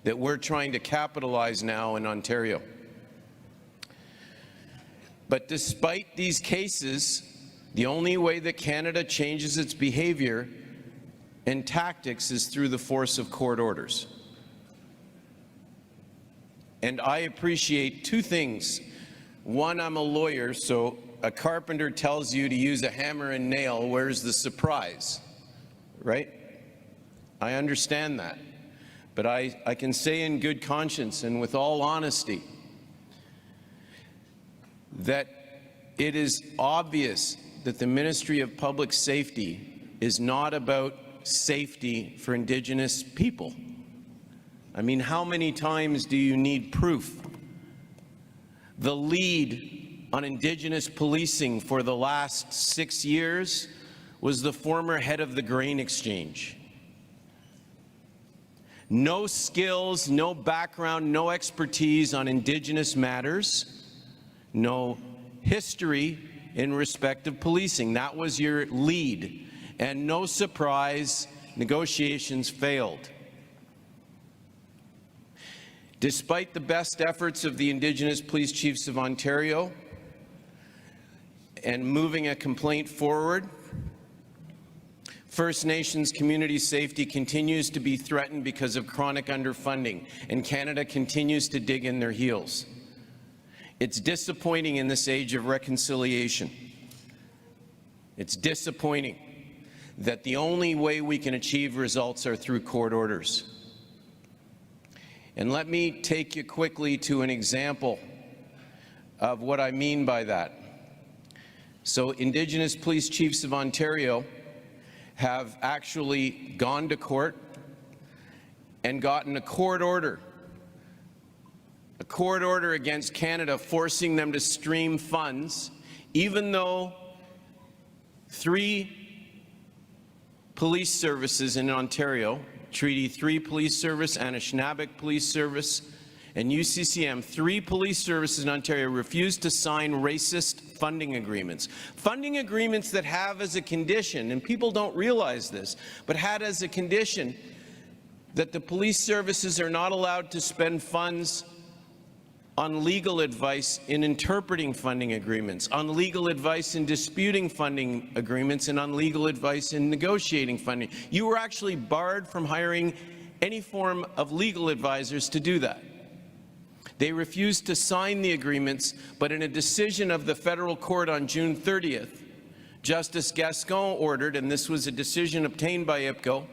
that we're trying to capitalize now in Ontario. But despite these cases, the only way that Canada changes its behavior and tactics is through the force of court orders. And I appreciate two things. One, I'm a lawyer, so a carpenter tells you to use a hammer and nail, where's the surprise, right? I understand that. But I can say in good conscience and with all honesty that it is obvious that the Ministry of Public Safety is not about safety for Indigenous people. I mean, how many times do you need proof? The lead on Indigenous policing for the last 6 years was the former head of the Grain Exchange. No skills, no background, no expertise on Indigenous matters, no history in respect of policing. That was your lead. And no surprise, negotiations failed. Despite the best efforts of the Indigenous Police Chiefs of Ontario and moving a complaint forward, First Nations community safety continues to be threatened because of chronic underfunding, and Canada continues to dig in their heels. It's disappointing in this age of reconciliation. It's disappointing that the only way we can achieve results are through court orders. And let me take you quickly to an example of what I mean by that. So Indigenous Police Chiefs of Ontario have actually gone to court and gotten a court order against Canada forcing them to stream funds, even though 3 police services in Ontario, Treaty 3 Police Service, Anishinaabeg Police Service, and UCCM, 3 police services in Ontario refused to sign racist funding agreements. Funding agreements that have as a condition, and people don't realize this, but had as a condition that the police services are not allowed to spend funds on legal advice in interpreting funding agreements, on legal advice in disputing funding agreements, and on legal advice in negotiating funding. You were actually barred from hiring any form of legal advisors to do that. They refused to sign the agreements, but in a decision of the federal court on June 30th, Justice Gascon ordered, and this was a decision obtained by IPCO,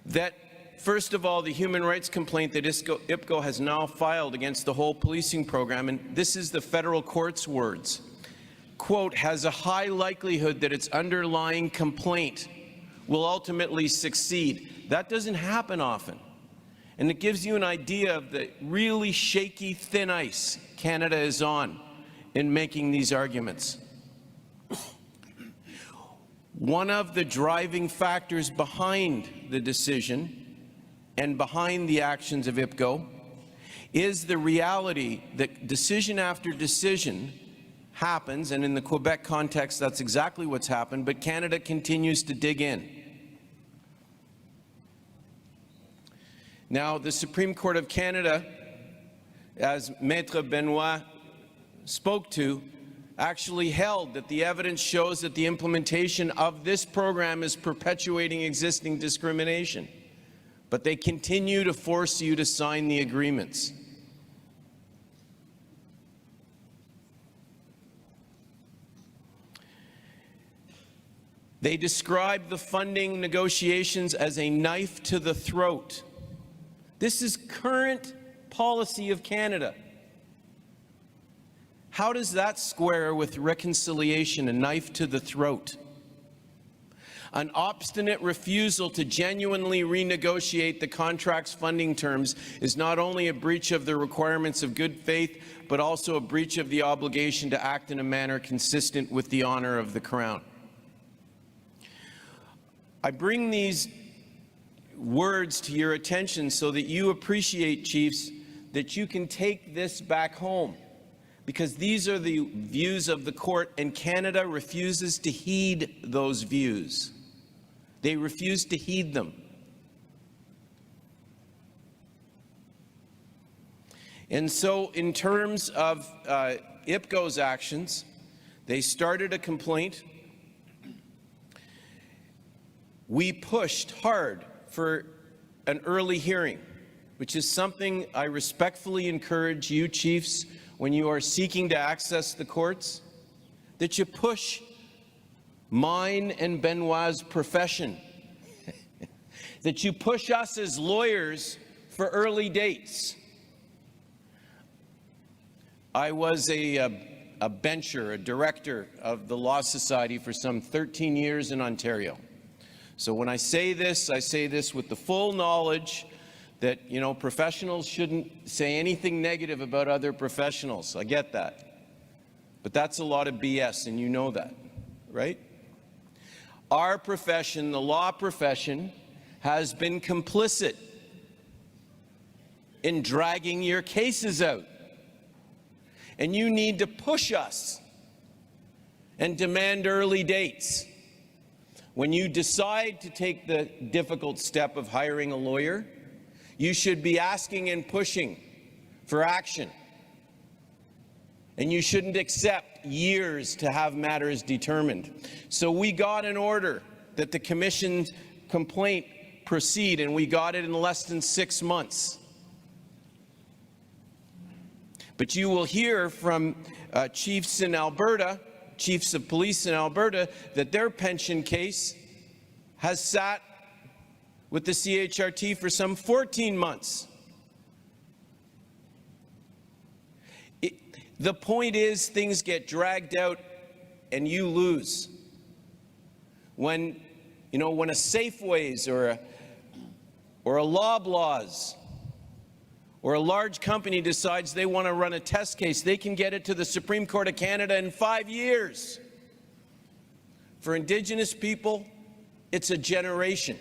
that first of all, the human rights complaint that IPCO has now filed against the whole policing program, and this is the federal court's words, quote, has a high likelihood that its underlying complaint will ultimately succeed. That doesn't happen often. And it gives you an idea of the really shaky, thin ice Canada is on in making these arguments. One of the driving factors behind the decision and behind the actions of IPCO is the reality that decision after decision happens, and in the Quebec context, that's exactly what's happened, but Canada continues to dig in. Now, the Supreme Court of Canada, as Maître Benoit spoke to, actually held that the evidence shows that the implementation of this program is perpetuating existing discrimination. But they continue to force you to sign the agreements. They describe the funding negotiations as a knife to the throat. This is current policy of Canada. How does that square with reconciliation, a knife to the throat? An obstinate refusal to genuinely renegotiate the contract's funding terms is not only a breach of the requirements of good faith, but also a breach of the obligation to act in a manner consistent with the honor of the Crown. I bring these words to your attention so that you appreciate, Chiefs, that you can take this back home, because these are the views of the court, and Canada refuses to heed those views. They refuse to heed them. And so in terms of IPCO's actions, they started a complaint. We pushed hard for an early hearing, which is something I respectfully encourage you, Chiefs, when you are seeking to access the courts, that you push mine and Benoit's profession. that you push us as lawyers for early dates. I was a bencher, a director of the Law Society for some 13 years in Ontario. So when I say this with the full knowledge that, you know, professionals shouldn't say anything negative about other professionals. I get that. But that's a lot of BS, and you know that, right? Our profession, the law profession, has been complicit in dragging your cases out. And you need to push us and demand early dates. When you decide to take the difficult step of hiring a lawyer, you should be asking and pushing for action. And you shouldn't accept years to have matters determined. So we got an order that the Commission's complaint proceed, and we got it in less than 6 months. But you will hear from chiefs in Alberta, chiefs of police in Alberta, that their pension case has sat with the CHRT for some 14 months. The point is, things get dragged out and you lose. When, you know, when a Safeways or a Loblaws or a large company decides they want to run a test case, they can get it to the Supreme Court of Canada in 5 years. For Indigenous people, it's a generation.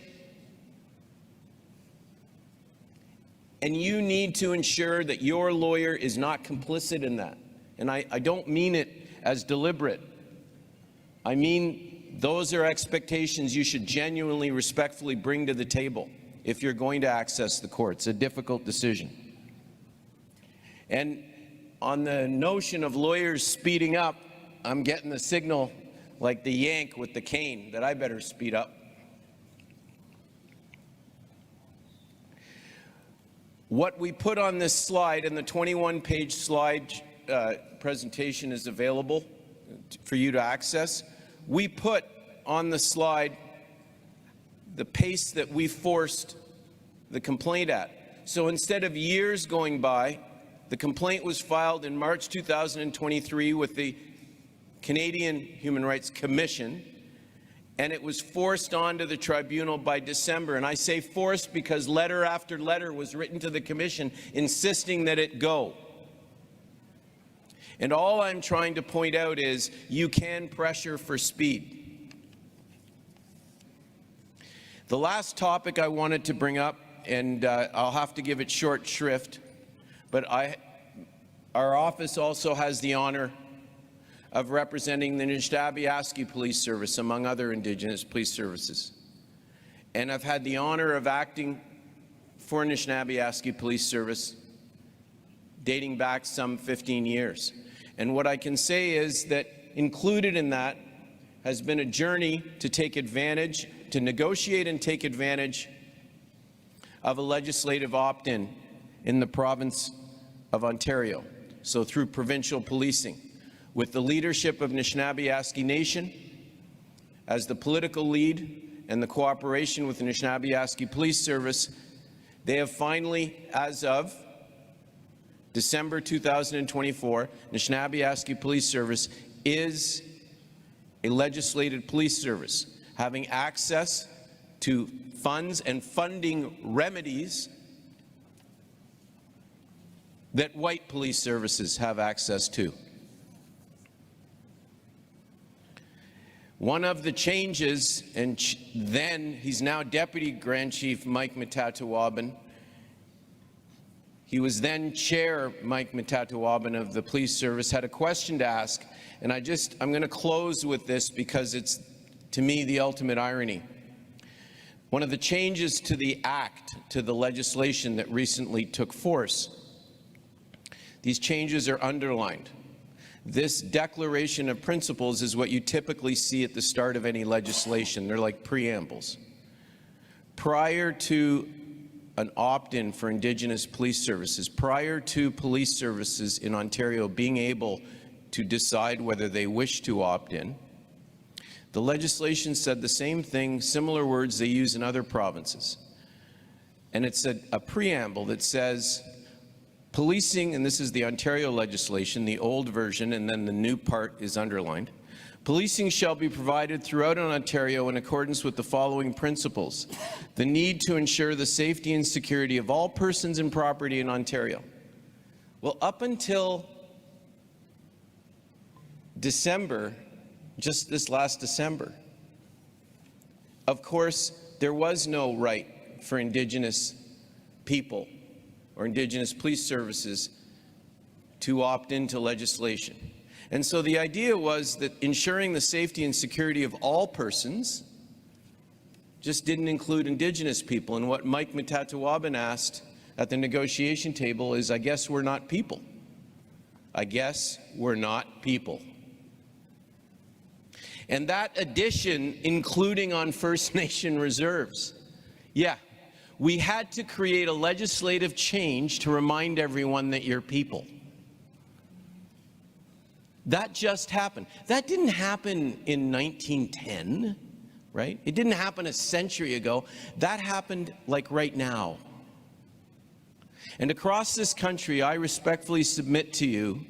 And you need to ensure that your lawyer is not complicit in that. And I don't mean it as deliberate. I mean, those are expectations you should genuinely, respectfully bring to the table if you're going to access the courts. A difficult decision. And on the notion of lawyers speeding up, I'm getting the signal like the yank with the cane that I better speed up. What we put on this slide, and the 21-page slide presentation is available for you to access. We put on the slide the pace that we forced the complaint at. So instead of years going by, the complaint was filed in March 2023 with the Canadian Human Rights Commission, and it was forced onto the tribunal by December. And I say forced because letter after letter was written to the Commission insisting that it go. And all I'm trying to point out is you can pressure for speed. The last topic I wanted to bring up, and I'll have to give it short shrift, but our office also has the honor of representing the Anishinaabe Police Service, among other Indigenous police services. And I've had the honor of acting for Anishinaabe Police Service dating back some 15 years. And what I can say is that included in that has been a journey to take advantage, to negotiate and take advantage of a legislative opt-in in the province of Ontario. So through provincial policing, with the leadership of Anishinaabe Nation as the political lead and the cooperation with the Anishinaabe Police Service, they have finally, as of December 2024, Anishinaabe Police Service is a legislated police service, having access to funds and funding remedies that white police services have access to. One of the changes, and then he's now Deputy Grand Chief Mike Matatawaban. He was then Chair Mike Matatawaban of the police service, had a question to ask, and I'm going to close with this because it's, to me, the ultimate irony. One of the changes to the Act, to the legislation that recently took force, these changes are underlined. This declaration of principles is what you typically see at the start of any legislation. They're like preambles. Prior to an opt-in for Indigenous police services, prior to police services in Ontario being able to decide whether they wish to opt in, the legislation said the same thing, similar words they use in other provinces. and it's a preamble that says, policing, and this is the Ontario legislation, the old version, and then the new part is underlined. Policing shall be provided throughout Ontario in accordance with the following principles. The need to ensure the safety and security of all persons and property in Ontario. Well, up until December, just this last December, of course, there was no right for Indigenous people or Indigenous police services to opt into legislation. And so the idea was that ensuring the safety and security of all persons just didn't include Indigenous people. And what Mike Mutatawaban asked at the negotiation table is, I guess we're not people. I guess we're not people. And that addition, including on First Nation reserves, yeah, we had to create a legislative change to remind everyone that you're people. That just happened. That didn't happen in 1910, right? It didn't happen a century ago. That happened like right now. And across this country, I respectfully submit to you,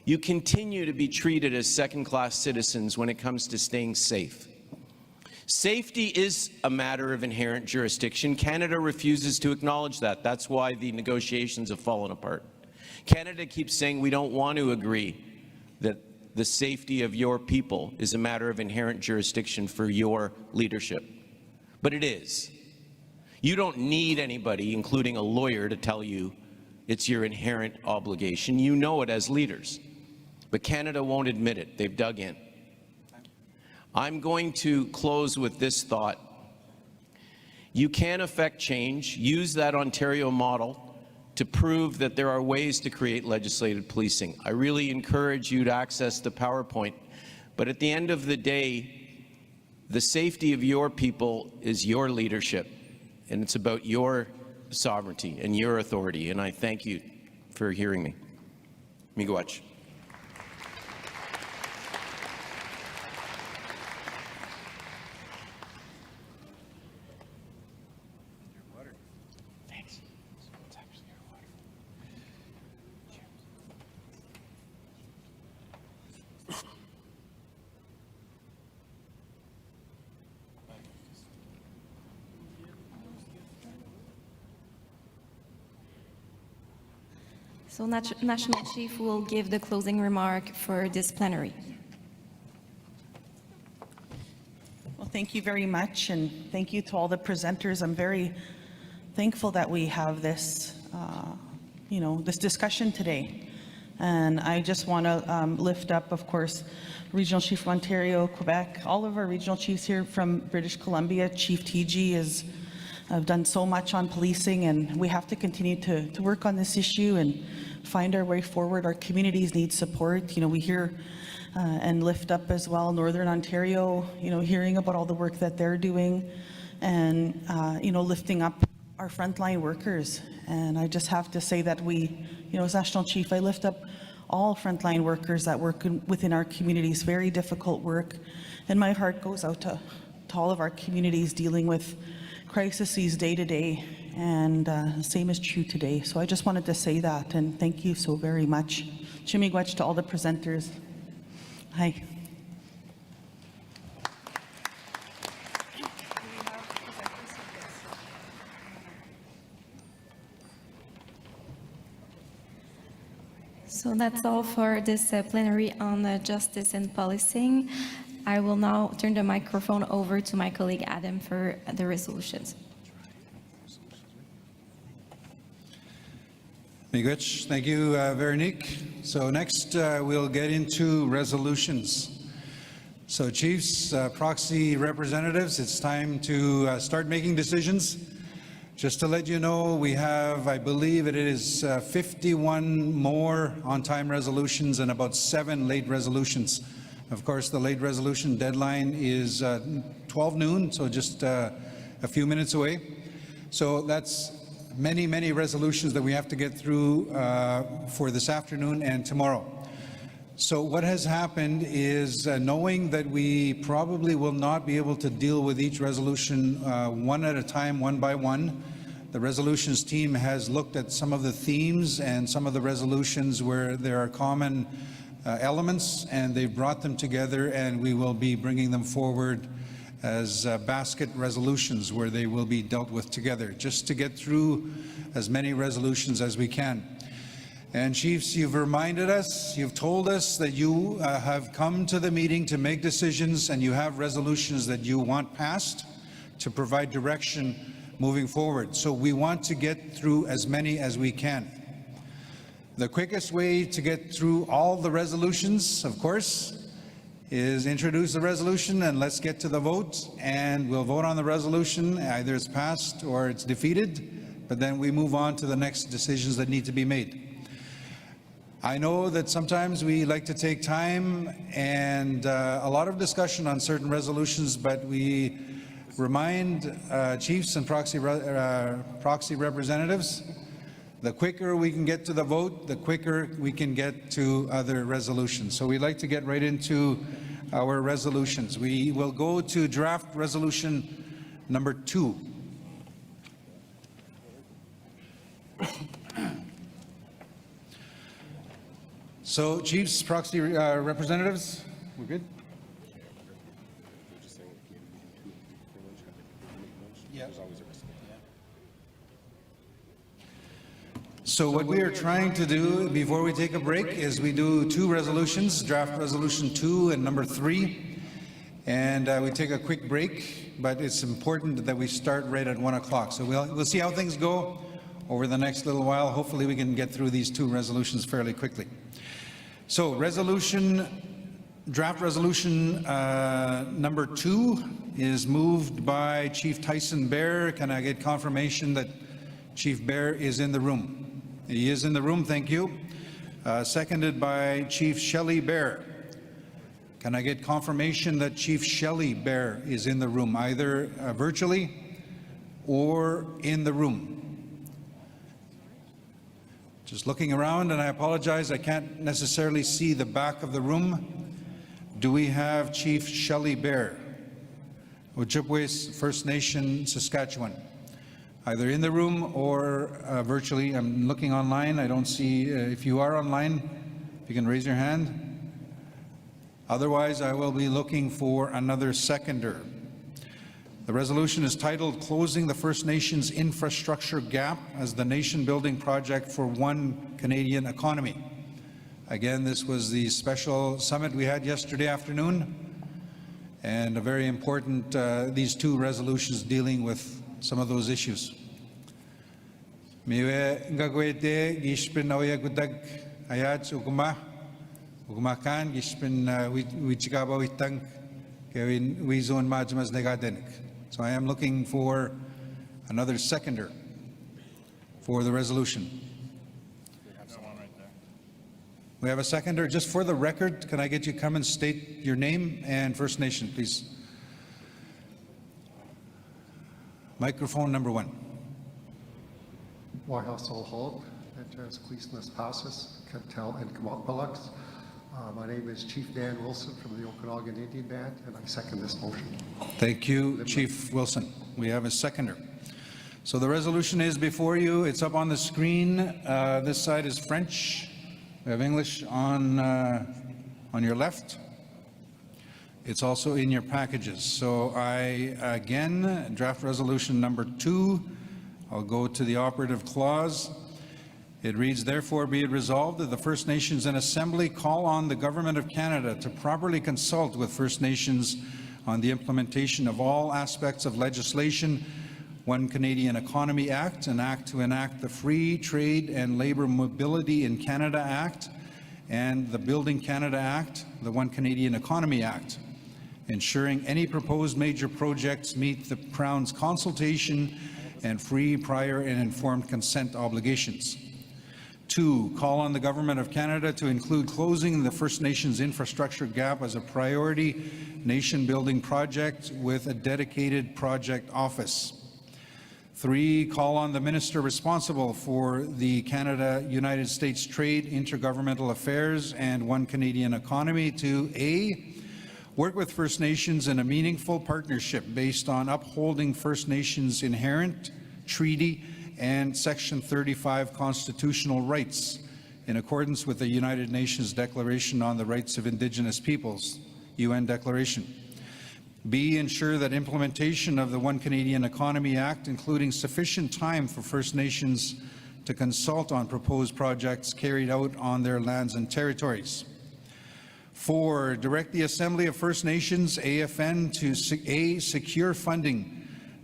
you continue to be treated as second-class citizens when it comes to staying safe. Safety is a matter of inherent jurisdiction. Canada refuses to acknowledge that. That's why the negotiations have fallen apart. Canada keeps saying we don't want to agree that the safety of your people is a matter of inherent jurisdiction for your leadership. But it is. You don't need anybody, including a lawyer, to tell you it's your inherent obligation. You know it as leaders. But Canada won't admit it. They've dug in. I'm going to close with this thought. You can affect change. Use that Ontario model to prove that there are ways to create legislated policing. I really encourage you to access the PowerPoint. But at the end of the day, the safety of your people is your leadership. And it's about your sovereignty and your authority. And I thank you for hearing me. Miigwech. So National Chief will give the closing remark for this plenary. Well, thank you very much, and thank you to all the presenters. I'm very thankful that we have this, this discussion today. And I just want to lift up, of course, Regional Chief of Ontario, Quebec, all of our regional chiefs here from British Columbia. Chief TG has done so much on policing, and we have to continue to work on this issue and find our way forward. Our communities need support. We hear and lift up as well Northern Ontario, hearing about all the work that they're doing and, lifting up our frontline workers. And I just have to say that we, as National Chief, I lift up all frontline workers that work within our communities, very difficult work. And my heart goes out to all of our communities dealing with crises day to day, and same is true today. So I just wanted to say that, and thank you so very much. Miigwech to all the presenters. Hi. So that's all for this plenary on justice and policing. I will now turn the microphone over to my colleague Adam for the resolutions. Miigwech. Thank you, Veronique. So next we'll get into resolutions. So chiefs, proxy representatives, it's time to start making decisions. Just to let you know, we have, I believe it is 51 more on-time resolutions and about 7 late resolutions. Of course, the late resolution deadline is 12 noon, so just a few minutes away. So that's many, many resolutions that we have to get through for this afternoon and tomorrow. So what has happened is, knowing that we probably will not be able to deal with each resolution one at a time, one by one, The resolutions team has looked at some of the themes and some of the resolutions where there are common elements, and they've brought them together, and we will be bringing them forward as basket resolutions where they will be dealt with together, just to get through as many resolutions as we can. And Chiefs, you've reminded us, you've told us that you have come to the meeting to make decisions, and you have resolutions that you want passed to provide direction moving forward. So we want to get through as many as we can. The quickest way to get through all the resolutions, of course, is introduce the resolution and let's get to the vote, and we'll vote on the resolution. Either it's passed or it's defeated, but then we move on to the next decisions that need to be made. I know that sometimes we like to take time and a lot of discussion on certain resolutions, but we remind chiefs and proxy representatives, the quicker we can get to the vote, the quicker we can get to other resolutions. So we'd like to get right into our resolutions. We will go to draft resolution number 2. So chiefs, proxy representatives, we're good? So what we are trying to do before we take a break is we do 2 resolutions, draft resolution 2 and number 3, and we take a quick break, but it's important that we start right at 1 o'clock. So we'll see how things go over the next little while. Hopefully we can get through these 2 resolutions fairly quickly. So draft resolution number 2 is moved by Chief Tyson Bear. Can I get confirmation that Chief Bear is in the room? He is in the room, thank you. Seconded by Chief Shelley Bear. Can I get confirmation that Chief Shelley Bear is in the room, either virtually or in the room? Just looking around, and I apologize, I can't necessarily see the back of the room. Do we have Chief Shelley Bear, Ojibwe First Nation, Saskatchewan? Either in the room or virtually. I'm looking online. I don't see, if you are online, if you can raise your hand. Otherwise, I will be looking for another seconder. The resolution is titled Closing the First Nations Infrastructure Gap as the Nation Building Project for One Canadian Economy. Again, this was the special summit we had yesterday afternoon, and a very important, these 2 resolutions dealing with some of those issues. Miwe ngagwete gishpin awya gudag ayat ugma kan gishpin wichigaba witang kewin wizon majmas negadenik. So I am looking for another seconder for the resolution. We have a seconder. Just for the record, can I get you to come and state your name and First Nation, please? Microphone number 1. Wahasol Hall, Enters Queesness Passes, Kentel and Kamokbalux. My name is Chief Dan Wilson from the Okanagan Indian Band, and I second this motion. Thank you, Chief Wilson. We have a seconder. So the resolution is before you. It's up on the screen. This side is French. We have English on your left. It's also in your packages. So again, draft resolution number 2, I'll go to the operative clause. It reads, therefore be it resolved that the First Nations in Assembly call on the Government of Canada to properly consult with First Nations on the implementation of all aspects of legislation, One Canadian Economy Act, an act to enact the Free Trade and Labour Mobility in Canada Act, and the Building Canada Act, the One Canadian Economy Act, ensuring any proposed major projects meet the Crown's consultation and free, prior, and informed consent obligations. 2, call on the Government of Canada to include closing the First Nations infrastructure gap as a priority nation-building project with a dedicated project office. 3, call on the Minister responsible for the Canada-United States Trade, Intergovernmental Affairs, and One Canadian Economy to A, work with First Nations in a meaningful partnership based on upholding First Nations inherent treaty and Section 35 constitutional rights in accordance with the United Nations Declaration on the Rights of Indigenous Peoples, UN Declaration. B, ensure that implementation of the One Canadian Economy Act, including sufficient time for First Nations to consult on proposed projects carried out on their lands and territories. 4, direct the Assembly of First Nations, AFN, to secure funding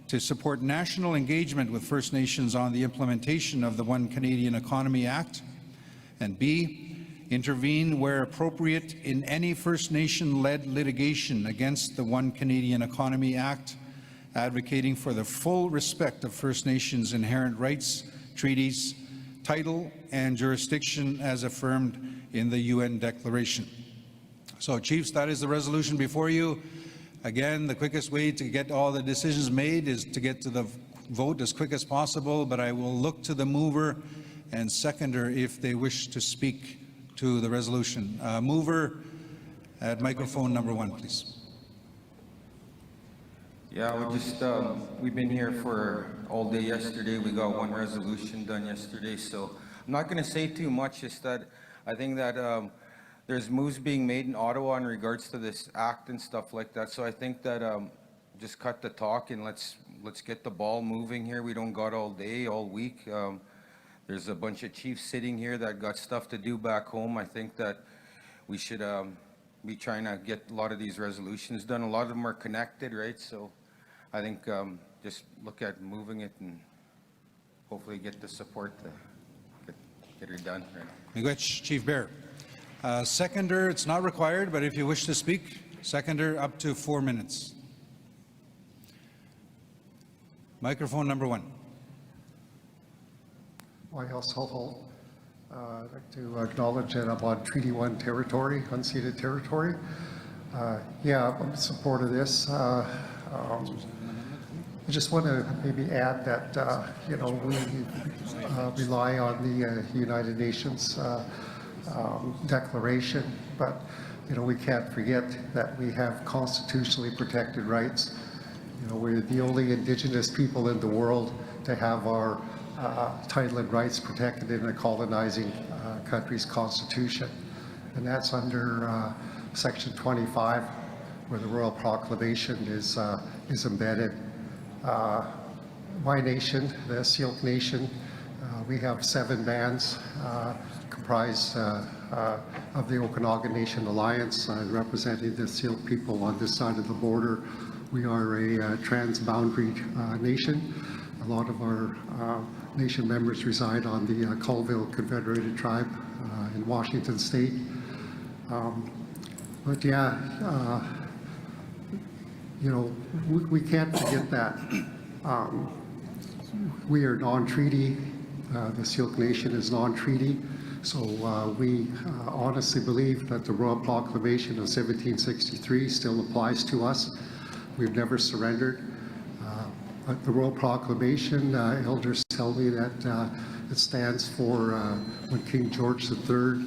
to support national engagement with First Nations on the implementation of the One Canadian Economy Act. And B, intervene where appropriate in any First Nation-led litigation against the One Canadian Economy Act, advocating for the full respect of First Nations' inherent rights, treaties, title, and jurisdiction as affirmed in the UN Declaration. So, Chiefs, that is the resolution before you. Again, the quickest way to get all the decisions made is to get to the vote as quick as possible, but I will look to the mover and seconder if they wish to speak to the resolution. Mover at microphone number 1, please. Yeah, we've been here for all day yesterday. We got one resolution done yesterday, so I'm not going to say too much. Just that I think that there's moves being made in Ottawa in regards to this act and stuff like that. So I think that just cut the talk and let's get the ball moving here. We don't got all day, all week. There's a bunch of chiefs sitting here that got stuff to do back home. I think that we should be trying to get a lot of these resolutions done. A lot of them are connected, right? So I think just look at moving it and hopefully get the support to get it done. Right? Chief Bear. Seconder, it's not required, but if you wish to speak, seconder up to 4 minutes. Microphone number 1. YL Soho. I'd like to acknowledge that I'm on Treaty 1 territory, unceded territory. Yeah, I'm in support of this. I just want to maybe add that, you know, we rely on the United Nations declaration, but, you know, we can't forget that we have constitutionally protected rights. You know, we're the only Indigenous people in the world to have our title and rights protected in a colonizing country's constitution, and that's under Section 25, where the Royal Proclamation is embedded. My nation, the Syilx Nation, we have 7 bands comprised of the Okanagan Nation Alliance, representing the Syilx people on this side of the border. We are a trans-boundary nation. A lot of our nation members reside on the Colville Confederated Tribe in Washington State. But yeah, you know, we can't forget that. We are non-treaty. The Syilx Nation is non-treaty. So we honestly believe that the Royal Proclamation of 1763 still applies to us. We've never surrendered. But the Royal Proclamation, elders tell me that it stands for when King George III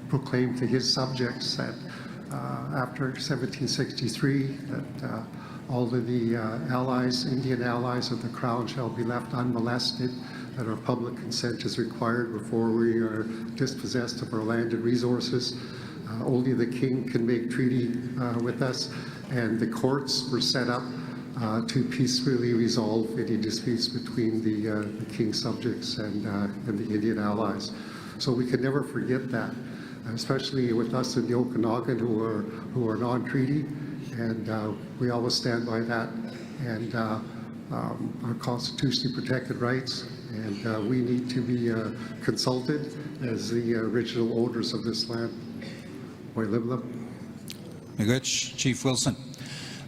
proclaimed to his subjects that after 1763 that all of the allies, Indian allies of the Crown shall be left unmolested, that our public consent is required before we are dispossessed of our land and resources. Only the King can make treaty with us, and the courts were set up to peacefully resolve any disputes between the King's subjects and the Indian allies. So we can never forget that, especially with us in the Okanagan who are non-treaty, and we always stand by that and our constitutionally protected rights, and we need to be consulted as the original owners of this land. Chief Wilson.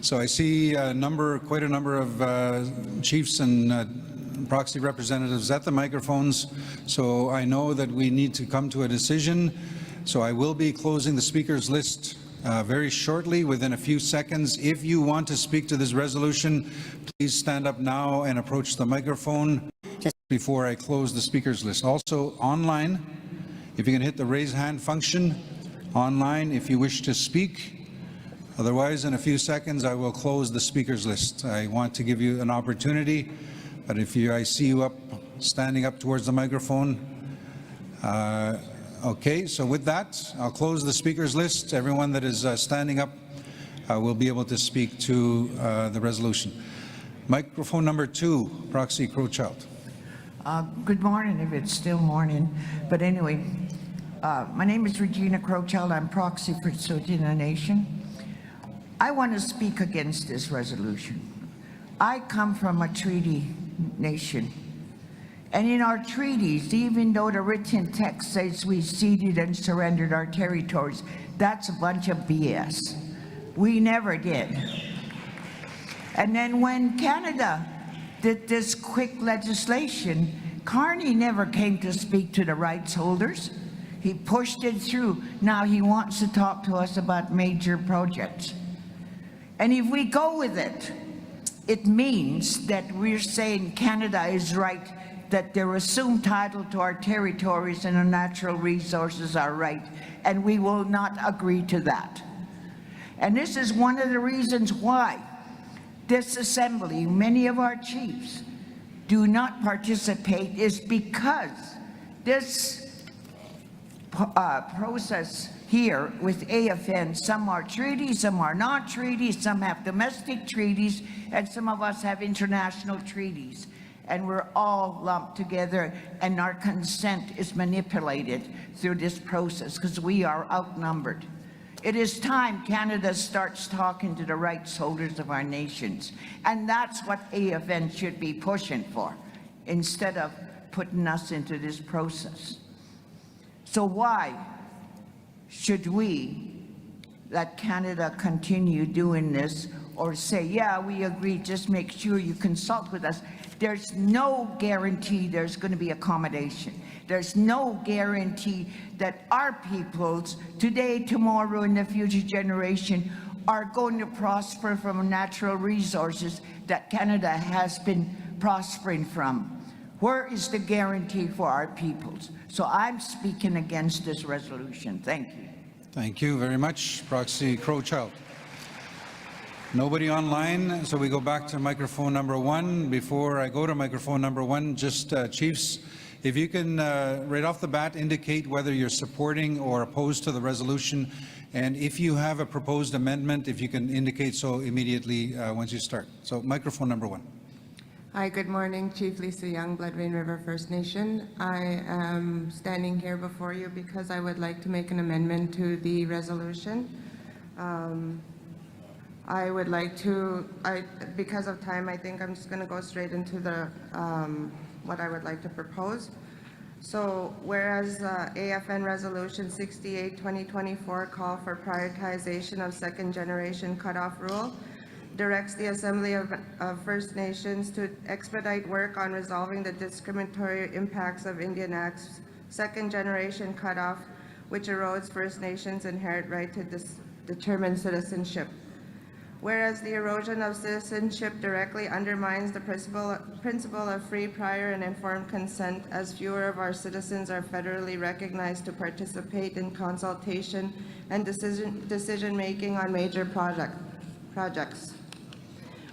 So I see quite a number of chiefs and proxy representatives at the microphones. So I know that we need to come to a decision. So I will be closing the speakers list very shortly, within a few seconds. If you want to speak to this resolution, please stand up now and approach the microphone just before I close the speakers list. Also online, if you can hit the raise hand function online if you wish to speak. Otherwise, in a few seconds, I will close the speakers list. I want to give you an opportunity but if I see you standing up towards the microphone. Okay, so with that, I'll close the speakers list. Everyone that is standing up will be able to speak to the resolution. Microphone number 2, Proxy Crowchild. Good morning, if it's still morning. But anyway, my name is Regina Crowchild. I'm proxy for APTN Nation. I want to speak against this resolution. I come from a treaty nation. And in our treaties, even though the written text says we ceded and surrendered our territories, that's a bunch of BS. We never did. And then when Canada did this quick legislation, Carney never came to speak to the rights holders. He pushed it through. Now he wants to talk to us about major projects. And if we go with it, it means that we're saying Canada is right, that their assumed title to our territories and our natural resources are right, and we will not agree to that. And this is one of the reasons why this assembly, many of our chiefs, do not participate, is because this process here with AFN, some are treaties, some are not treaties, some have domestic treaties, and some of us have international treaties. And we're all lumped together, and our consent is manipulated through this process because we are outnumbered. It is time Canada starts talking to the rights holders of our nations, and that's what AFN should be pushing for, instead of putting us into this process. So why should we let Canada continue doing this, or say, yeah, we agree, just make sure you consult with us? There's no guarantee there's going to be accommodation. There's no guarantee that our peoples, today, tomorrow, and the future generation, are going to prosper from natural resources that Canada has been prospering from. Where is the guarantee for our peoples? So I'm speaking against this resolution. Thank you. Thank you very much, Proxy Crowchild. Nobody online, so we go back to microphone number 1. Before I go to microphone number 1, just chiefs, if you can right off the bat indicate whether you're supporting or opposed to the resolution, and if you have a proposed amendment, if you can indicate so immediately once you start. So microphone number 1. Hi, good morning. Chief Lisa Young, Blood Rain River First Nation. I am standing here before you because I would like to make an amendment to the resolution. I would like to, because of time, I think I'm just going to go straight into the what I would like to propose. So whereas AFN Resolution 68-2024 call for prioritization of second generation cutoff rule, directs the Assembly of First Nations to expedite work on resolving the discriminatory impacts of Indian Act's second generation cutoff, which erodes First Nations' inherent right to determine citizenship. Whereas the erosion of citizenship directly undermines the principle of free, prior, and informed consent, as fewer of our citizens are federally recognized to participate in consultation and decision-making on major projects.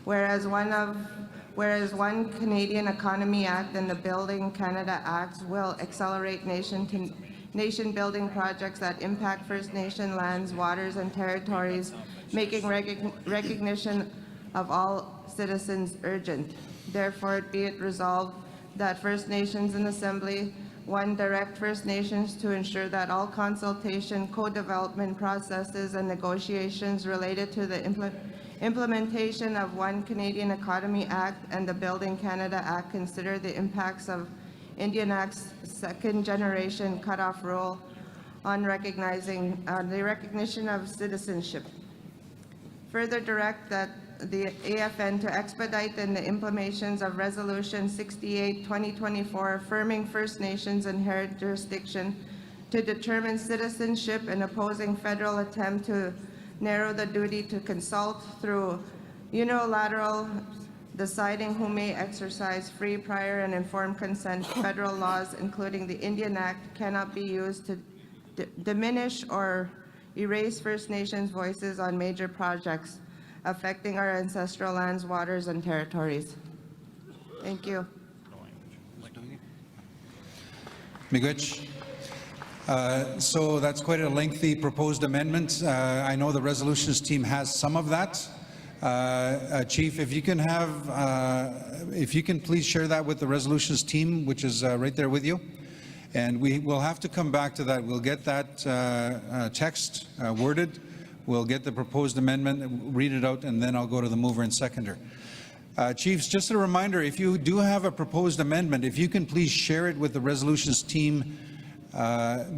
Whereas one Canadian Economy Act and the Building Canada Act will accelerate nation-building projects that impact First Nation lands, waters, and territories, making recognition of all citizens urgent. Therefore, be it resolved that First Nations in Assembly 1, direct First Nations to ensure that all consultation, co-development processes, and negotiations related to the implementation of one Canadian Economy Act and the Building Canada Act consider the impacts of Indian Act's second generation cutoff rule on the recognition of citizenship. Further direct that the AFN to expedite in the implementations of Resolution 68-2024 affirming First Nations inherent jurisdiction to determine citizenship and opposing federal attempt to narrow the duty to consult through unilateral deciding who may exercise free, prior, and informed consent. Federal laws, including the Indian Act, cannot be used to diminish or erase First Nations voices on major projects affecting our ancestral lands, waters, and territories. Thank you. Miigwech. So that's quite a lengthy proposed amendment. I know the resolutions team has some of that. Chief, if you can please share that with the resolutions team, which is right there with you. And we will have to come back to that. We'll get that text worded. We'll get the proposed amendment, read it out, and then I'll go to the mover and seconder. Chiefs, just a reminder, if you do have a proposed amendment, if you can please share it with the resolutions team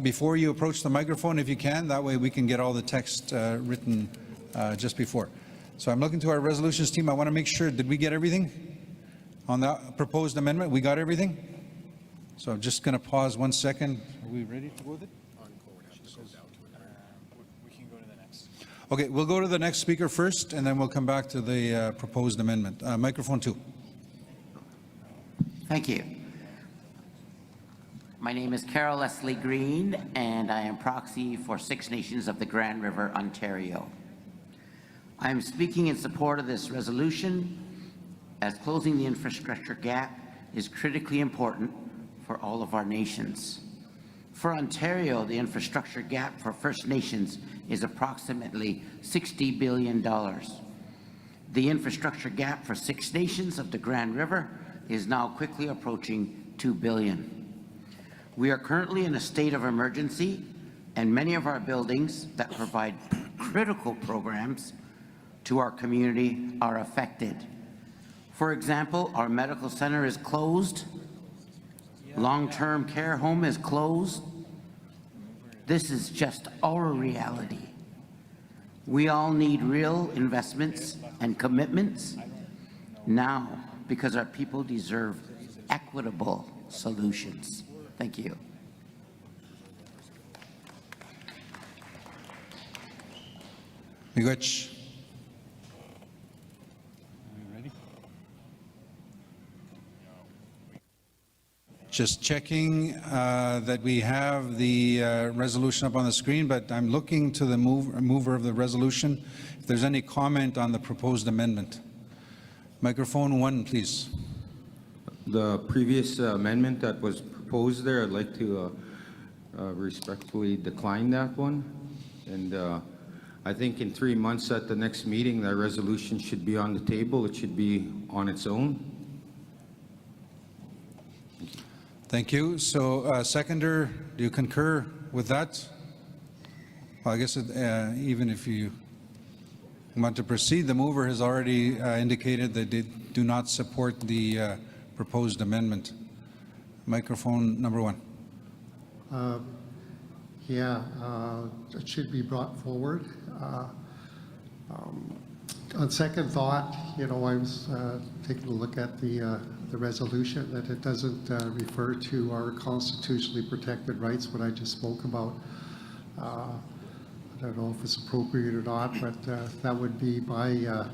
before you approach the microphone, if you can. That way we can get all the text written just before. So I'm looking to our resolutions team. I want to make sure, did we get everything on that proposed amendment? We got everything? So I'm just going to pause 1 second. Are we ready to go with it? Okay, we'll go to the next speaker first, and then we'll come back to the proposed amendment. Microphone 2. Thank you. My name is Carol Leslie Green, and I am proxy for Six Nations of the Grand River, Ontario. I am speaking in support of this resolution, as closing the infrastructure gap is critically important for all of our nations. For Ontario, the infrastructure gap for First Nations is approximately $60 billion. The infrastructure gap for Six Nations of the Grand River is now quickly approaching $2 billion. We are currently in a state of emergency, and many of our buildings that provide critical programs to our community are affected. For example, our medical center is closed. Long-term care home is closed. This is just our reality. We all need real investments and commitments now, because our people deserve equitable solutions. Thank you. Miigwech. Just checking that we have the resolution up on the screen, but I'm looking to the mover of the resolution if there's any comment on the proposed amendment. Microphone 1, please. The previous amendment that was proposed there, I'd like to respectfully decline that one. And I think in 3 months at the next meeting, that resolution should be on the table. It should be on its own. Thank you. So, seconder, do you concur with that? Well, I guess even if you want to proceed, the mover has already indicated that they do not support the proposed amendment. Microphone number 1. It should be brought forward. On second thought, I was taking a look at the resolution, that it doesn't refer to our constitutionally protected rights, what I just spoke about. I don't know if it's appropriate or not, but that would be my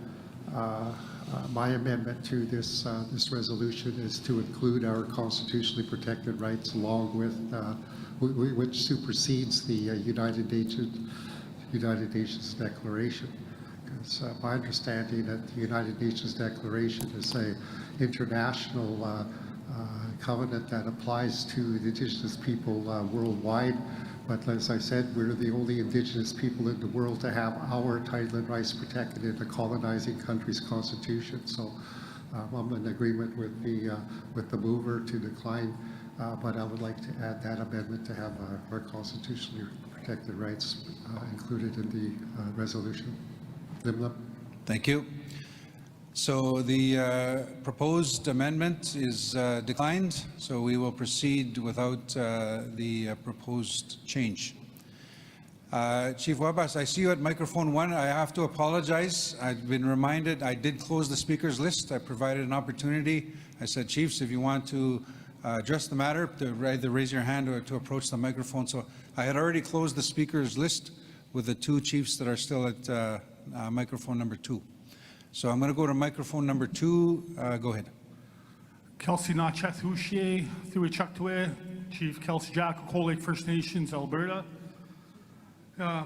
amendment to this resolution, is to include our constitutionally protected rights along with which supersedes the United Nations Declaration. It's my understanding that the United Nations Declaration is an international covenant that applies to the Indigenous people worldwide. But as I said, we're the only Indigenous people in the world to have our title and rights protected in the colonizing country's constitution. So I'm in agreement with the mover to decline, but I would like to add that amendment to have our constitutionally protected rights included in the resolution. Thank you. So the proposed amendment is declined, so we will proceed without the proposed change. Chief Wabas, I see you at microphone 1. I have to apologize. I've been reminded I did close the speakers list. I provided an opportunity. I said, Chiefs, if you want to address the matter, to either raise your hand or to approach the microphone. So I had already closed the speakers list with the 2 chiefs that are still at microphone number 2. So I'm going to go to microphone number 2. Go ahead. Kelsey Nachathushie, Thuichuktwe, Chief Kelsey Jack, Cold Lake First Nations, Alberta. I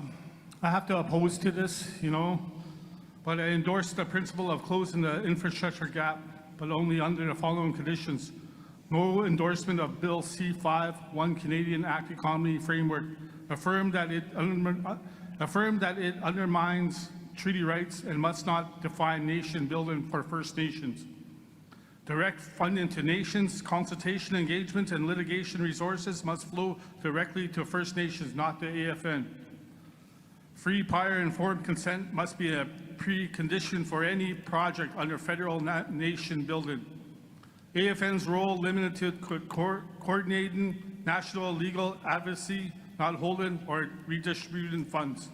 have to oppose to this, but I endorse the principle of closing the infrastructure gap but only under the following conditions. No endorsement of Bill C-5, One Canadian Act Economy Framework. Affirm that it undermines treaty rights and must not define nation building for First Nations. Direct funding to nations, consultation, engagement, and litigation resources must flow directly to First Nations, not the AFN. Free, prior, informed consent must be a precondition for any project under federal nation building. AFN's role limited to coordinating national legal advocacy, not holding or redistributing funds.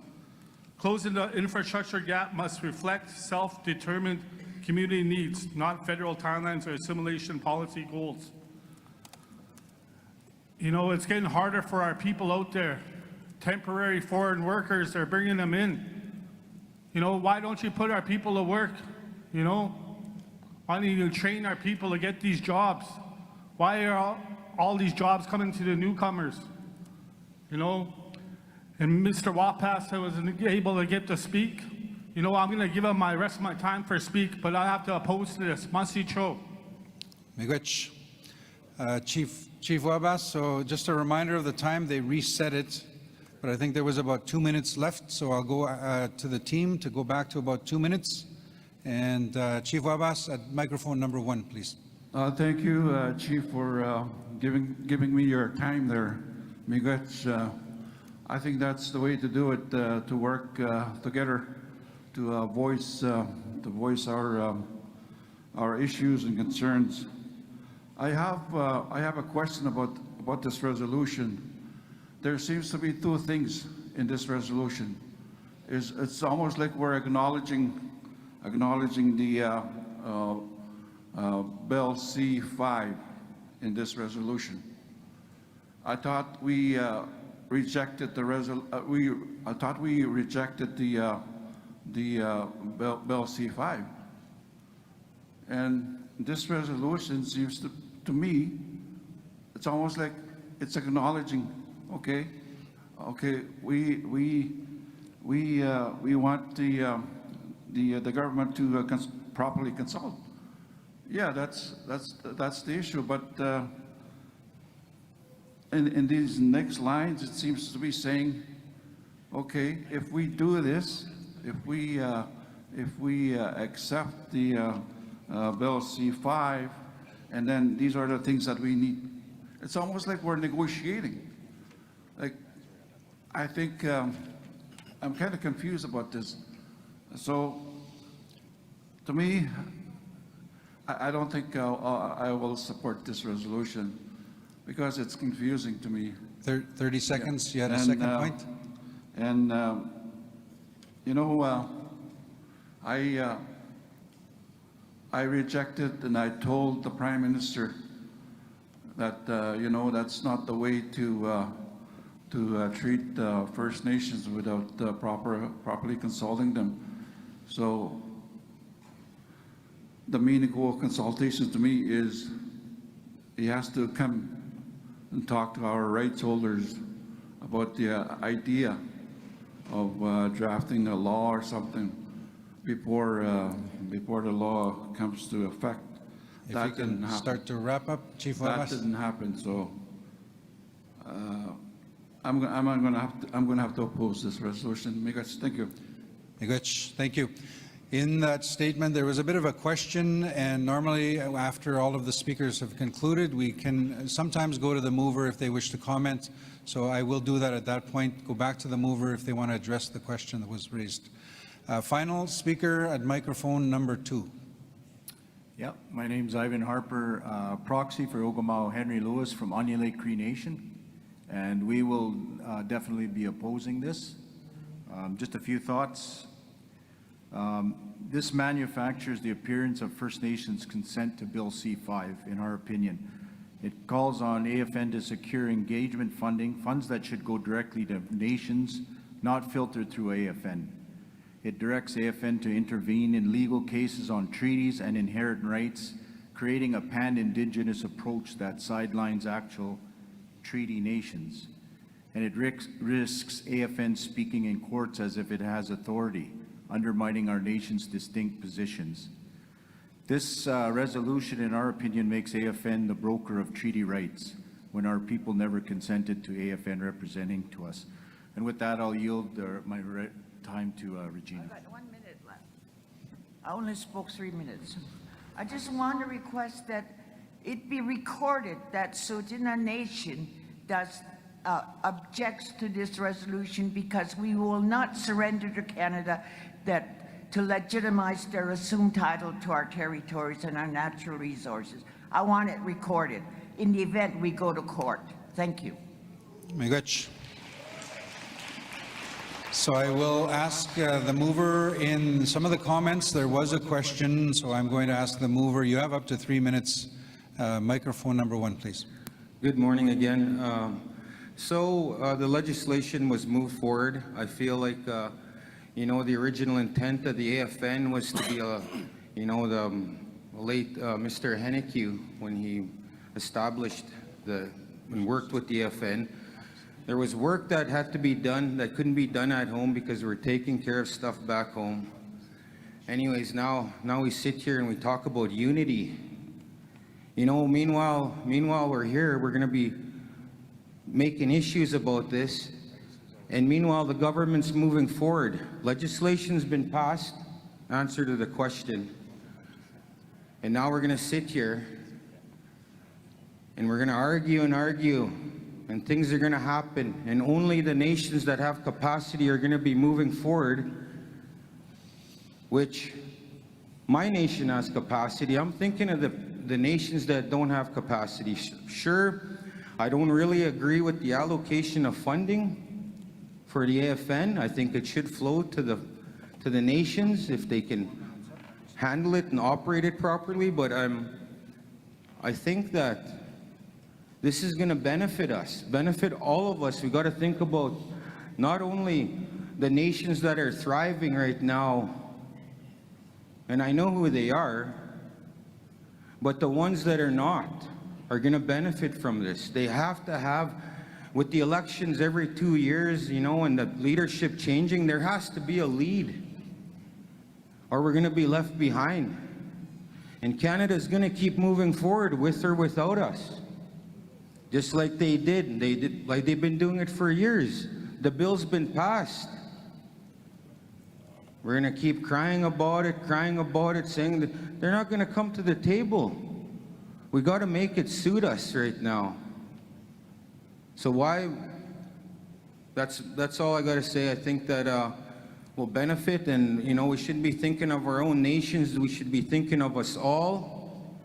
Closing the infrastructure gap must reflect self-determined community needs, not federal timelines or assimilation policy goals. You know, it's getting harder for our people out there. Temporary foreign workers, they're bringing them in. You know, why don't you put our people to work? You know, why don't you train our people to get these jobs? Why are all these jobs coming to the newcomers? You know, and Mr. Wapas, I wasn't able to get to speak. You know, I'm going to give him my rest of my time for speak, but I have to oppose this. Masi Cho. Miigwech. Chief Wabas, so just a reminder of the time, they reset it, but I think there was about 2 minutes left, so I'll go to the team to go back to about 2 minutes. And Chief Wabas, at microphone number 1, please. Thank you, Chief, for giving me your time there. Miigwech. I think that's the way to do it, to work together, to voice our issues and concerns. I have a question about this resolution. There seems to be two things in this resolution. It's almost like we're acknowledging the Bill C-5 in this resolution. I thought we rejected the Bill C-5, and this resolution seems to me, it's almost like it's acknowledging, okay, we want the government to properly consult. Yeah, that's the issue, but in these next lines, it seems to be saying, okay, if we do this, if we accept the Bill C-5, and then these are the things that we need. It's almost like we're negotiating. Like, I think I'm kind of confused about this. So, to me, I don't think I will support this resolution because it's confusing to me. 30 seconds, you had a second point? And, you know, I rejected and I told the Prime Minister that, you know, that's not the way to treat First Nations without properly consulting them. So the meaningful consultation to me is he has to come and talk to our rights holders about the idea of drafting a law or something before the law comes to effect. If That you can didn't happen. start to wrap up, Chief That Wabas. didn't happen, so I'm going to have to oppose this resolution. Miigwech, thank you. Miigwech, thank you. In that statement, there was a bit of a question, and normally after all of the speakers have concluded, we can sometimes go to the mover if they wish to comment. So I will do that at that point. Go back to the mover if they want to address the question that was raised. Final speaker at microphone number 2. Yep, my name's Ivan Harper, proxy for Ogumao Henry Lewis from Onion Lake Cree Nation, and we will definitely be opposing this. Just a few thoughts. This manufactures the appearance of First Nations consent to Bill C-5, in our opinion. It calls on AFN to secure engagement funding, funds that should go directly to nations, not filtered through AFN. It directs AFN to intervene in legal cases on treaties and inherent rights, creating a pan-Indigenous approach that sidelines actual treaty nations. And it risks AFN speaking in courts as if it has authority, undermining our nation's distinct positions. This resolution, in our opinion, makes AFN the broker of treaty rights when our people never consented to AFN representing to us. And with that, I'll yield my time to Regina. I've got 1 minute left. I only spoke 3 minutes. I just want to request that it be recorded that Tsuut'ina Nation objects to this resolution because we will not surrender to Canada to legitimize their assumed title to our territories and our natural resources. I want it recorded in the event we go to court. Thank you. Miigwech. So I will ask the mover, in some of the comments there was a question, so I'm going to ask the mover. You have up to 3 minutes. Microphone number 1, please. Good morning again. The legislation was moved forward. I feel like, you know, the original intent of the AFN was to be, you know, the late Mr. Hennique, when he established and worked with the AFN. There was work that had to be done that couldn't be done at home because we're taking care of stuff back home. Anyways, now we sit here and we talk about unity. You know, meanwhile we're here, we're going to be making issues about this. And meanwhile, the government's moving forward. Legislation's been passed, answer to the question. And now we're going to sit here and we're going to argue and argue, and things are going to happen. And only the nations that have capacity are going to be moving forward, which my nation has capacity. I'm thinking of the nations that don't have capacity. Sure, I don't really agree with the allocation of funding for the AFN. I think it should flow to the nations if they can handle it and operate it properly. But I think that this is going to benefit us, benefit all of us. We got to think about not only the nations that are thriving right now, and I know who they are, but the ones that are not are going to benefit from this. They have to have, with the elections every 2 years, you know, and the leadership changing, there has to be a lead, or we're going to be left behind. And Canada is going to keep moving forward with or without us. Just like they did, like they've been doing it for years. The bill's been passed. We're going to keep crying about it, saying that they're not going to come to the table. We got to make it suit us right now. So why? That's all I got to say. I think that will benefit, and you know, we shouldn't be thinking of our own nations. We should be thinking of us all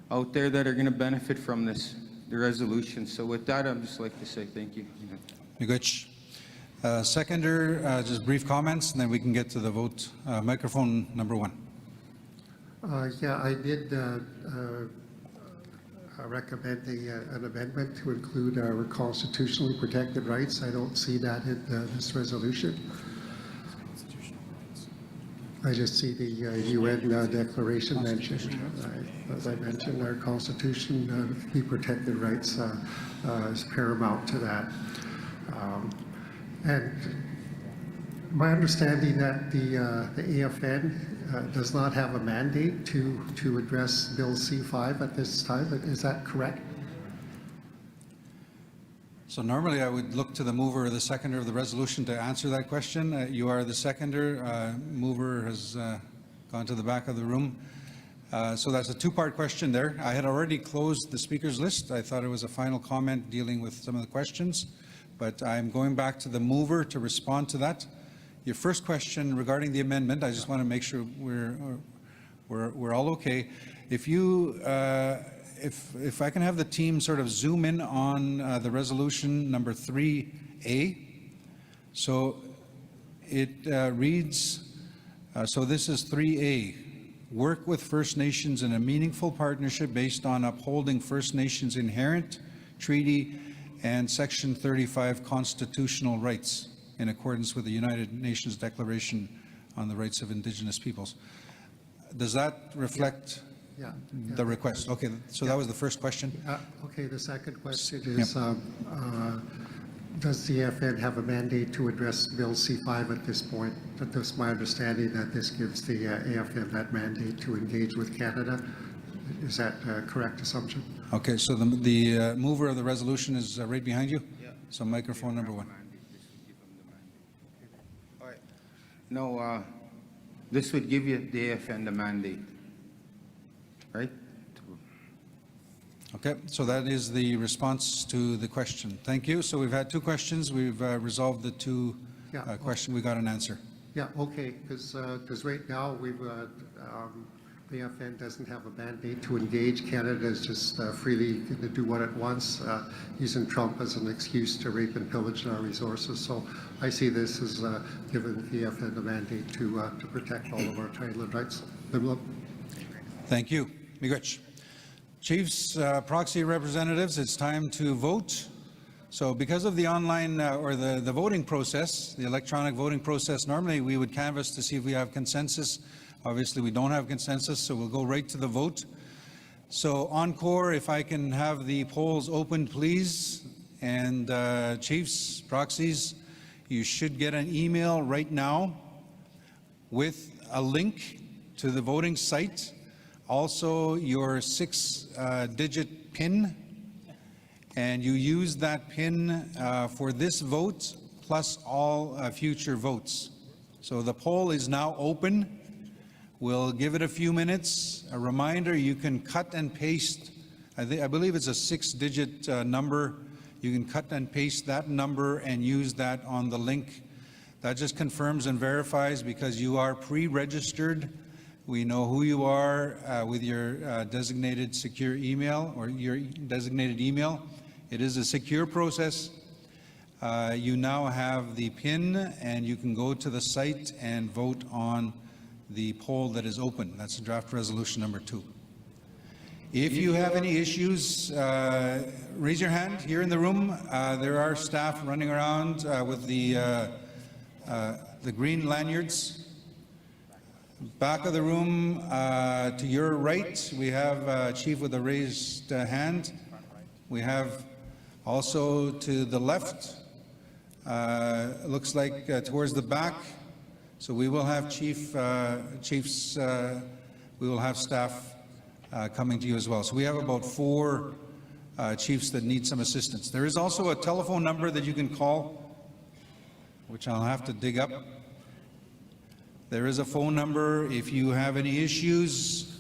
out there that are going to benefit from this. The resolution. So with that, I'd just like to say thank you. Miigwech. Seconder, just brief comments, and then we can get to the vote. Microphone number 1. Yeah, I did recommend an amendment to include our constitutionally protected rights. I don't see that in this resolution. I just see the UN declaration mentioned. As I mentioned, our Constitution, the protected rights is paramount to that. And my understanding that the AFN does not have a mandate to address Bill C-5 at this time. Is that correct? So normally I would look to the mover or the seconder of the resolution to answer that question. You are the seconder. Mover has gone to the back of the room. So that's a two-part question there. I had already closed the speakers list. I thought it was a final comment dealing with some of the questions, but I'm going back to the mover to respond to that. Your first question regarding the amendment, I just want to make sure we're all okay. If you if I can have the team sort of zoom in on the resolution number 3A. So it reads, so this is 3A, work with First Nations in a meaningful partnership based on upholding First Nations inherent treaty and Section 35 constitutional rights in accordance with the United Nations Declaration on the Rights of Indigenous Peoples. Does that reflect the request? Okay, so that was the first question. Okay, the second question is Does the AFN have a mandate to address Bill C5 at this point? That's my understanding, that this gives the AFN that mandate to engage with Canada. Is that a correct assumption? Okay, so the mover of the resolution is right behind you? Yeah. So microphone number 1. No, this would give you the AFN the mandate, right? Okay, so that is the response to the question. Thank you. So we've had 2 questions. We've resolved the 2 questions. We got an answer. Yeah, okay, because right now we've the AFN doesn't have a mandate to engage. Canada is just freely going to do what it wants, using Trump as an excuse to rape and pillage our resources. So I see this as giving the AFN a mandate to protect all of our title and rights. Thank you. Miigwech. Chiefs, proxy representatives, it's time to vote. So because of the online or the voting process, the electronic voting process, normally we would canvass to see if we have consensus. Obviously, we don't have consensus, so we'll go right to the vote. So Encore, if I can have the polls open, please. And Chiefs, proxies, you should get an email right now with a link to the voting site, also your 6-digit PIN, and you use that PIN for this vote plus all future votes. So the poll is now open. We'll give it a few minutes. A reminder, you can cut and paste. I believe it's a 6-digit number. You can cut and paste that number and use that on the link. That just confirms and verifies because you are pre-registered. We know who you are with your designated secure email or your designated email. It is a secure process. You now have the PIN and you can go to the site and vote on the poll that is open. That's draft resolution number 2. If you have any issues, raise your hand here in the room. There are staff running around with the green lanyards. Back of the room, to your right, we have a chief with a raised hand. We have also to the left, looks like towards the back. So we will have chiefs, we will have staff coming to you as well. So we have about 4 chiefs that need some assistance. There is also a telephone number that you can call, which I'll have to dig up. There is a phone number. If you have any issues,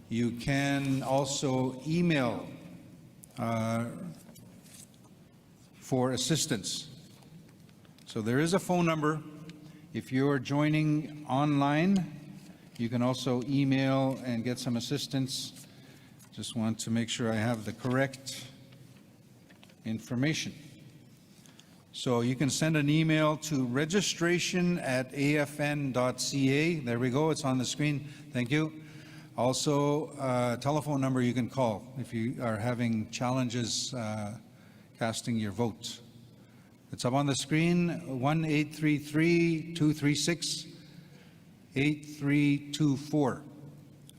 you can also email for assistance. So there is a phone number. If you're joining online, you can also email and get some assistance. Just want to make sure I have the correct information. So you can send an email to registration@afn.ca. There we go, it's on the screen. Thank you. Also, a telephone number you can call if you are having challenges casting your vote. It's up on the screen, 1-833-236-8324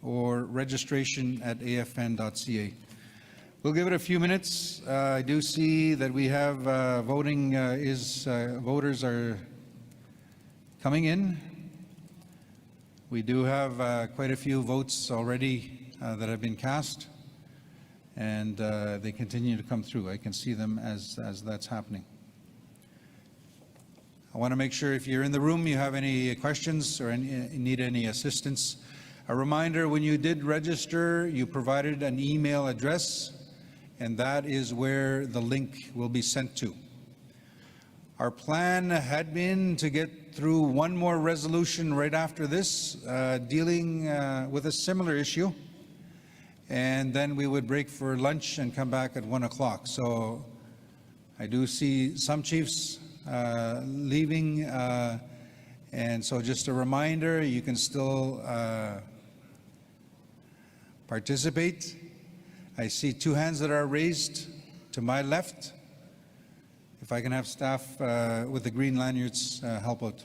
or registration@afn.ca. We'll give it a few minutes. I do see that we have voters are coming in. We do have quite a few votes already that have been cast, and they continue to come through. I can see them as that's happening. I want to make sure if you're in the room, you have any questions or need any assistance. A reminder, when you did register, you provided an email address, and that is where the link will be sent to. Our plan had been to get through one more resolution right after this, dealing with a similar issue, and then we would break for lunch and come back at 1 o'clock. So I do see some chiefs leaving, and so just a reminder, you can still participate. I see 2 hands that are raised to my left. If I can have staff with the green lanyards help out.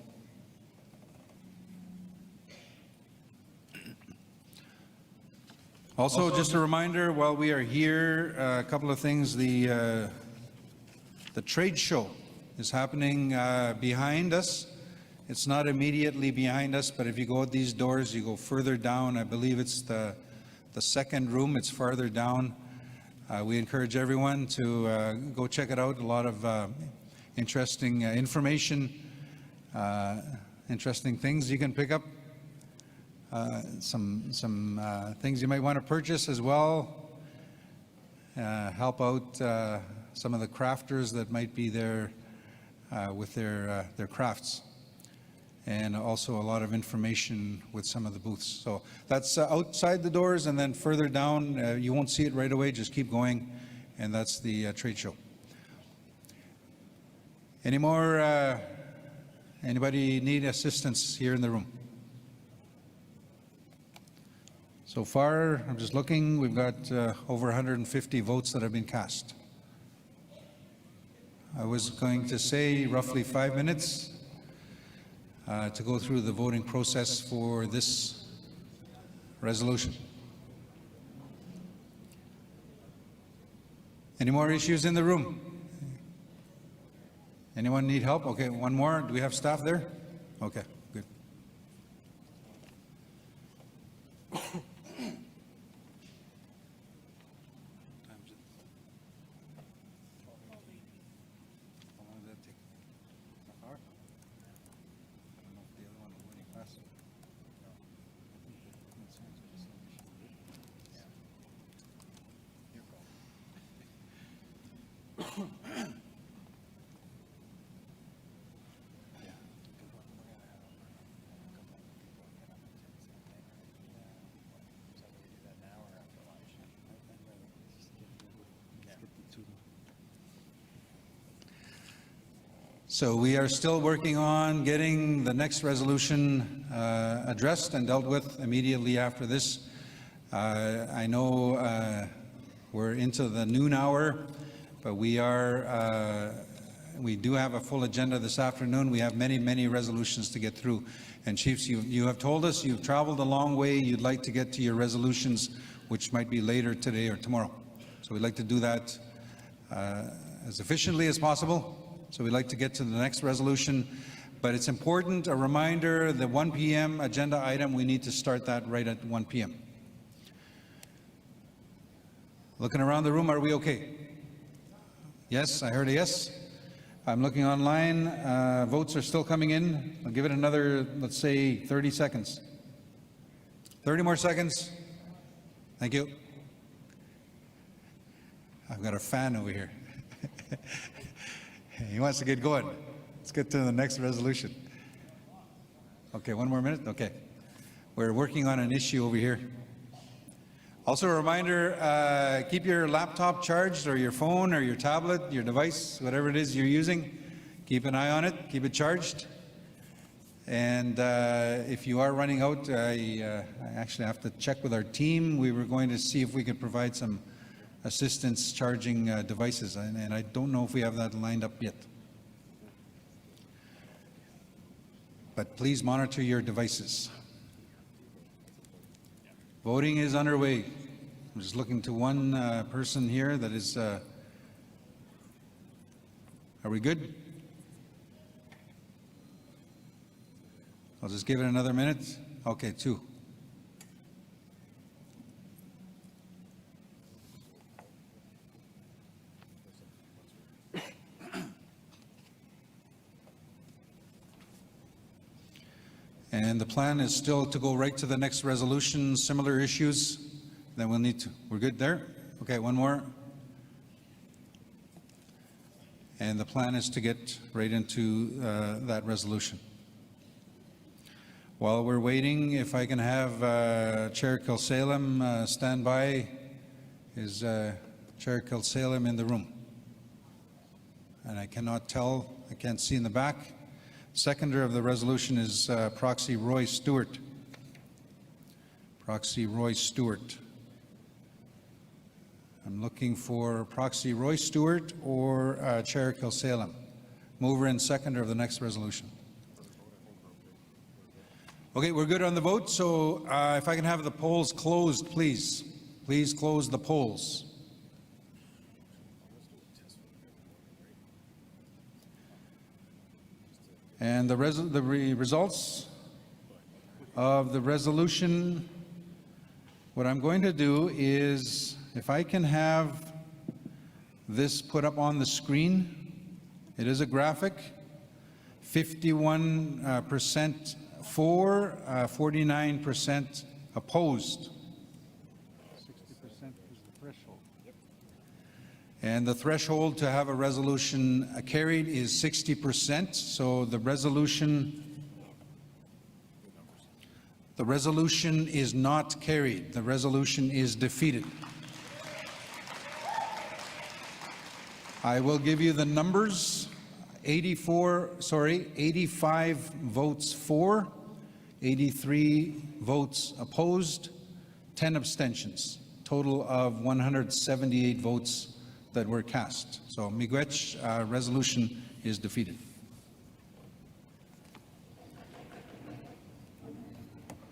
Also, just a reminder, while we are here, a couple of things. The The trade show is happening behind us. It's not immediately behind us, but if you go out these doors, you go further down. I believe it's the second room. It's farther down. We encourage everyone to go check it out. A lot of interesting information, interesting things you can pick up. Some things you might want to purchase as well. Help out some of the crafters that might be there with their crafts. And also a lot of information with some of the booths. So that's outside the doors, and then further down, you won't see it right away, just keep going, and that's the trade show. Any more, anybody need assistance here in the room? So far, I'm just looking, we've got over 150 votes that have been cast. I was going to say roughly 5 minutes to go through the voting process for this resolution. Any more issues in the room? Anyone need help? Okay, one more. Do we have staff there? Okay, good. So we are still working on getting the next resolution addressed and dealt with immediately after this. I know we're into the noon hour, but we do have a full agenda this afternoon. We have many resolutions to get through. And Chiefs, you have told us you've traveled a long way. You'd like to get to your resolutions, which might be later today or tomorrow. So we'd like to do that as efficiently as possible. So we'd like to get to the next resolution, but it's important, a reminder, the 1 p.m. agenda item, we need to start that right at 1 p.m. Looking around the room, are we okay? Yes, I heard a yes. I'm looking online. Votes are still coming in. I'll give it another, let's say, 30 seconds. 30 more seconds. Thank you. I've got a fan over here. He wants to get going. Let's get to the next resolution. Okay, one more minute? Okay. We're working on an issue over here. Also a reminder, keep your laptop charged, or your phone or your tablet, your device, whatever it is you're using. Keep an eye on it, keep it charged. And if you are running out, I actually have to check with our team. We were going to see if we could provide some assistance charging devices, and I don't know if we have that lined up yet. But please monitor your devices. Voting is underway. I'm just looking to one person here that is, are we good? I'll just give it another minute. Okay, 2. And the plan is still to go right to the next resolution, similar issues. Then we'll need to, we're good there? Okay, one more. And the plan is to get right into that resolution. While we're waiting, if I can have Chair Kilsalem stand by. Is Chair Kilsalem in the room? And I cannot tell, I can't see in the back. Seconder of the resolution is Proxy Roy Stewart. Proxy Roy Stewart. I'm looking for Proxy Roy Stewart or Chair Kilsalem. Mover and seconder of the next resolution. Okay, we're good on the vote, so if I can have the polls closed, please. Please close the polls. And the results of the resolution, what I'm going to do is, if I can have this put up on the screen, it is a graphic, 51% for, 49% opposed. 60% is the threshold. And the threshold to have a resolution carried is 60%. So the resolution is not carried. The resolution is defeated. I will give you the numbers. 85 votes for, 83 votes opposed, 10 abstentions. Total of 178 votes that were cast. So Miigwech resolution is defeated.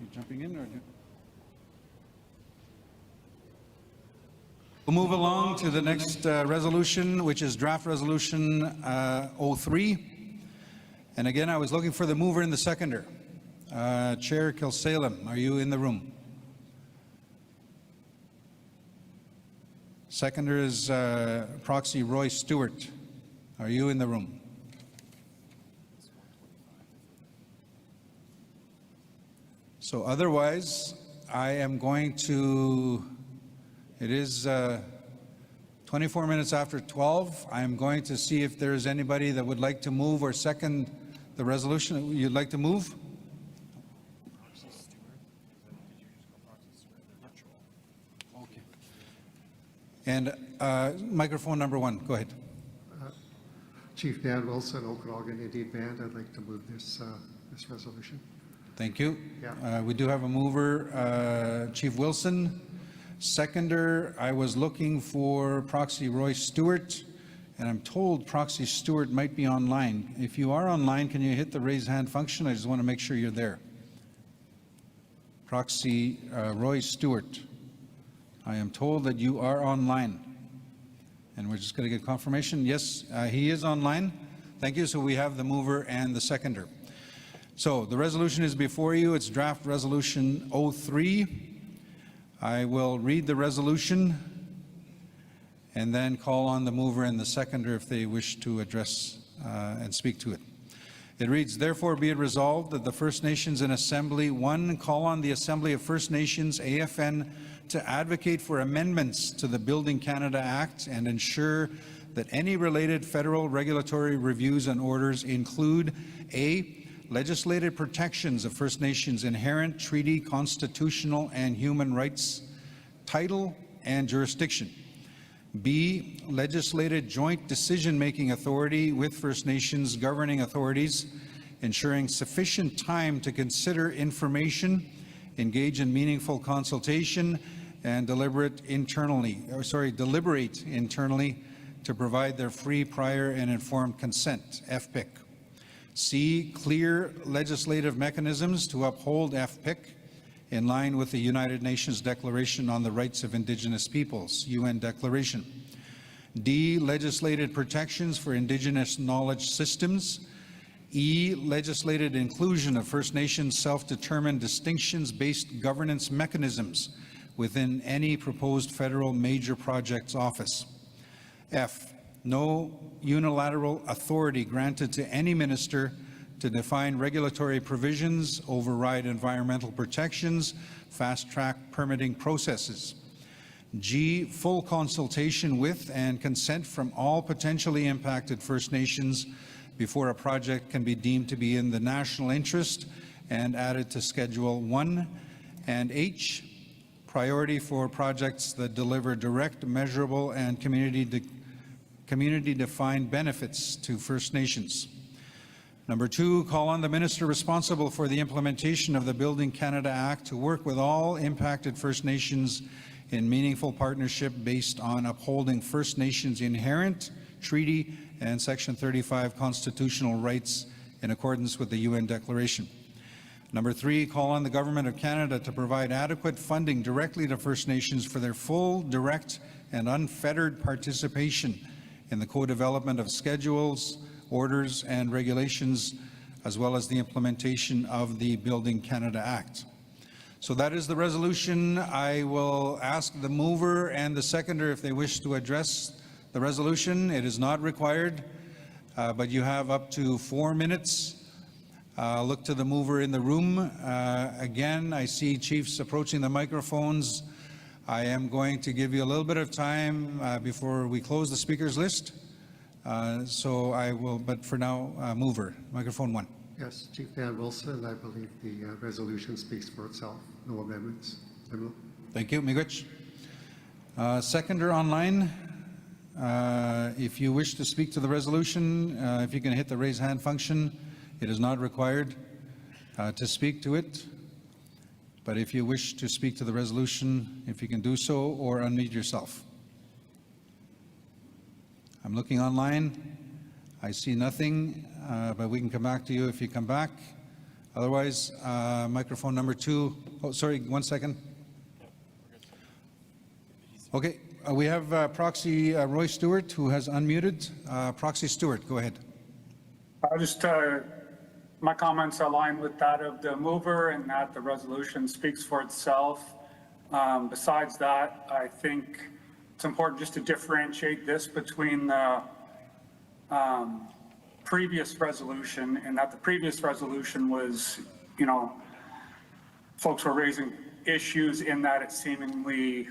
You jumping in or? We'll move along to the next resolution, which is draft resolution 03. And again, I was looking for the mover and the seconder. Chair Kilsalem, are you in the room? Seconder is Proxy Roy Stewart. Are you in the room? So otherwise, I am going to, it is 24 minutes after 12. I am going to see if there is anybody that would like to move or second the resolution. You'd like to move? Okay. And microphone number 1, go ahead. Chief Dan Wilson, Okanagan Indian Band. I'd like to move this resolution. Thank you. Yeah. We do have a mover, Chief Wilson. Seconder, I was looking for Proxy Roy Stewart, and I'm told Proxy Stewart might be online. If you are online, can you hit the raise hand function? I just want to make sure you're there. Proxy Roy Stewart, I am told that you are online. And we're just going to get confirmation. Yes, he is online. Thank you. So we have the mover and the seconder. So the resolution is before you. It's draft resolution 03. I will read the resolution and then call on the mover and the seconder if they wish to address and speak to it. It reads, therefore be it resolved that the First Nations in Assembly 1 call on the Assembly of First Nations, AFN, to advocate for amendments to the Building Canada Act and ensure that any related federal regulatory reviews and orders include A, legislated protections of First Nations inherent treaty, constitutional, and human rights, title, and jurisdiction. B, legislated joint decision-making authority with First Nations governing authorities, ensuring sufficient time to consider information, engage in meaningful consultation, and deliberate internally to provide their free, prior, and informed consent, FPIC. C, clear legislative mechanisms to uphold FPIC in line with the United Nations Declaration on the Rights of Indigenous Peoples, UN Declaration. D, legislated protections for Indigenous knowledge systems. E, legislated inclusion of First Nations self-determined distinctions-based governance mechanisms within any proposed federal major projects office. F, no unilateral authority granted to any minister to define regulatory provisions, override environmental protections, fast-track permitting processes. G, full consultation with and consent from all potentially impacted First Nations before a project can be deemed to be in the national interest and added to Schedule 1. And H, priority for projects that deliver direct, measurable, and community-defined benefits to First Nations. Number 2, call on the minister responsible for the implementation of the Building Canada Act to work with all impacted First Nations in meaningful partnership based on upholding First Nations inherent treaty and Section 35 constitutional rights in accordance with the UN Declaration. Number 3, call on the Government of Canada to provide adequate funding directly to First Nations for their full, direct, and unfettered participation in the co-development of schedules, orders, and regulations as well as the implementation of the Building Canada Act. So that is the resolution. I will ask the mover and the seconder if they wish to address the resolution. It is not required, but you have up to 4 minutes. Look to the mover in the room. Again, I see chiefs approaching the microphones. I am going to give you a little bit of time before we close the speakers list. So I will, but for now, mover, microphone 1. Yes, Chief Dan Wilson, I believe the resolution speaks for itself. No amendments. Thank you, Miigwech. Seconder online, if you wish to speak to the resolution, if you can hit the raise hand function. It is not required to speak to it, but if you wish to speak to the resolution, if you can do so, or unmute yourself. I'm looking online. I see nothing, but we can come back to you if you come back. Otherwise, microphone number 2. Oh, sorry, 1 second. Okay, we have Proxy Roy Stewart who has unmuted. Proxy Stewart, go ahead. My comments align with that of the mover and that the resolution speaks for itself. Besides that, I think it's important just to differentiate this between the previous resolution, and that the previous resolution was, you know, folks were raising issues in that it seemingly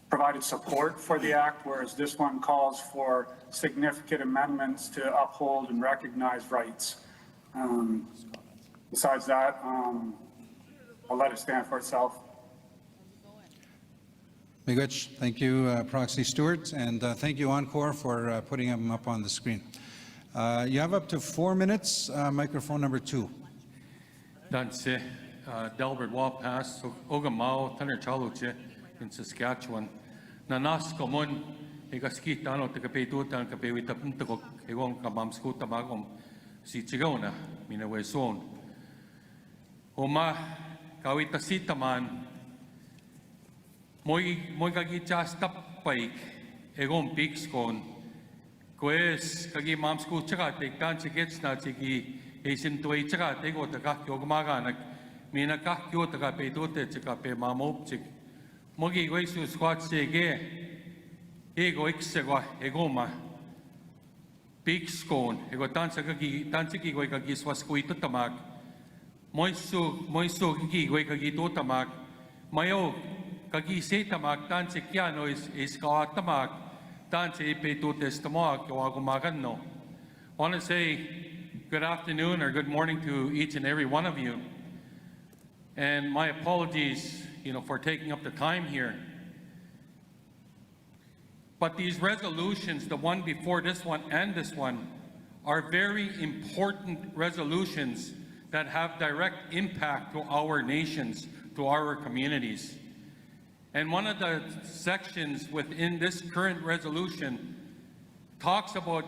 provided support for the act, whereas this one calls for significant amendments to uphold and recognize rights. Besides that, I'll let it stand for itself. Miigwech, thank you, Proxy Stewart, and thank you, Encore, for putting them up on the screen. You have up to 4 minutes. Microphone number 2. Danse, Delbert Wapass, Ogamau, Tanner Chaluche in Saskatchewan. Nanas Common, Egaskitano, Tekapetutan, Kapewitapuntakok, Egon Kabamskuta Magom, si Chigona, Minaweson. Oma, Kawitasita man, Moi Kagichas Tapaik, Egon Pixcon, Quest, Kagi Mamsku Chaka, take Tanchi gets not Chiki, Asian to a Chaka, take what the Kakyo Mina Kakyo, the Kapetute, Chikape Mamopchik, Mogi Wesu Squat Sege, Ego Ixegua, Egoma. Big scone, ego tansiki goy kagi swaskuito tamak, moiso kiki goy kagi to tamak, mayo kagi se tamak tansik yano is kawa tamak, tansi ipe to testamak kawagumagan. Want to say good afternoon or good morning to each and every one of you, and my apologies, for taking up the time here. But these resolutions, the one before this one and this one, are very important resolutions that have direct impact to our nations, to our communities. And one of the sections within this current resolution talks about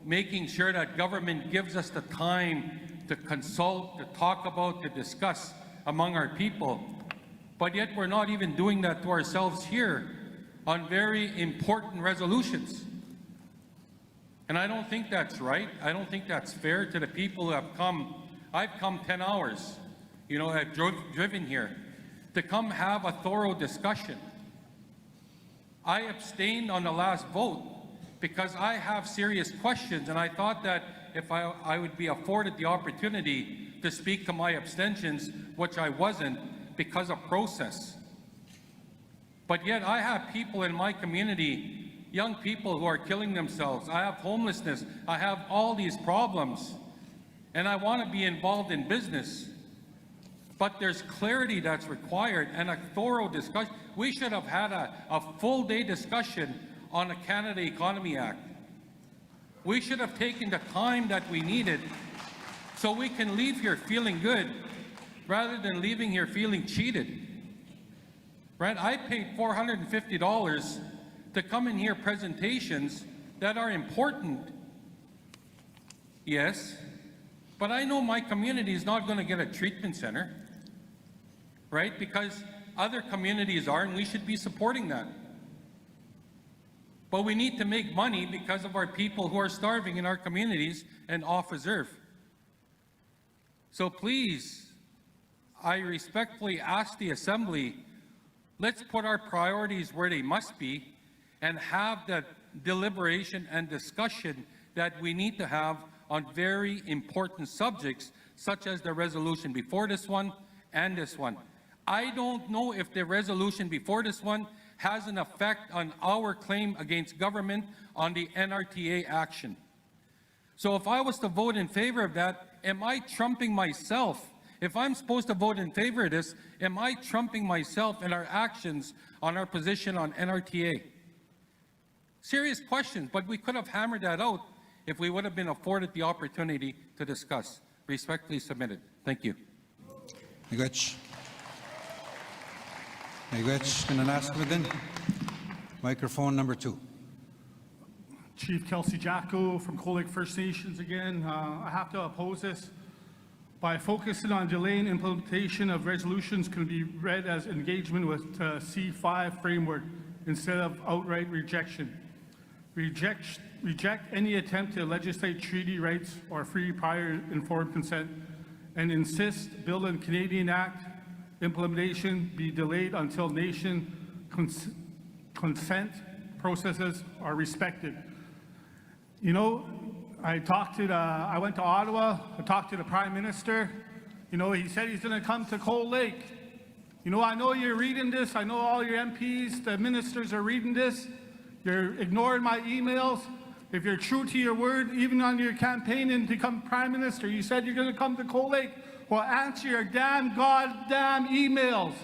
making sure that government gives us the time to consult, to talk about, to discuss among our people. But yet we're not even doing that to ourselves here on very important resolutions. And I don't think that's right. I don't think that's fair to the people who have come. I've come 10 hours, I've driven here to come have a thorough discussion. I abstained on the last vote because I have serious questions, and I thought that if I would be afforded the opportunity to speak to my abstentions, which I wasn't because of process. But yet I have people in my community, young people who are killing themselves. I have homelessness. I have all these problems. And I want to be involved in business. But there's clarity that's required and a thorough discussion. We should have had a full day discussion on the Canada Economy Act. We should have taken the time that we needed so we can leave here feeling good rather than leaving here feeling cheated. Right? I paid $450 to come and hear presentations that are important. Yes, but I know my community is not going to get a treatment center, right? Because other communities are, and we should be supporting that. But we need to make money because of our people who are starving in our communities and off reserve. So please, I respectfully ask the Assembly, let's put our priorities where they must be and have the deliberation and discussion that we need to have on very important subjects, such as the resolution before this one and this one. I don't know if the resolution before this one has an effect on our claim against government on the NRTA action. So if I was to vote in favor of that, am I trumping myself? If I'm supposed to vote in favor of this, am I trumping myself in our actions on our position on NRTA? Serious questions, but we could have hammered that out if we would have been afforded the opportunity to discuss. Respectfully submitted. Thank you. Miigwech. Kinanaskawithin. Microphone number 2. Chief Kelsey Jacko from Cold Lake First Nations again. I have to oppose this. By focusing on delaying implementation of resolutions can be read as engagement with C5 framework instead of outright rejection. Reject any attempt to legislate treaty rights or free prior informed consent, and insist Bill and Canadian Act implementation be delayed until nation consent processes are respected. You know, I went to Ottawa, I talked to the Prime Minister. You know, he said he's going to come to Cold Lake. You know, I know you're reading this. I know all your MPs, the ministers are reading this. You're ignoring my emails. If you're true to your word, even on your campaign and become Prime Minister, you said you're going to come to Cold Lake. Well, answer your goddamn emails.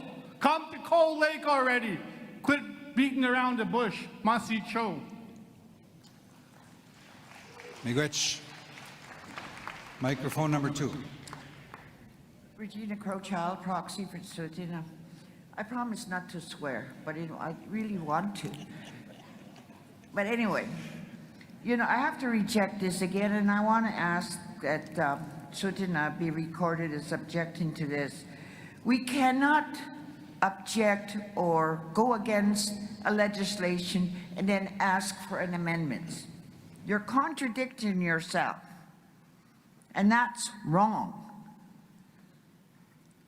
Come to Cold Lake already. Quit beating around the bush. Masi Cho. Miigwech. Microphone number 2. Regina Crowchild, proxy for Tsutina. I promise not to swear, but I really want to. But anyway, you know, I have to reject this again, and I want to ask that Tsutina be recorded as objecting to this. We cannot object or go against a legislation and then ask for an amendment. You're contradicting yourself, and that's wrong.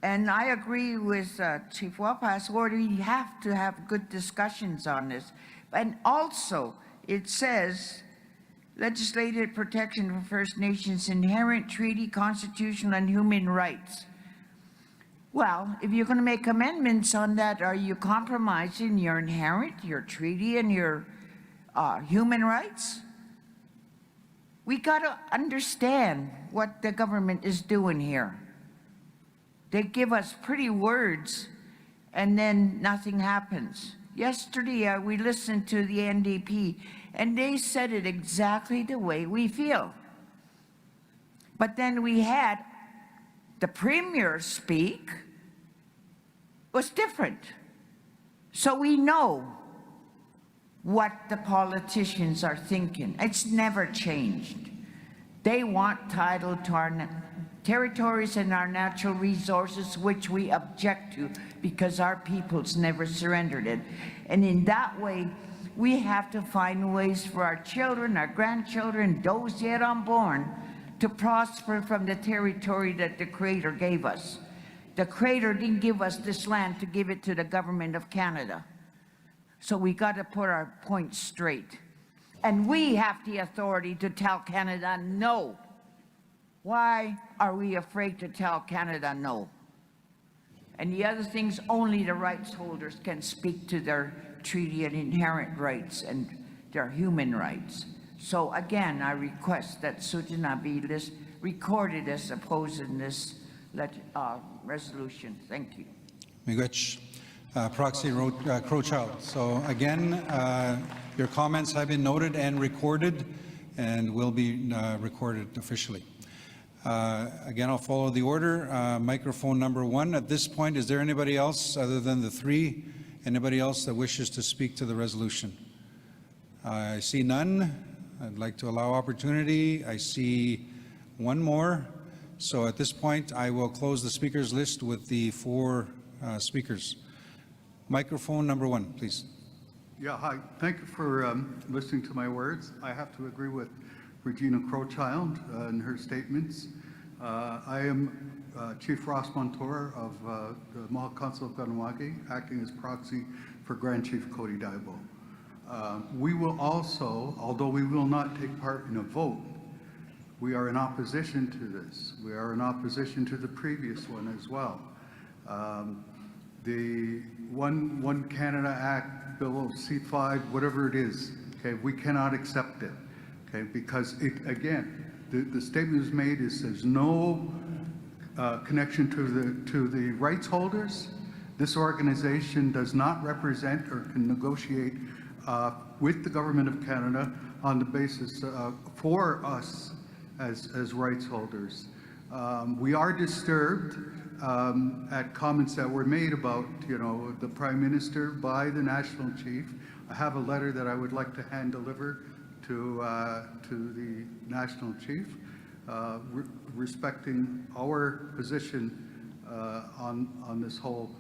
And I agree with Chief Wellpass, we have to have good discussions on this. And also, it says, legislative protection for First Nations inherent treaty, constitutional, and human rights. Well, if you're going to make amendments on that, are you compromising your inherent, your treaty, and your human rights? We got to understand what the government is doing here. They give us pretty words, and then nothing happens. Yesterday, we listened to the NDP, and they said it exactly the way we feel. But then we had the Premier speak, was different. So we know what the politicians are thinking. It's never changed. They want title to our territories and our natural resources, which we object to because our peoples never surrendered it. And in that way, we have to find ways for our children, our grandchildren, those yet unborn, to prosper from the territory that the Creator gave us. The Creator didn't give us this land to give it to the government of Canada. So we got to put our points straight. And we have the authority to tell Canada no. Why are we afraid to tell Canada no? And the other things, only the rights holders can speak to their treaty and inherent rights and their human rights. So again, I request that Tsutina be recorded as opposing this resolution. Thank you. Miigwech. Proxy Crowchild. So again, your comments have been noted and recorded and will be recorded officially. Again, I'll follow the order. Microphone number 1. At this point, is there anybody else other than the 3? Anybody else that wishes to speak to the resolution? I see none. I'd like to allow opportunity. I see one more. So at this point, I will close the speakers list with the 4 speakers. Microphone number 1, please. Yeah, hi. Thank you for listening to my words. I have to agree with Regina Crowchild in her statements. I am Chief Ross Montour of the Mahal Council of Kahnawake, acting as proxy for Grand Chief Cody Daibo. We will also, although we will not take part in a vote, we are in opposition to this. We are in opposition to the previous one as well. The One Canada Act, Bill C5, whatever it is, okay, we cannot accept it, okay, because it, again, the statement is made is there's no connection to the rights holders. This organization does not represent or can negotiate with the Government of Canada on the basis for us as rights holders. We are disturbed at comments that were made about, you know, the Prime Minister by the National Chief. I have a letter that I would like to hand deliver to the National Chief, respecting our position on this whole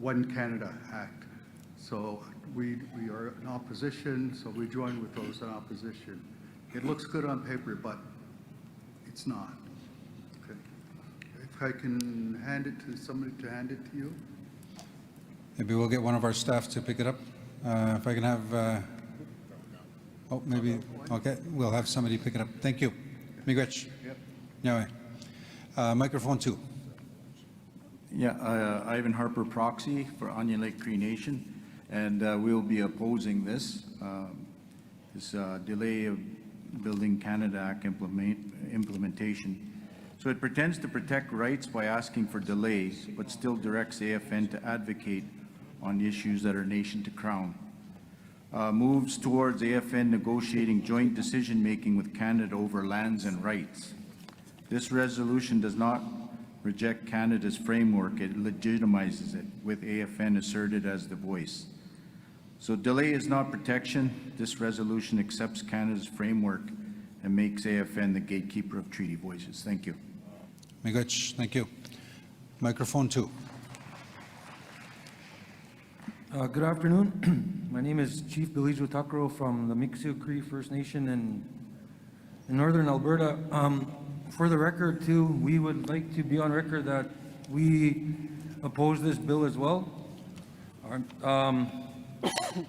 One Canada Act. So we are in opposition, so we join with those in opposition. It looks good on paper, but it's not. Okay. If I can hand it to somebody to hand it to you. Maybe we'll get one of our staff to pick it up. If I can have, oh, maybe, okay, we'll have somebody pick it up. Thank you. Miigwech. Yep. Yeah. Microphone 2. Yeah, Ivan Harper, proxy for Onion Lake Cree Nation, and we'll be opposing this delay of Building Canada Act implementation. So it pretends to protect rights by asking for delays, but still directs AFN to advocate on issues that are nation to crown. Moves towards AFN negotiating joint decision-making with Canada over lands and rights. This resolution does not reject Canada's framework, it legitimizes it, with AFN asserted as the voice. So delay is not protection. This resolution accepts Canada's framework and makes AFN the gatekeeper of treaty voices. Thank you. Miigwech, thank you. Microphone 2. Good afternoon. My name is Chief Biliju Takro from the Mi'kmaq Cree First Nation in northern Alberta. For the record, too, we would like to be on record that we oppose this bill as well.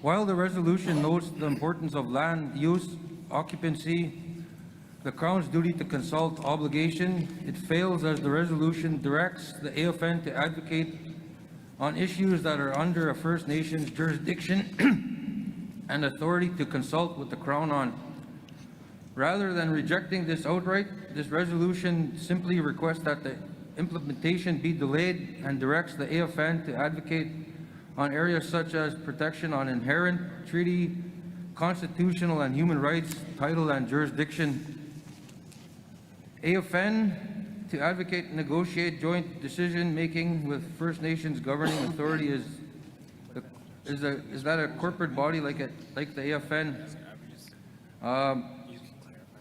While the resolution notes the importance of land use, occupancy, the Crown's duty to consult obligation, it fails as the resolution directs the AFN to advocate on issues that are under a First Nations jurisdiction and authority to consult with the Crown on. Rather than rejecting this outright, this resolution simply requests that the implementation be delayed and directs the AFN to advocate on areas such as protection on inherent treaty, constitutional and human rights, title and jurisdiction. AFN to advocate and negotiate joint decision-making with First Nations governing authority is that a corporate body like the AFN?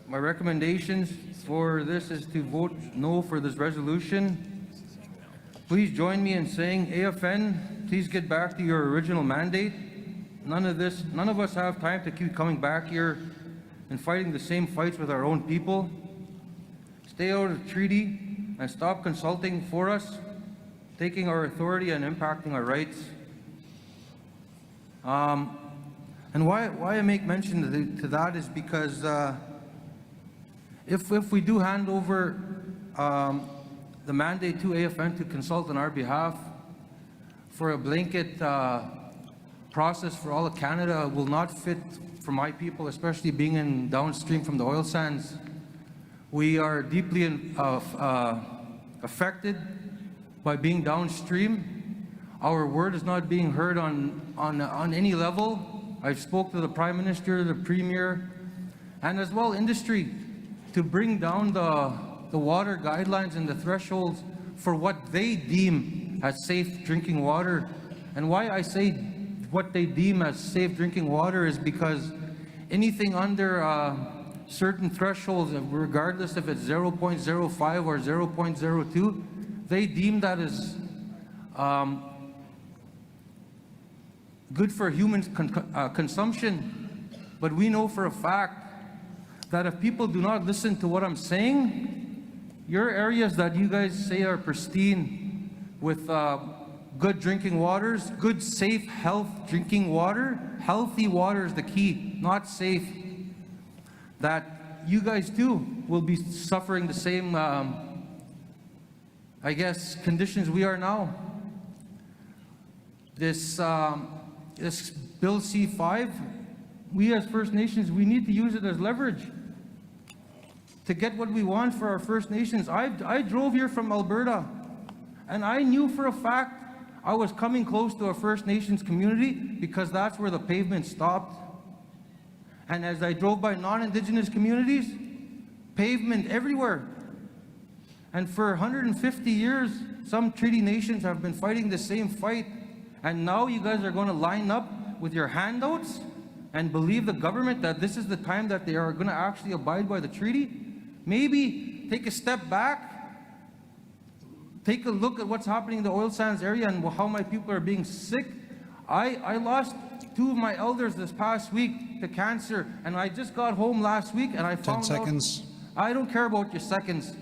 My recommendations for this is to vote no for this resolution. Please join me in saying, AFN, please get back to your original mandate. None of us have time to keep coming back here and fighting the same fights with our own people. Stay out of the treaty and stop consulting for us, taking our authority and impacting our rights. And why I make mention to that is because if we do hand over the mandate to AFN to consult on our behalf for a blanket process for all of Canada will not fit for my people, especially being in downstream from the oil sands. We are deeply affected by being downstream. Our word is not being heard on any level. I've spoke to the Prime Minister, the Premier, and as well industry to bring down the water guidelines and the thresholds for what they deem as safe drinking water. And why I say what they deem as safe drinking water is because anything under certain thresholds, regardless if it's 0.05 or 0.02, they deem that as good for human consumption. But we know for a fact that if people do not listen to what I'm saying, Your areas that you guys say are pristine with good drinking waters, good, safe, drinking water, healthy water is the key, not safe, that you guys too will be suffering the same, I guess, conditions we are now. This Bill C-5, we as First Nations, we need to use it as leverage to get what we want for our First Nations. I drove here from Alberta, and I knew for a fact I was coming close to a First Nations community because that's where the pavement stopped. And as I drove by non-Indigenous communities, pavement everywhere. And for 150 years, some treaty nations have been fighting the same fight. And now you guys are going to line up with your handouts and believe the government that this is the time that they are going to actually abide by the treaty? Maybe take a step back, take a look at what's happening in the oil sands area and how my people are being sick. I lost 2 of my elders this past week to cancer, and I just got home last week and I found 10 seconds. out. I don't care about your seconds.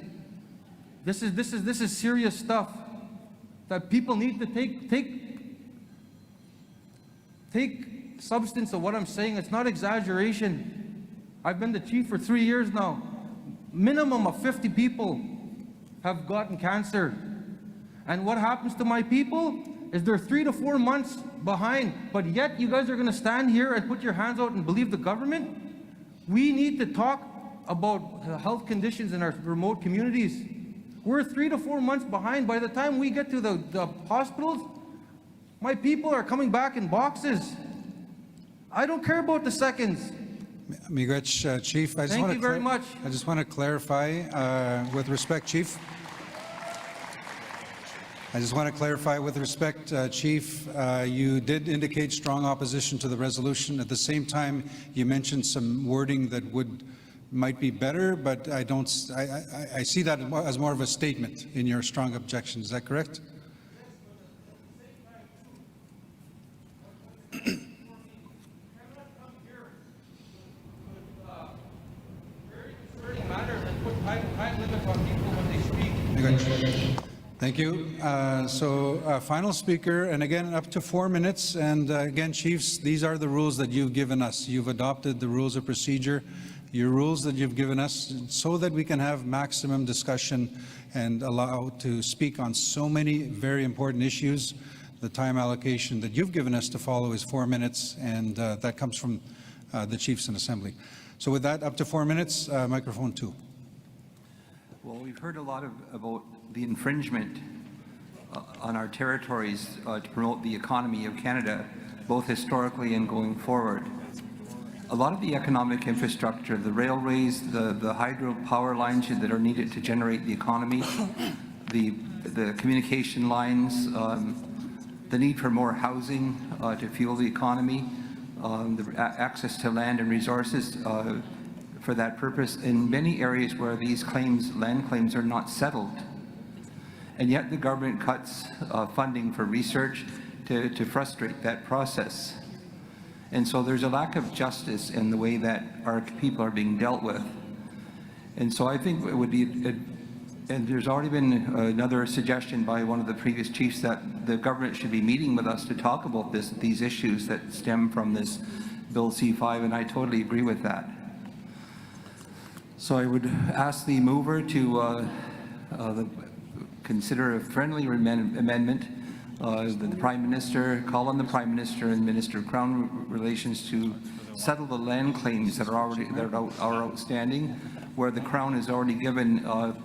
This is serious stuff that people need to take substance of what I'm saying. It's not exaggeration. I've been the chief for 3 years now. Minimum of 50 people have gotten cancer. And what happens to my people is they're 3 to 4 months behind, but yet you guys are going to stand here and put your hands out and believe the government? We need to talk about the health conditions in our remote communities. We're 3 to 4 months behind. By the time we get to the hospitals, my people are coming back in boxes. I don't care about the seconds. Miigwech, Chief. Thank you very much. I just want to clarify, with respect, Chief. I just want to clarify with respect, Chief, you did indicate strong opposition to the resolution. At the same time, you mentioned some wording that might be better, but I see that as more of a statement in your strong objection. Is that correct? Thank you. Final speaker, and again, up to 4 minutes. And again, Chiefs, these are the rules that you've given us. You've adopted the rules of procedure, your rules that you've given us, so that we can have maximum discussion and allow to speak on so many very important issues. The time allocation that you've given us to follow is 4 minutes, and that comes from the Chiefs in Assembly. So with that, up to 4 minutes, microphone 2. Well, we've heard a lot about the infringement on our territories to promote the economy of Canada, both historically and going forward. A lot of the economic infrastructure, the railways, the hydro power lines that are needed to generate the economy, the communication lines, the need for more housing to fuel the economy, the access to land and resources for that purpose in many areas where these land claims are not settled. And yet the government cuts funding for research to frustrate that process. And so there's a lack of justice in the way that our people are being dealt with. And so I think it would be, and there's already been another suggestion by one of the previous chiefs that the government should be meeting with us to talk about these issues that stem from this Bill C-5, and I totally agree with that. So I would ask the mover to consider a friendly amendment. The Prime Minister, call on the Prime Minister and Minister of Crown Relations to settle the land claims that are outstanding, where the Crown has already given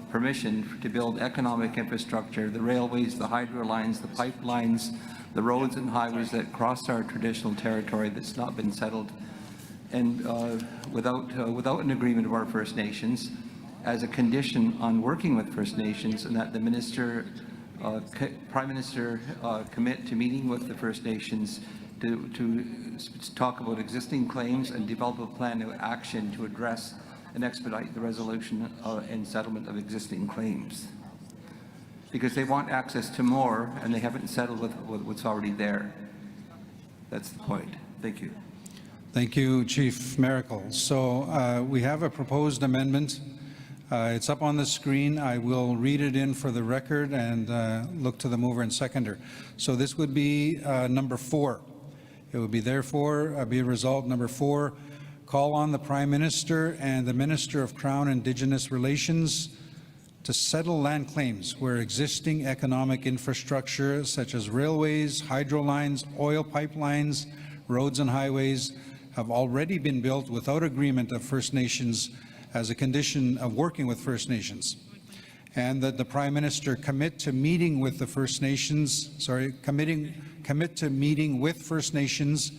permission to build economic infrastructure, the railways, the hydro lines, the pipelines, the roads and highways that cross our traditional territory that's not been settled, and without an agreement of our First Nations, as a condition on working with First Nations, and that the Prime Minister commit to meeting with the First Nations to talk about existing claims and develop a plan of action to address and expedite the resolution and settlement of existing claims. Because they want access to more, and they haven't settled with what's already there. That's the point. Thank you. Thank you, Chief Miracle. So we have a proposed amendment It's up on the screen. I will read it in for the record and look to the mover and seconder. So this would be number 4. It would be therefore be resolved number 4, call on the Prime Minister and the Minister of Crown Indigenous Relations to settle land claims where existing economic infrastructure such as railways, hydro lines, oil pipelines, roads and highways have already been built without agreement of First Nations as a condition of working with First Nations, and that the Prime Minister commit to meeting with the First Nations, commit to meeting with First Nations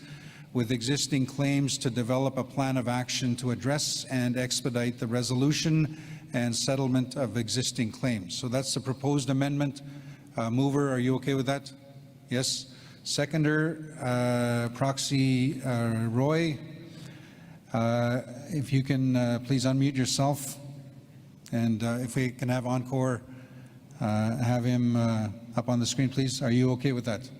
with existing claims to develop a plan of action to address and expedite the resolution and settlement of existing claims. So that's the proposed amendment. Mover, are you okay with that? Yes. Seconder, Proxy Roy, if you can please unmute yourself, and if we can have Encore have him up on the screen, please. Are you okay with that?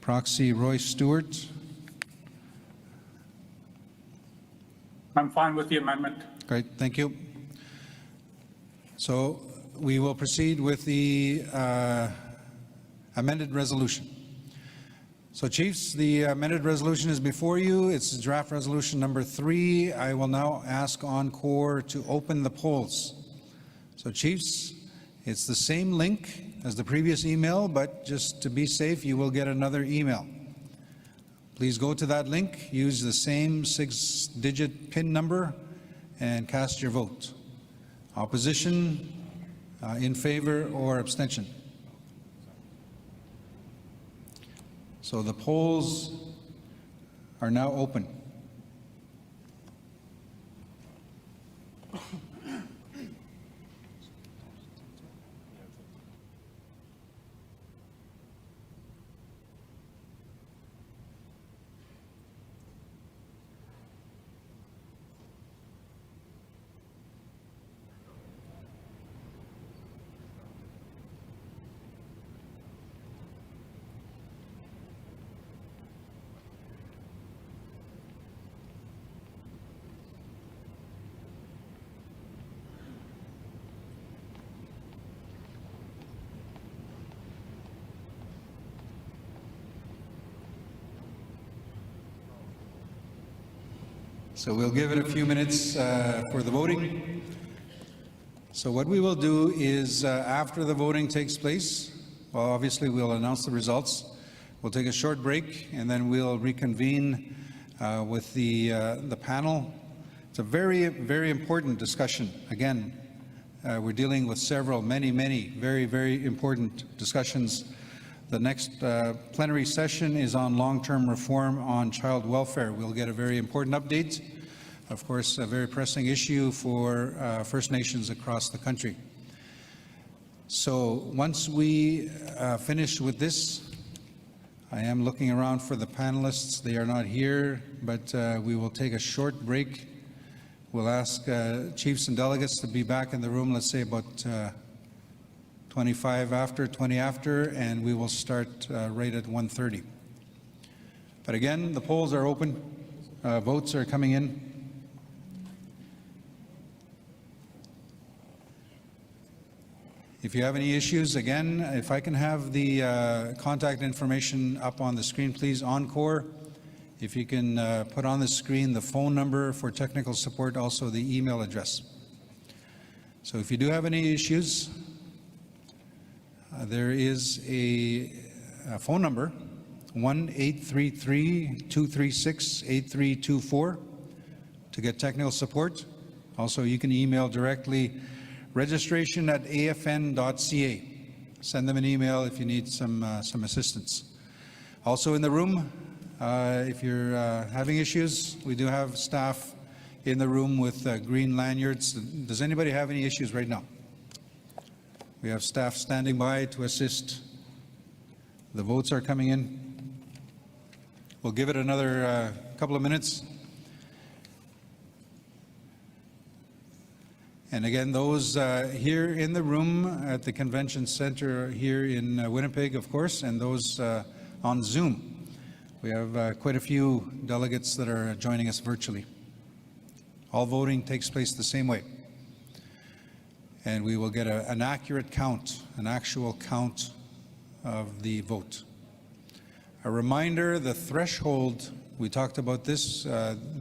Proxy Roy Stewart. I'm fine with the amendment. Great, thank you. So we will proceed with the amended resolution. So Chiefs, the amended resolution is before you. It's draft resolution number 3. I will now ask Encore to open the polls. So Chiefs, it's the same link as the previous email, but just to be safe, you will get another email. Please go to that link, use the same 6-digit PIN number, and cast your vote. Opposition, in favor, or abstention. So the polls are now open. So we'll give it a few minutes for the voting. So what we will do is after the voting takes place, well, obviously we'll announce the results. We'll take a short break and then we'll reconvene with the panel. It's a very, very important discussion. Again, we're dealing with many very, very important discussions. The next plenary session is on long-term reform on child welfare. We'll get a very important update. Of course, a very pressing issue for First Nations across the country. So once we finish with this, I am looking around for the panelists. They are not here, but we will take a short break. We'll ask chiefs and delegates to be back in the room, let's say about 20 after, and we will start right at 1:30. But again, the polls are open. Votes are coming in. If you have any issues, again, if I can have the contact information up on the screen, please. Encore, if you can put on the screen the phone number for technical support, also the email address. So if you do have any issues, there is a phone number, 1-833-236-8324 to get technical support. Also, you can email directly registration@afn.ca. Send them an email if you need some assistance. Also in the room, if you're having issues, we do have staff in the room with green lanyards. Does anybody have any issues right now? We have staff standing by to assist. The votes are coming in. We'll give it another couple of minutes. And again, those here in the room at the convention center here in Winnipeg, of course, and those on Zoom, We have quite a few delegates that are joining us virtually. All voting takes place the same way. And we will get an accurate count, an actual count of the vote. A reminder, the threshold, we talked about this,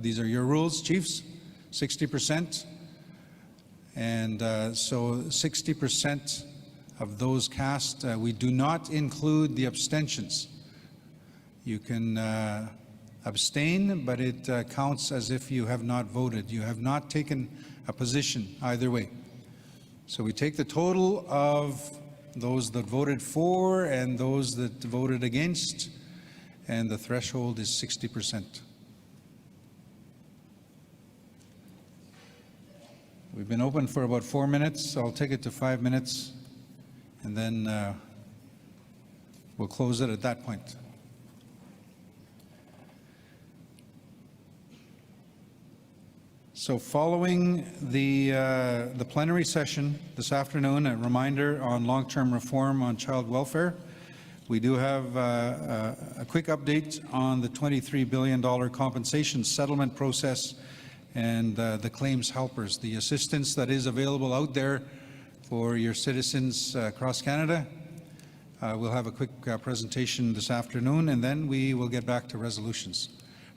these are your rules, chiefs, 60%. And so 60% of those cast, we do not include the abstentions. You can abstain, but it counts as if you have not voted. You have not taken a position either way. So we take the total of those that voted for and those that voted against, and the threshold is 60%. We've been open for about 4 minutes. I'll take it to 5 minutes, and then we'll close it at that point. So following the plenary session this afternoon, a reminder on long-term reform on child welfare. We do have a quick update on the $23 billion compensation settlement process and the claims helpers, the assistance that is available out there for your citizens across Canada. We'll have a quick presentation this afternoon, and then we will get back to resolutions.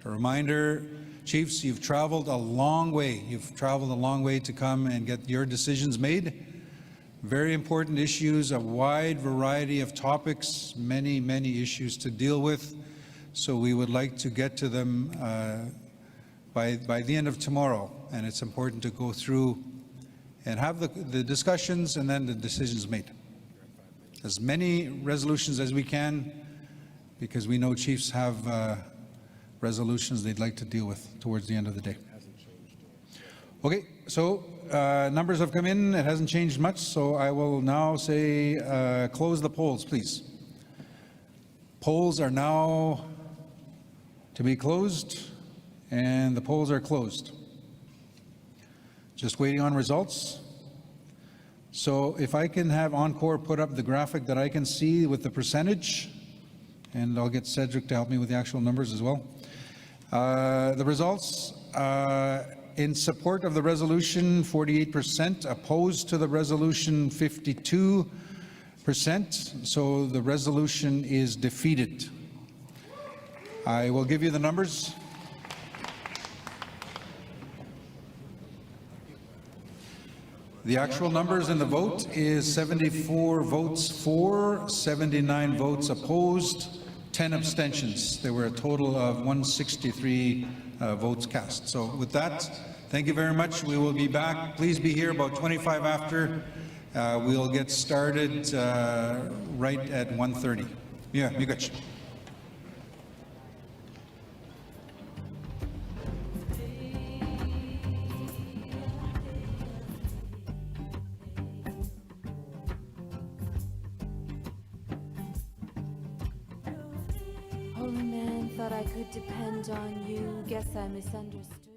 A reminder, chiefs, you've traveled a long way. You've traveled a long way to come and get your decisions made. Very important issues, a wide variety of topics, many, many issues to deal with. So we would like to get to them by the end of tomorrow. And it's important to go through and have the discussions and then the decisions made. As many resolutions as we can, because we know chiefs have resolutions they'd like to deal with towards the end of the day. Okay, so numbers have come in. It hasn't changed much, so I will now say close the polls, please. Polls are now to be closed, and the polls are closed. Just waiting on results. So if I can have Encore put up the graphic that I can see with the percentage, and I'll get Cedric to help me with the actual numbers as well. The results, in support of the resolution, 48%, opposed to the resolution, 52%. So the resolution is defeated. I will give you the numbers. The actual numbers in the vote is 74 votes for, 79 votes opposed, 10 abstentions. There were a total of 163 votes cast. So with that, thank you very much. We will be back. Please be here about 25 after. We'll get started right at 1:30. Yeah, you got you. Holy man, thought I could depend on you. Guess I misunderstood.